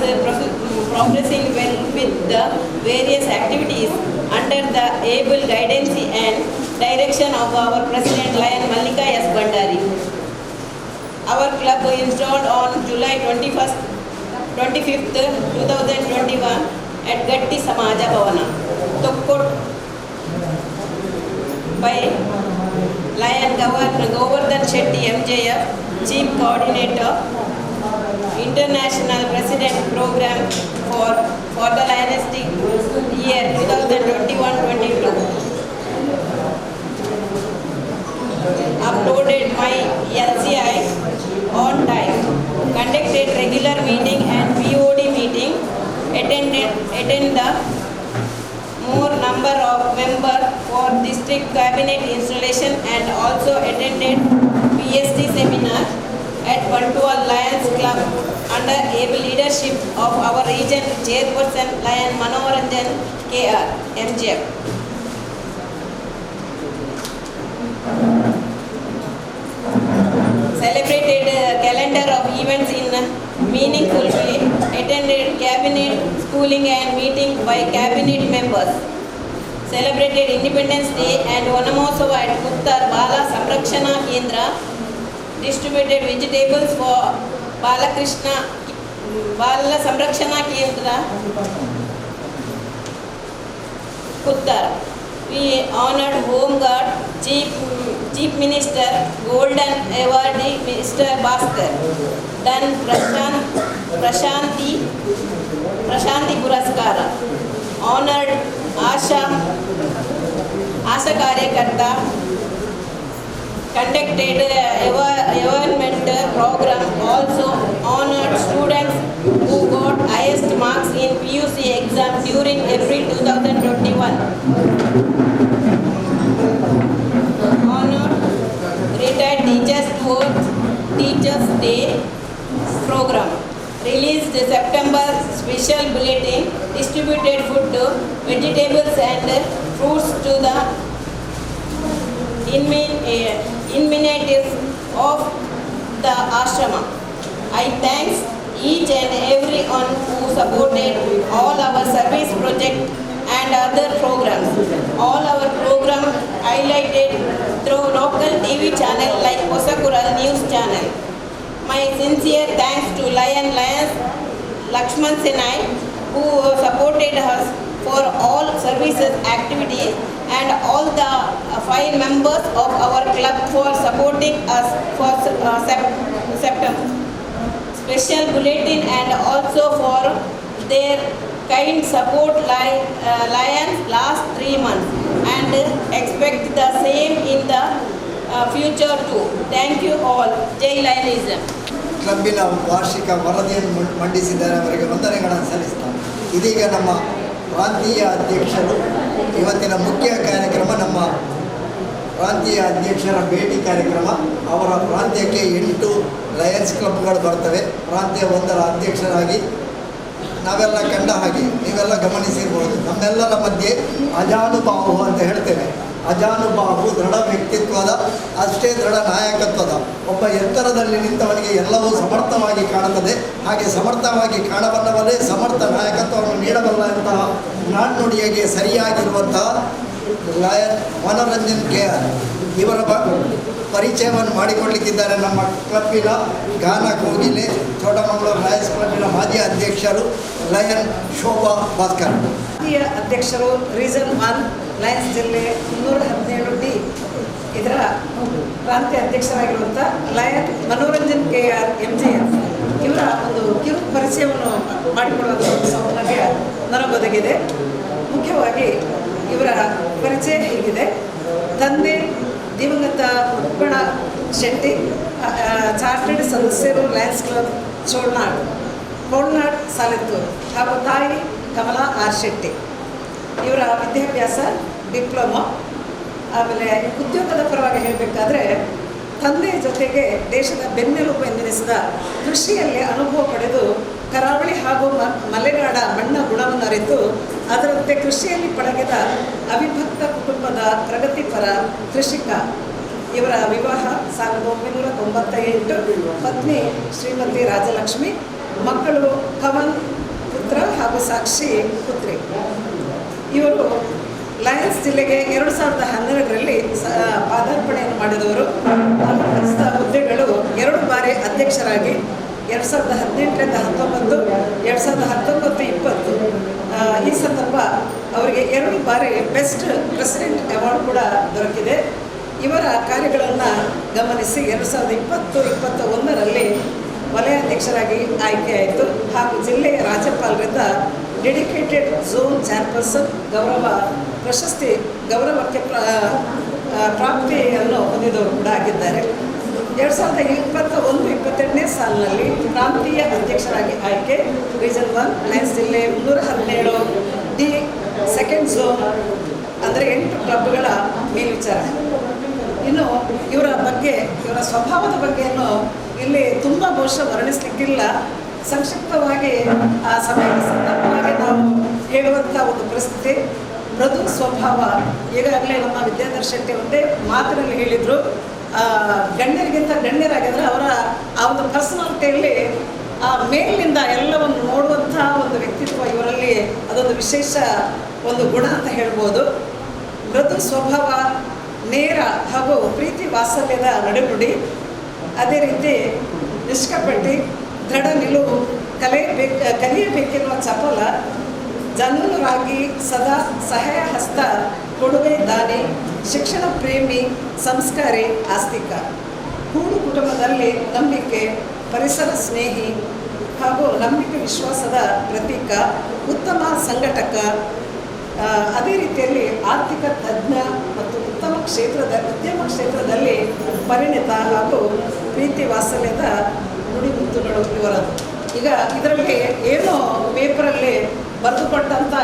progressing well with the various activities under the able guidance and direction of our President Lion Mallika S. Bandari. Our club installed on July 25th, 2021 at Gatti Samaja Bhavana, Tokkot by Lion Govardhan Shetty MJF, Chief Coordinator, International President Program for the Lionistic year 2021-22. Uploaded my LCI on time, conducted regular meeting and POD meeting, attend the more number of members for district cabinet installation and also attended PST seminar at Bantual Lions Club under able leadership of our region chairperson Lion Manoranjan KR MJF. Celebrated calendar of events in a meaningful way, attended cabinet schooling and meeting by cabinet members, celebrated Independence Day and Vanamosava at Kuttar Bala Samrakshana Kendra, distributed vegetables for Bala Samrakshana Kendra, Kuttar. We honored Home Guard, Chief Minister, Golden Awardee Mr. Bhaskar, done Prashanti Puraskara, honored Asha Karyakarta, conducted environment program, also honored students who got highest marks in PUC exam during April 2021. Honored retired teachers towards Teachers Day program. Released September special bulletin, distributed food, vegetables and fruits to the inmates of the ashrama. I thank each and everyone who supported all our service project and other programs. All our programs highlighted through local TV channel like Kosakural News Channel. My sincere thanks to Lions Lakshman Senai who supported us for all services activities and all the 5 members of our club for supporting us for September. Special bulletin and also for their kind support Lions last 3 months and expect the same in the future too. Thank you all. Jai Lionism. ಕ್ಲಬ್ಬಿನ ವಾರ್ಷಿಕ ವರದಿಯನ್ನು ಮಂಡಿಸಿದ್ದಾರೆ. ಅವರಿಗೆ ವಂದನೆಗಳನ್ನು ಸಲ್ಲಿಸ್ತಾರೆ. ಇದೀಗ ನಮ್ಮ ಪ್ರಾಂತೀಯ ಅಧ್ಯಕ್ಷರು ಇವತ್ತಿನ ಮುಖ್ಯ ಕಾರ್ಯಕ್ರಮ ನಮ್ಮ ಪ್ರಾಂತೀಯ ಅಧ್ಯಕ್ಷರ ಭೇಟಿ ಕಾರ್ಯಕ್ರಮ. ಅವರ ಪ್ರಾಂತ್ಯಕ್ಕೆ 8 ಲಯನ್ಸ್ ಕ್ಲಬ್ಗಳು ಬರ್ತವೆ. ಪ್ರಾಂತ್ಯ 1ರ ಅಧ್ಯಕ್ಷರಾಗಿ ನಾವೆಲ್ಲ ಕಂಡ ಹಾಗೆ ನೀವೆಲ್ಲ ಗಮನಿಸಿರ್ಬೋದು. ನಮ್ಮೆಲ್ಲರ ಮಧ್ಯೆ ಅಜಾನುಬಾಹು ಅಂತ ಹೇಳ್ತೇವೆ. ಅಜಾನುಬಾಹು ದೃಢ ವ್ಯಕ್ತಿತ್ವದ ಅಷ್ಟೇ ದೃಢ ನಾಯಕತ್ವದ ಒಬ್ಬ ಎತ್ತರದಲ್ಲಿ ನಿಂತವನಿಗೆ ಎಲ್ಲವೂ ಸಮರ್ಥವಾಗಿ ಕಾಣುತ್ತದೆ. ಹಾಗೆ ಸಮರ್ಥವಾಗಿ ಕಾಣಬಲ್ಲವಲ್ಲೇ ಸಮರ್ಥ ನಾಯಕತ್ವವನ್ನು ನೀಡಬಲ್ಲಂತಹ ನಾಣ್ಣುಡಿಗೆ ಸರಿಯಾಗಿರುವಂತಹ ಲಾಯನ್ ಮನೋರಂಜನ್ KR ಇವರ ಪರಿಚಯವನ್ನು ಮಾಡಿಕೊಳ್ಳಲಿಕ್ಕಿದ್ದಾರೆ. ನಮ್ಮ ಕ್ಲಬ್ಬಿನ ಗಾನ ಕೋಗಿಲೆ ಚೋಟಮಂಗಳೂರು ಲಯನ್ಸ್ ಕ್ಲಬ್ಬಿನ ಮಾಜಿ ಅಧ್ಯಕ್ಷರು ಲಯನ್ ಶೋಭಾ ಭಾಸ್ಕರ್. ಮಾಜಿ ಅಧ್ಯಕ್ಷರು ರೀಸನ್ 1 ಲಯನ್ಸ್ ಜಿಲ್ಲೆ 317D ಇದರ ಪ್ರಾಂತ್ಯ ಅಧ್ಯಕ್ಷರಾಗಿರುವಂಥ ಲಯನ್ ಮನೋರಂಜನ್ KR MJF ಇವರ ಒಂದು ಕಿರು ಪರಿಚಯವನ್ನು ಮಾಡಿಕೊಳ್ಳುವಂಥ ಸೌಭಾಗ್ಯ ನನಗೊದಗಿದೆ. ಮುಖ್ಯವಾಗಿ ಇವರ ಪರಿಚಯ ಹೀಗಿದೆ. ತಂದೆ ದಿವಂಗತ ಉಪ್ಪಣ ಶೆಟ್ಟಿ, ಚಾರ್ಟರ್ಡ್ ಸದಸ್ಯರು ಲಯನ್ಸ್ ಕ್ಲಬ್ ಕೋಳ್ನಾಡ್ ಸಾಲಿತ್ತೂರು ಹಾಗೂ ತಾಯಿ ಕಮಲಾ R. ಶೆಟ್ಟಿ. ಇವರ ವಿದ್ಯಾಭ್ಯಾಸ ಡಿಪ್ಲೊಮಾ. ಆಮೇಲೆ ಉದ್ಯೋಗದ ಪರವಾಗಿ ಹೇಳಬೇಕಾದ್ರೆ ತಂದೆಯ ಜೊತೆಗೆ ದೇಶದ ಬೆನ್ನೆಲುಬು ಎಂದೆನಿಸಿದ ಕೃಷಿಯಲ್ಲಿ ಅನುಭವ ಪಡೆದು ಕರಾವಳಿ ಹಾಗೂ ಮಲೆನಾಡ ಮಣ್ಣ ಗುಣವನ್ನು ಅರಿತು ಅದರಂತೆ ಕೃಷಿಯಲ್ಲಿ ಪಳಗಿದ ಅವಿಭಕ್ತ ಕುಟುಂಬದ ಪ್ರಗತಿಪರ ಕೃಷಿಕ. ಇವರ ವಿವಾಹ 1998. ಪತ್ನಿ ಶ್ರೀಮತಿ ರಾಜಲಕ್ಷ್ಮಿ, ಮಕ್ಕಳು ಕವನ್ ಪುತ್ರ ಹಾಗೂ ಸಾಕ್ಷಿ ಪುತ್ರಿ. ಇವರು ಲಯನ್ಸ್ ಜಿಲ್ಲೆಗೆ 2012ರಲ್ಲಿ ಪಾದಾರ್ಪಣೆಯನ್ನು ಮಾಡಿದವರು. ಅಲಂಕರಿಸಿದ ಹುದ್ದೆಗಳು 2 ಬಾರಿ ಅಧ್ಯಕ್ಷರಾಗಿ 2018ರಿಂದ 19, 2019-20 ಈ ಸಂದರ್ಭ ಅವರಿಗೆ 2 ಬಾರಿ ಬೆಸ್ಟ್ ಪ್ರೆಸಿಡೆಂಟ್ ಅವಾರ್ಡ್ ಕೂಡ ದೊರಕಿದೆ. ಇವರ ಕಾರ್ಯಗಳನ್ನು ಗಮನಿಸಿ 2020-21ರಲ್ಲಿ ವಲಯಾಧ್ಯಕ್ಷರಾಗಿ ಆಯ್ಕೆಯಾಯಿತು ಹಾಗೂ ಜಿಲ್ಲೆಯ ರಾಜ್ಯಪಾಲರಿಂದ ಡೆಡಿಕೇಟೆಡ್ ಝೋನ್ ಚೇರ್ಪರ್ಸನ್ ಗೌರವಕ್ಕೆ ಪ್ರಾಪ್ತಿಯನ್ನು ಹೊಂದಿದವರು ಕೂಡ ಆಗಿದ್ದಾರೆ. 2021-22ನೇ ಸಾಲಿನಲ್ಲಿ ಪ್ರಾಂತೀಯ ಅಧ್ಯಕ್ಷರಾಗಿ ಆಯ್ಕೆ. ರೀಜನ್ 1 ಲಯನ್ಸ್ ಜಿಲ್ಲೆ 317 ಡಿ ಸೆಕೆಂಡ್ ಝೋನ್, ಅಂದರೆ 8 ಕ್ಲಬ್ಗಳ ಮೇಲ್ವಿಚಾರಣೆ. ಇನ್ನು ಇವರ ಸ್ವಭಾವದ ಬಗ್ಗೆಯನ್ನು ಇಲ್ಲಿ ತುಂಬ ಬಹುಶಃ ವರ್ಣಿಸಲಿಕ್ಕಿಲ್ಲ. ಸಂಕ್ಷಿಪ್ತವಾಗಿ ಆ ಸಮಯದ ಸಂದರ್ಭವಾಗಿ ನಾವು ಹೇಳುವಂಥ ಒಂದು ಪರಿಸ್ಥಿತಿ. ಮೃದು ಸ್ವಭಾವ. ಈಗಾಗಲೇ ನಮ್ಮ ವಿದ್ಯಾಧರ್ ಶೆಟ್ಟಿ ಒಂದೇ ಮಾತಿನಲ್ಲಿ ಹೇಳಿದರು, ಗಣ್ಯರಿಗಿಂತ ಗಣ್ಯರಾಗಿದ್ದರೆ ಅವರ ಆ ಒಂದು ಪರ್ಸನಾಲಿಟಿಯಲ್ಲಿ ಆ ಮೇಲಿನಿಂದ ಎಲ್ಲವನ್ನು ನೋಡುವಂಥ ಒಂದು ವ್ಯಕ್ತಿತ್ವ ಇವರಲ್ಲಿ ಅದೊಂದು ವಿಶೇಷ ಒಂದು ಗುಣ ಅಂತ ಹೇಳ್ಬೋದು. ಮೃದು ಸ್ವಭಾವ, ನೇರ ಹಾಗೂ ಪ್ರೀತಿ ವಾತ್ಸಲ್ಯದ ನಡೆನುಡಿ, ಅದೇ ರೀತಿ ನಿಷ್ಕಪಟಿ, ದೃಢ ನಿಲುವು, ಕಲಿಯಬೇಕೆನ್ನುವ ಚಪಲ, ಜನೂನರಾಗಿ ಸದಾ ಸಹಾಯ ಹಸ್ತ, ಕೊಡುಗೆ ದಾನಿ, ಶಿಕ್ಷಣ ಪ್ರೇಮಿ, ಸಂಸ್ಕಾರಿ, ಆಸ್ತಿಕ. ಕೂಡು ಕುಟುಂಬದಲ್ಲಿ ನಂಬಿಕೆ, ಪರಿಸರ ಸ್ನೇಹಿ ಹಾಗೂ ನಂಬಿಕೆ ವಿಶ್ವಾಸದ ಪ್ರತೀಕ, ಉತ್ತಮ ಸಂಘಟಕ, ಅದೇ ರೀತಿಯಲ್ಲಿ ಆರ್ಥಿಕ ತಜ್ಞ ಮತ್ತು ಉದ್ಯಮ ಕ್ಷೇತ್ರದಲ್ಲಿ ಪರಿಣಿತ ಹಾಗೂ ಪ್ರೀತಿ ವಾತ್ಸಲ್ಯದ ನುಡಿಮುತ್ತುಗಳು ಇವರದು. ಈಗ ಇದರಲ್ಲಿ ಏನೋ ಪೇಪರಲ್ಲಿ ಬರೆದುಕೊಟ್ಟಂಥ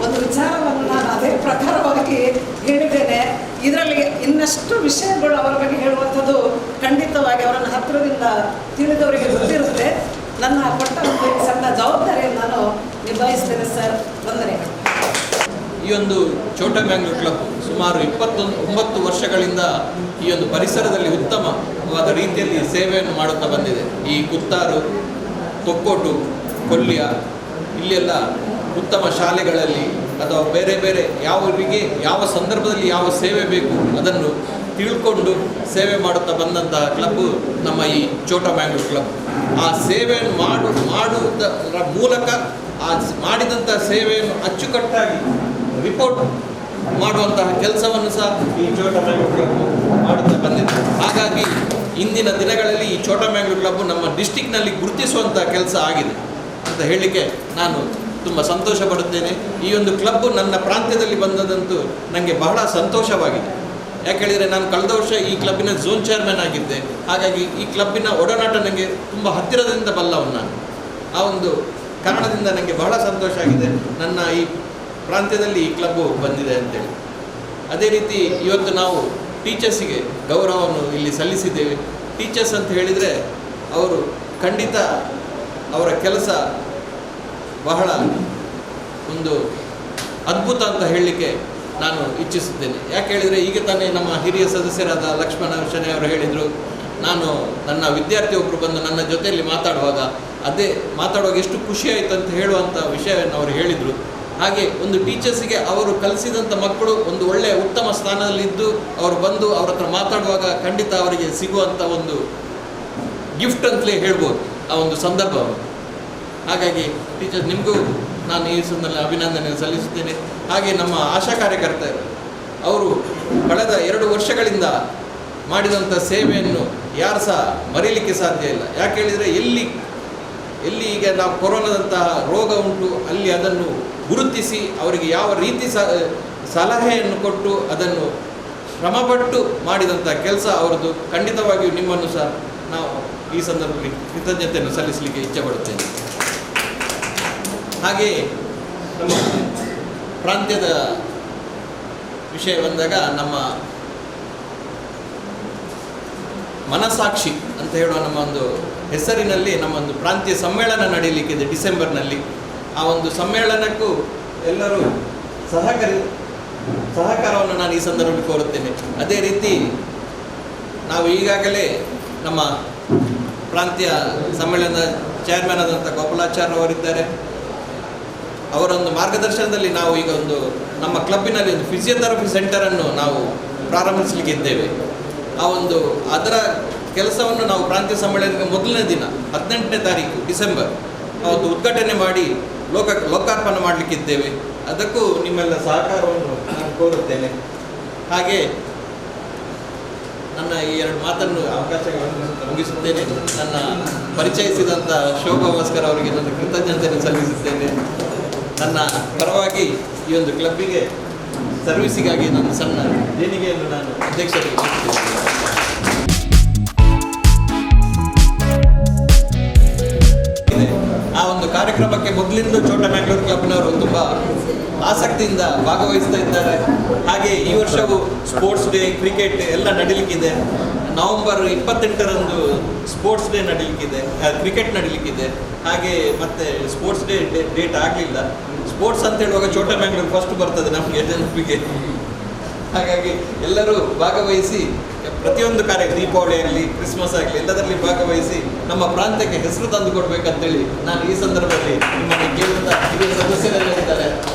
ಒಂದು ವಿಚಾರವನ್ನು ನಾನು ಅದೇ ಪ್ರಕಾರವಾಗಿ ಹೇಳಿದ್ದೇನೆ. ಇದರಲ್ಲಿ ಇನ್ನಷ್ಟು ವಿಷಯಗಳು ಅವರ ಬಗ್ಗೆ ಹೇಳುವಂಥದ್ದು ಖಂಡಿತವಾಗಿ ಅವರನ್ನು ಹತ್ತಿರದಿಂದ ತಿಳಿದವರಿಗೆ ಗೊತ್ತಿರುತ್ತೆ. ನನ್ನ ಕೊಟ್ಟ ಒಂದು ಸಣ್ಣ ಜವಾಬ್ದಾರಿಯನ್ನು ನಾನು ನಿಭಾಯಿಸ್ತೇನೆ ಸರ್. ವಂದನೆಗಳು. ಈ ಒಂದು ಛೋಟಾ ಮ್ಯಾಂಗ್ಳೂರ್ ಕ್ಲಬ್ ಸುಮಾರು 29 ವರ್ಷಗಳಿಂದ ಈ ಒಂದು ಪರಿಸರದಲ್ಲಿ ಉತ್ತಮವಾದ ರೀತಿಯಲ್ಲಿ ಸೇವೆಯನ್ನು ಮಾಡುತ್ತಾ ಬಂದಿದೆ. ಈ ಕುತ್ತಾರು, ತೊಕ್ಕೋಟು, ಕೊಲ್ಯ ಇಲ್ಲೆಲ್ಲ ಉತ್ತಮ ಶಾಲೆಗಳಲ್ಲಿ ಅಥವಾ ಬೇರೆ ಬೇರೆ ಯಾವರಿಗೆ ಯಾವ ಸಂದರ್ಭದಲ್ಲಿ ಯಾವ ಸೇವೆ ಬೇಕು ಅದನ್ನು ತಿಳ್ಕೊಂಡು ಸೇವೆ ಮಾಡುತ್ತಾ ಬಂದಂತಹ ಕ್ಲಬ್ಬು ನಮ್ಮ ಈ ಛೋಟಾ ಮ್ಯಾಂಗ್ಳೂರ್ ಕ್ಲಬ್. ಆ ಸೇವೆಯನ್ನು ಮಾಡುವುದರ ಮೂಲಕ ಆ ಮಾಡಿದಂಥ ಸೇವೆಯನ್ನು ಅಚ್ಚುಕಟ್ಟಾಗಿ ರಿಪೋರ್ಟ್ ಮಾಡುವಂತಹ ಕೆಲಸವನ್ನು ಸಹ ಈ ಛೋಟಾ ಮ್ಯಾಂಗ್ಳೂರ್ ಕ್ಲಬ್ ಮಾಡುತ್ತಾ ಬಂದಿದೆ. ಹಾಗಾಗಿ ಇಂದಿನ ದಿನಗಳಲ್ಲಿ ಈ ಛೋಟಾ ಮ್ಯಾಂಗ್ಳೂರ್ ಕ್ಲಬ್ ನಮ್ಮ ಡಿಸ್ಟಿಕ್ನಲ್ಲಿ ಗುರುತಿಸುವಂಥ ಕೆಲಸ ಆಗಿದೆ ಅಂತ ಹೇಳಲಿಕ್ಕೆ ನಾನು ತುಂಬ ಸಂತೋಷ ಪಡುತ್ತೇನೆ. ಈ ಒಂದು ಕ್ಲಬ್ಬು ನನ್ನ ಪ್ರಾಂತ್ಯದಲ್ಲಿ ಬಂದದಂತೂ ನನಗೆ ಬಹಳ ಸಂತೋಷವಾಗಿದೆ. ಯಾಕೇಳಿದರೆ ನಾನು ಕಳೆದ ವರ್ಷ ಈ ಕ್ಲಬ್ಬಿನ ಝೋನ್ ಚೇರ್ಮನ್ ಆಗಿದ್ದೆ. ಹಾಗಾಗಿ ಈ ಕ್ಲಬ್ಬಿನ ಒಡನಾಟ ನನಗೆ ತುಂಬ ಹತ್ತಿರದಿಂದ ಬಲ್ಲವನು ನಾನು. ಆ ಒಂದು ಕಾರಣದಿಂದ ನನಗೆ ಬಹಳ ಸಂತೋಷ ಆಗಿದೆ ನನ್ನ ಈ ಪ್ರಾಂತ್ಯದಲ್ಲಿ ಈ ಕ್ಲಬ್ಬು ಬಂದಿದೆ ಅಂತೇಳಿ. ಅದೇ ರೀತಿ ಇವತ್ತು ನಾವು ಟೀಚರ್ಸಿಗೆ ಗೌರವವನ್ನು ಇಲ್ಲಿ ಸಲ್ಲಿಸಿದ್ದೇವೆ. ಟೀಚರ್ಸ್ ಅಂತ ಹೇಳಿದರೆ ಅವರು ಖಂಡಿತ ಅವರ ಕೆಲಸ ಬಹಳ ಒಂದು ಅದ್ಭುತ ಅಂತ ಹೇಳಲಿಕ್ಕೆ ನಾನು ಇಚ್ಛಿಸುತ್ತೇನೆ. ಯಾಕೆ ಹೇಳಿದರೆ ಈಗ ತಾನೇ ನಮ್ಮ ಹಿರಿಯ ಸದಸ್ಯರಾದ ಲಕ್ಷ್ಮಣ ಶೆಣೈ ಅವರು ಹೇಳಿದರು, ನಾನು ನನ್ನ ವಿದ್ಯಾರ್ಥಿ ಒಬ್ಬರು ಬಂದು ನನ್ನ ಜೊತೆಯಲ್ಲಿ ಮಾತಾಡುವಾಗ ಎಷ್ಟು ಖುಷಿಯಾಯಿತು ಅಂತ ಹೇಳುವಂಥ ವಿಷಯವನ್ನು ಅವರು ಹೇಳಿದರು. ಹಾಗೆ ಒಂದು ಟೀಚರ್ಸಿಗೆ ಅವರು ಕಲಿಸಿದಂಥ ಮಕ್ಕಳು ಒಂದು ಒಳ್ಳೆಯ ಉತ್ತಮ ಸ್ಥಾನದಲ್ಲಿದ್ದು ಅವರು ಬಂದು ಅವ್ರ ಹತ್ರ ಮಾತಾಡುವಾಗ ಖಂಡಿತ ಅವರಿಗೆ ಸಿಗುವಂಥ ಒಂದು ಗಿಫ್ಟ್ ಅಂತಲೇ ಹೇಳ್ಬೋದು ಆ ಒಂದು ಸಂದರ್ಭ. ಹಾಗಾಗಿ ಟೀಚರ್ಸ್ ನಿಮಗೂ ನಾನು ಈ ಸಂದರ್ಭದಲ್ಲಿ ಅಭಿನಂದನೆ ಸಲ್ಲಿಸುತ್ತೇನೆ. ಹಾಗೆ ನಮ್ಮ ಆಶಾ ಕಾರ್ಯಕರ್ತರು ಅವರು ಕಳೆದ 2 ವರ್ಷಗಳಿಂದ ಮಾಡಿದಂಥ ಸೇವೆಯನ್ನು ಯಾರು ಸಹ ಮರೀಲಿಕ್ಕೆ ಸಾಧ್ಯ ಇಲ್ಲ. ಯಾಕೆ ಹೇಳಿದರೆ ಎಲ್ಲಿ ಈಗ ನಾವು ಕೊರೋನಾದಂತಹ ರೋಗ ಉಂಟು ಅಲ್ಲಿ ಅದನ್ನು ಗುರುತಿಸಿ ಅವರಿಗೆ ಯಾವ ರೀತಿ ಸಲಹೆಯನ್ನು ಕೊಟ್ಟು ಅದನ್ನು ಶ್ರಮಪಟ್ಟು ಮಾಡಿದಂಥ ಕೆಲಸ ಅವರದ್ದು. ಖಂಡಿತವಾಗಿಯೂ ನಿಮ್ಮನ್ನು ಸಹ ನಾವು ಈ ಸಂದರ್ಭದಲ್ಲಿ ಕೃತಜ್ಞತೆಯನ್ನು ಸಲ್ಲಿಸಲಿಕ್ಕೆ ಇಚ್ಛೆಪಡುತ್ತೇನೆ. ಹಾಗೆಯೇ ನಮ್ಮ ಪ್ರಾಂತ್ಯದ ವಿಷಯ ಬಂದಾಗ ನಮ್ಮ ಮನಸಾಕ್ಷಿ ಅಂತ ಹೇಳುವ ನಮ್ಮ ಒಂದು ಹೆಸರಿನಲ್ಲಿ ನಮ್ಮೊಂದು ಪ್ರಾಂತೀಯ ಸಮ್ಮೇಳನ ನಡೆಯಲಿಕ್ಕಿದೆ ಡಿಸೆಂಬರ್ನಲ್ಲಿ. ಆ ಒಂದು ಸಮ್ಮೇಳನಕ್ಕೂ ಎಲ್ಲರೂ ಸಹಕಾರವನ್ನು ನಾನು ಈ ಸಂದರ್ಭದಲ್ಲಿ ಕೋರುತ್ತೇನೆ. ಅದೇ ರೀತಿ ನಾವು ಈಗಾಗಲೇ ನಮ್ಮ ಪ್ರಾಂತೀಯ ಸಮ್ಮೇಳನದ ಚೇರ್ಮನ್ ಆದಂಥ ಗೋಪಾಲಾಚಾರ್ಯ ಅವರಿದ್ದಾರೆ. ಅವರೊಂದು ಮಾರ್ಗದರ್ಶನದಲ್ಲಿ ನಾವು ಈಗ ಒಂದು ನಮ್ಮ ಕ್ಲಬ್ಬಿನಲ್ಲಿ ಒಂದು ಫಿಸಿಯೋಥೆರಪಿ ಸೆಂಟರನ್ನು ನಾವು ಪ್ರಾರಂಭಿಸಲಿಕ್ಕಿದ್ದೇವೆ. ಅದರ ಕೆಲಸವನ್ನು ನಾವು ಪ್ರಾಂತೀಯ ಸಮ್ಮೇಳನಕ್ಕೆ ಮೊದಲನೇ ದಿನ 18ನೇ ತಾರೀಕು ಡಿಸೆಂಬರ್ ಅವತ್ತು ಉದ್ಘಾಟನೆ ಮಾಡಿ ಲೋಕಾರ್ಪಣೆ ಮಾಡಲಿಕ್ಕಿದ್ದೇವೆ. ಅದಕ್ಕೂ ನಿಮ್ಮೆಲ್ಲ ಸಹಕಾರವನ್ನು ನಾನು ಕೋರುತ್ತೇನೆ. ಹಾಗೆ ನನ್ನ ಈ 2 ಮಾತನ್ನು ಅವಕಾಶಗಳನ್ನು ಮುಗಿಸುತ್ತೇನೆ. ನನ್ನ ಪರಿಚಯಿಸಿದಂಥ ಶೋಭಾ ಭಾಸ್ಕರ್ ಅವರಿಗೆ ನನ್ನ ಕೃತಜ್ಞತೆಯನ್ನು ಸಲ್ಲಿಸುತ್ತೇನೆ. ನನ್ನ ಪರವಾಗಿ ಈ ಒಂದು ಕ್ಲಬ್ಬಿಗೆ ಸರ್ವಿಸಿಗಾಗಿ ನನ್ನ ಸಣ್ಣ ದೇಣಿಗೆಯನ್ನು ನಾನು ಅಧ್ಯಕ್ಷರಿಗೆ ಕೊಡ್ತೇನೆ. ಆ ಒಂದು ಕಾರ್ಯಕ್ರಮಕ್ಕೆ ಮೊದಲಿಂದ ಛೋಟಾ ಮ್ಯಾಂಗ್ಳೂರ್ ಕ್ಲಬ್ನವರು ತುಂಬ ಆಸಕ್ತಿಯಿಂದ ಭಾಗವಹಿಸ್ತಾ ಇದ್ದಾರೆ. ಹಾಗೆ ಈ ವರ್ಷವೂ ಸ್ಪೋರ್ಟ್ಸ್ ಡೇ, ಕ್ರಿಕೆಟ್ ಎಲ್ಲ ನಡೀಲಿಕ್ಕಿದೆ. ನವೆಂಬರ್ 28ರಂದು ಸ್ಪೋರ್ಟ್ಸ್ ಡೇ ನಡೀಲಿಕ್ಕಿದೆ, ಕ್ರಿಕೆಟ್ ನಡೀಲಿಕ್ಕಿದೆ. ಹಾಗೆ ಮತ್ತೆ ಸ್ಪೋರ್ಟ್ಸ್ ಡೇ ಡೇಟ್ ಆಗಲಿಲ್ಲ. ಸ್ಪೋರ್ಟ್ಸ್ ಅಂತ ಹೇಳುವಾಗ ಛೋಟಾ ಮ್ಯಾಂಗ್ಳೂರ್ ಫಸ್ಟ್ ಬರ್ತದೆ ನಮಗೆ ನೆನಪಿಗೆ. ಹಾಗಾಗಿ ಎಲ್ಲರೂ ಭಾಗವಹಿಸಿ ಪ್ರತಿಯೊಂದು ದೀಪಾವಳಿ ಆಗಲಿ, ಕ್ರಿಸ್ಮಸ್ ಆಗಲಿ ಎಲ್ಲದರಲ್ಲಿ ಭಾಗವಹಿಸಿ ನಮ್ಮ ಪ್ರಾಂತ್ಯಕ್ಕೆ ಹೆಸರು ತಂದು ಕೊಡಬೇಕಂತೇಳಿ ನಾನು ಈ ಸಂದರ್ಭದಲ್ಲಿ ನಿಮ್ಮನ್ನು ಕೇಳುತ್ತಾ, ಹಿರಿಯ ಸದಸ್ಯರೆಲ್ಲಿದ್ದಾರೆ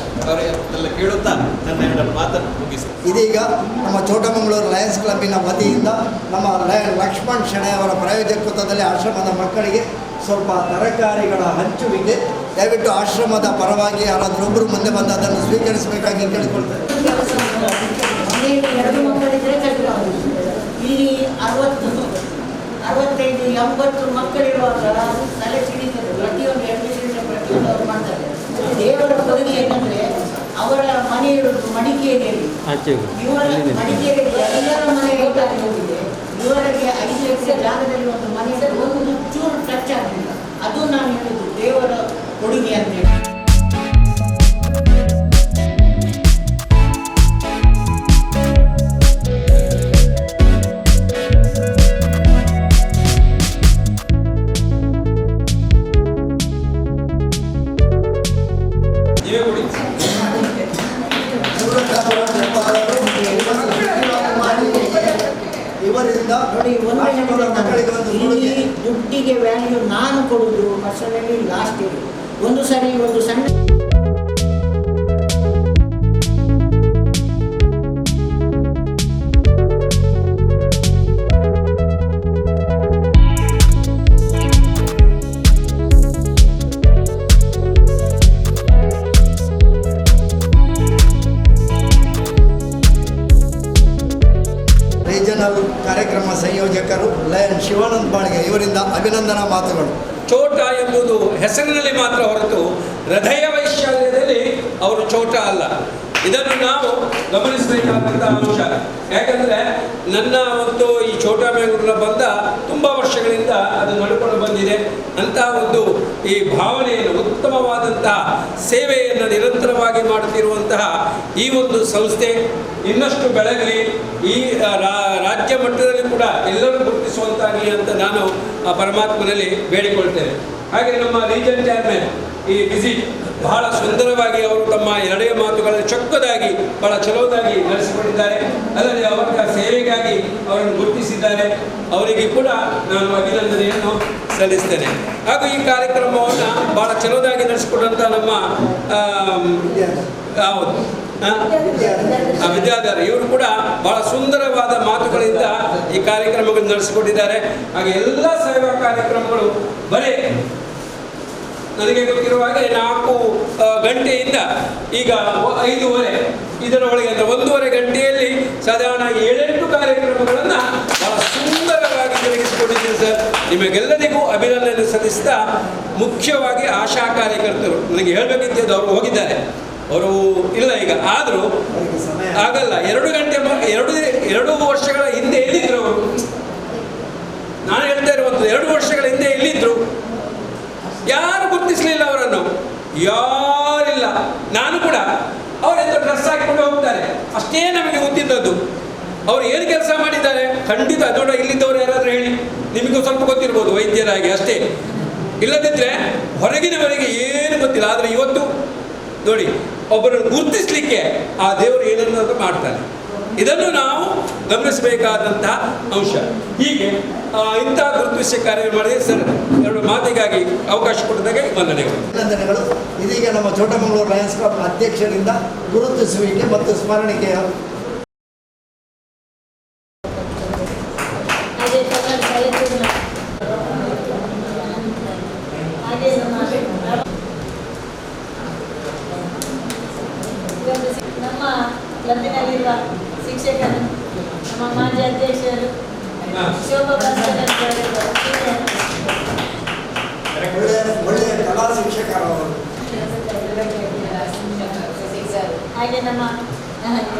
ಅವರೆಲ್ಲ ಕೇಳುತ್ತಾ ನನ್ನ 2 ಮಾತನ್ನು ಮುಗಿಸಿ. ಇದೀಗ ನಮ್ಮ ಛೋಟಮಂಗಳೂರು ಲಯನ್ಸ್ ಕ್ಲಬ್ಬಿನ ವತಿಯಿಂದ ನಮ್ಮ ಲಕ್ಷ್ಮಣ್ ಶೆಣೆ ಅವರ ಪ್ರಾಯೋಜಕತ್ವದಲ್ಲಿ ಆಶ್ರಮದ ಮಕ್ಕಳಿಗೆ ಸ್ವಲ್ಪ ತರಕಾರಿಗಳ ಹಂಚುವಿಕೆ. ದಯವಿಟ್ಟು ಆಶ್ರಮದ ಪರವಾಗಿ ಯಾರಾದರೊಬ್ಬರು ಮುಂದೆ ಬಂದು ಅದನ್ನು ಸ್ವೀಕರಿಸಬೇಕಾಗಿ ಕೇಳಿಕೊಳ್ತಾರೆ. 2 ಮಕ್ಕಳಿದ್ರೆ ಇಲ್ಲಿ 60, 65, 80 ಮಕ್ಕಳಿರುವಾಗ ತಲೆ ಸಿಡಿತದೆ. ಪ್ರತಿಯೊಂದು ಪ್ರತಿಯೊಂದು ಅವರು ಮಾಡ್ತಾರೆ. ದೇವರ ಕೊಡುಗೆ ಏನಂದರೆ ಅವರ ಮನೆ ಇರೋದು ಮಡಿಕೇರಿಯಲ್ಲಿ. ಇವರ ಮಡಿಕೇರಿಯಲ್ಲಿ ಎಲ್ಲರ ಮನೆ ಹೋಗಿದೆ. ಇವರಿಗೆ 5 ಎಕರೆ ಜಾಗದಲ್ಲಿ ಒಂದು ಮನೆ ಒಂದು ಚೂರು ಟಚ್ ಆಗಲಿಲ್ಲ. ಅದು ನಾನು ಹೇಳುದು ದೇವರ ಕೊಡುಗೆ ಅಂತೇಳಿ. ನೋಡಿ, ದುಡ್ಡಿಗೆ ವ್ಯಾಲ್ಯೂ ನಾನು ಕೊಡುವುದು ಪರ್ಸನಲಿ ಲಾಸ್ಟ್ ಇಯರ್ ಒಂದು ಸರಿ ಒಂದು ಸಣ್ಣ ರೀಜನಲ್ ಕಾರ್ಯಕ್ರಮ ಸಂಯೋಜಕರು ಲಯನ್ ಶಿವಾನಂದ್ ಬಾಳ್ಗೆ ಇವರಿಂದ ಅಭಿನಂದನಾ ಮಾತುಗಳು. ಛೋಟ ಎಂಬುದು ಹೆಸರಿನಲ್ಲಿ ಮಾತ್ರ ಹೊರತು ಹೃದಯ ವೈಶಾಲ್ಯದಲ್ಲಿ ಅವರು ಛೋಟ ಅಲ್ಲ. ಇದನ್ನು ನಾವು ಗಮನಿಸಬೇಕಾದಂಥ ಅಂಶ. ಯಾಕಂದರೆ ನನ್ನ ಒಂದು ಈ ಛೋಟಾ ಮ್ಯಾಂಗ್ಳೂರಿನ ಬಂದ ತುಂಬ ವರ್ಷಗಳಿಂದ ಅದು ನಡ್ಕೊಂಡು ಬಂದಿದೆ. ಅಂತಹ ಒಂದು ಈ ಭಾವನೆಯನ್ನು, ಉತ್ತಮವಾದಂತಹ ಸೇವೆಯನ್ನು ನಿರಂತರವಾಗಿ ಮಾಡುತ್ತಿರುವಂತಹ ಈ ಒಂದು ಸಂಸ್ಥೆ ಇನ್ನಷ್ಟು ಬೆಳಗಲಿ, ಈ ರಾಜ್ಯ ಮಟ್ಟದಲ್ಲಿ ಕೂಡ ಎಲ್ಲರೂ ಗುರುತಿಸುವಂತಾಗಲಿ ಅಂತ ನಾನು ಆ ಪರಮಾತ್ಮನಲ್ಲಿ ಬೇಡಿಕೊಳ್ತೇನೆ. ಹಾಗೆ ನಮ್ಮ ರೀಜನ್ ಚೇರ್ಮನ್ ಈ ವಿಸಿಟ್ ಬಹಳ ಸುಂದರವಾಗಿ ಅವರು ತಮ್ಮ 2 ಮಾತುಗಳನ್ನು ಚೊಕ್ಕದಾಗಿ ಬಹಳ ಚಲೋದಾಗಿ ನಡೆಸಿಕೊಂಡಿದ್ದಾರೆ. ಅಲ್ಲದೆ ಅವರ ಸೇವೆಗಾಗಿ ಅವರನ್ನು ಗುರುತಿಸಿದ್ದಾರೆ. ಅವರಿಗೆ ಕೂಡ ನಾನು ಅಭಿನಂದನೆಯನ್ನು ಸಲ್ಲಿಸ್ತೇನೆ. ಹಾಗೂ ಈ ಕಾರ್ಯಕ್ರಮವನ್ನು ಬಹಳ ಚಲೋದಾಗಿ ನಡೆಸಿಕೊಂಡಂಥ ನಮ್ಮ ವಿದ್ಯಾಧರ ಇವರು ಕೂಡ ಬಹಳ ಸುಂದರವಾದ ಮಾತುಗಳಿಂದ ಈ ಕಾರ್ಯಕ್ರಮಗಳನ್ನು ನಡೆಸಿಕೊಂಡಿದ್ದಾರೆ. ಹಾಗೆ ಎಲ್ಲ ಸೇವಾ ಕಾರ್ಯಕ್ರಮಗಳು ಬರೀ ನನಗೆ ಗೊತ್ತಿರುವ ಹಾಗೆ 4 ಗಂಟೆಯಿಂದ ಈಗ 5:30 ಇದರೊಳಗೆ ಅಂದರೆ 1:30 ಗಂಟೆಯಲ್ಲಿ ಸಾಧಾರಣ 7-8 ಕಾರ್ಯಕ್ರಮಗಳನ್ನು ಬಹಳ ಸುಂದರವಾಗಿ ಜರುಗಿಸಿಕೊಂಡಿದ್ದೀರಿ ಸರ್. ನಿಮಗೆಲ್ಲರಿಗೂ ಅಭಿನಂದನೆ ಸಲ್ಲಿಸ್ತಾ, ಮುಖ್ಯವಾಗಿ ಆಶಾ ಕಾರ್ಯಕರ್ತರು ನನಗೆ ಹೇಳಬೇಕಿದ್ದು ಅವರು ಹೋಗಿದ್ದಾರೆ, ಅವರು ಇಲ್ಲ ಈಗ. ಆದರೂ ಆಗಲ್ಲ, 2 ಗಂಟೆ 2 ವರ್ಷಗಳ ಹಿಂದೆ ಎಲ್ಲಿದ್ರು ಅವರು? ನಾನು ಹೇಳ್ತಾ ಇರುವಂಥ 2 ವರ್ಷಗಳ ಹಿಂದೆ ಎಲ್ಲಿದ್ರು? ಯಾರು ಗುರುತಿಸಲಿಲ್ಲ ಅವರನ್ನು, ಯಾರಿಲ್ಲ. ನಾನು ಕೂಡ ಅವರೆಂತ ಡ್ರೆಸ್ ಹಾಕಿಕೊಂಡು ಹೋಗ್ತಾರೆ ಅಷ್ಟೇ ನಮಗೆ ಗೊತ್ತಿದ್ದದ್ದು. ಅವರು ಏನು ಕೆಲಸ ಮಾಡಿದ್ದಾರೆ ಖಂಡಿತ. ನೋಡ, ಇಲ್ಲಿದ್ದವರು ಯಾರಾದರೂ ಹೇಳಿ ನಿಮಗೂ ಸ್ವಲ್ಪ ಗೊತ್ತಿರ್ಬೋದು ವೈದ್ಯರಾಗಿ ಅಷ್ಟೇ, ಇಲ್ಲದಿದ್ದರೆ ಹೊರಗಿನವರಿಗೆ ಏನು ಗೊತ್ತಿಲ್ಲ. ಆದರೆ ಇವತ್ತು ನೋಡಿ, ಒಬ್ಬರನ್ನು ಗುರುತಿಸಲಿಕ್ಕೆ ಆ ದೇವರು ಏನನ್ನಾದರೂ ಮಾಡ್ತಾನೆ. ಇದನ್ನು ನಾವು ಗಮನಿಸಬೇಕಾದಂತಹ ಅಂಶ. ಹೀಗೆ ಇಂಥ ಗುರುತಿಸುವ ಕಾರ್ಯ ಮಾಡಿದೆ ಸರ್. ಎರಡು ಮಾತಿಗಾಗಿ ಅವಕಾಶ ಕೊಟ್ಟಿದ್ದಾಗೆ ವಂದನೆಗಳು. ಅಭಿನಂದನೆಗಳು. ಇದೀಗ ನಮ್ಮ ಚೋಟಮಂಗಳೂರು ಲಯನ್ಸ್ ಕ್ಲಬ್ ಅಧ್ಯಕ್ಷರಿಂದ ಗುರುತಿಸುವಿಕೆ ಮತ್ತು ಸ್ಮರಣಿಕೆಯ ನಮ್ಮ ಕ್ಲಬ್ಬಿನಲ್ಲಿರುವ ಶಿಕ್ಷಕರು, ನಮ್ಮ ಮಾಜಿ ಅಧ್ಯಕ್ಷರು, ಶೋಭಾ ಭಾಸ್ಕರ್ ಒಳ್ಳೆಯ ಕಲಾ ಶಿಕ್ಷಕರು, ಹಾಗೆ ನಮ್ಮ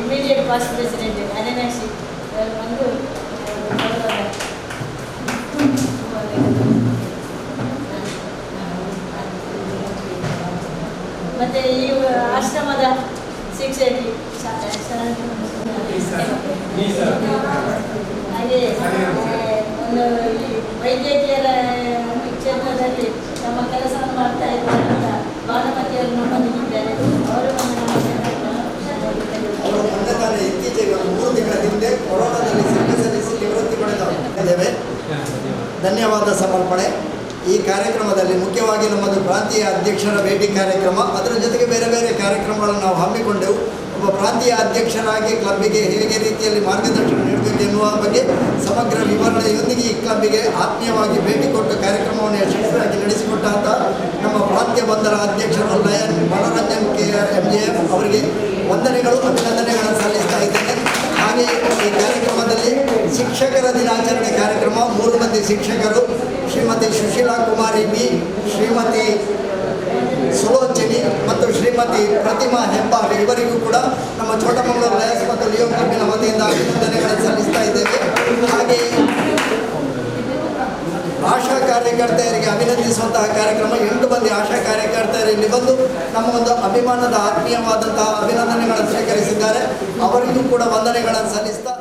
ಇಮಿಡಿಯೇಟ್ ಪಾಸ್ಟ್ ಪ್ರೆಸಿಡೆಂಟ್ ಅನಿನಾಕ್ಷಿ ಒಂದು ಮತ್ತೆ ಈ ಆಶ್ರಮದ ಶಿಕ್ಷಕಿ ಹಾಗೆ ಒಂದು ಈ ವೈದ್ಯಕೀಯ ಕ್ಷೇತ್ರದಲ್ಲಿ ನಮ್ಮ ಕೆಲಸವನ್ನು ಮಾಡ್ತಾ ಇರುವಂಥ ಭಾನುಮತಿಯವರು ನಮ್ಮೊಂದಿಗಿದ್ದಾರೆ. ಅವರು ಮೊನ್ನೆ ತಾನೇ ಇತ್ತೀಚೆಗೆ 3 ತಿಂಗಳ ಹಿಂದೆ ಕೊರೋನಾದಲ್ಲಿ ಸೇವೆ ಸಲ್ಲಿಸಿ ನಿವೃತ್ತಿ ಪಡೆದಿದ್ದೇವೆ. ಧನ್ಯವಾದ ಸಮರ್ಪಣೆ. ಈ ಕಾರ್ಯಕ್ರಮದಲ್ಲಿ ಮುಖ್ಯವಾಗಿ ನಮ್ಮದು ಪ್ರಾಂತೀಯ ಅಧ್ಯಕ್ಷರ ಭೇಟಿ ಕಾರ್ಯಕ್ರಮ, ಅದರ ಜೊತೆಗೆ ಬೇರೆ ಬೇರೆ ಕಾರ್ಯಕ್ರಮಗಳನ್ನು ನಾವು ಹಮ್ಮಿಕೊಂಡೆವು. ಒಬ್ಬ ಪ್ರಾಂತೀಯ ಅಧ್ಯಕ್ಷರಾಗಿ ಕ್ಲಬ್ಬಿಗೆ ಹೇಗೆ ರೀತಿಯಲ್ಲಿ ಮಾರ್ಗದರ್ಶನ ನೀಡಬೇಕು ಎನ್ನುವ ಬಗ್ಗೆ ಸಮಗ್ರ ವಿವರಣೆಯೊಂದಿಗೆ ಈ ಕ್ಲಬ್ಬಿಗೆ ಆತ್ಮೀಯವಾಗಿ ಭೇಟಿ ಕೊಟ್ಟು ಕಾರ್ಯಕ್ರಮವನ್ನು ಯಶಸ್ವಿಯಾಗಿ ನಡೆಸಿಕೊಟ್ಟಂಥ ನಮ್ಮ ಪ್ರಾಂತ್ಯ ಬಂದರ ಅಧ್ಯಕ್ಷರು ಲಯನ್ ಮನೋರಂಜನ್ MJF ಅವರಿಗೆ ವಂದನೆಗಳು, ಅಭಿನಂದನೆಗಳನ್ನು ಸಲ್ಲಿಸ್ತಾ ಇದ್ದೇನೆ. ಹಾಗೆ ಈ ಕಾರ್ಯಕ್ರಮದಲ್ಲಿ ಶಿಕ್ಷಕರ ದಿನಾಚರಣೆ ಕಾರ್ಯಕ್ರಮ 3 ಮಂದಿ ಶಿಕ್ಷಕರು, ಶ್ರೀಮತಿ ಸುಶೀಲಾ ಕುಮಾರಿ ಬಿ, ಶ್ರೀಮತಿ ಸುಲೋಚನಿ ಮತ್ತು ಶ್ರೀಮತಿ ಪ್ರತಿಮಾ ಹೆಬ್ಬಾರ್, ಇವರಿಗೂ ಕೂಡ ನಮ್ಮ ಚೋಟಮಂಗಳೂರು ಲಯನ್ಸ್ ಮತ್ತು ಲಿಯೋ ಕ್ಲಬ್ಬಿನ ವತಿಯಿಂದ ಅಭಿನಂದನೆಗಳನ್ನು ಸಲ್ಲಿಸ್ತಾ ಇದ್ದೇವೆ. ಹಾಗೆ ಆಶಾ ಕಾರ್ಯಕರ್ತೆಯರಿಗೆ ಅಭಿನಂದಿಸುವಂತಹ ಕಾರ್ಯಕ್ರಮ 8 ಮಂದಿ ಆಶಾ ಕಾರ್ಯಕರ್ತೆಯರು ಇಲ್ಲಿ ಬಂದು ನಮ್ಮ ಒಂದು ಅಭಿಮಾನದ ಆತ್ಮೀಯವಾದಂತಹ ಅಭಿನಂದನೆಗಳನ್ನು ಸ್ವೀಕರಿಸಿದ್ದಾರೆ. ಅವರಿಗೂ ಕೂಡ ವಂದನೆಗಳನ್ನು ಸಲ್ಲಿಸ್ತಾ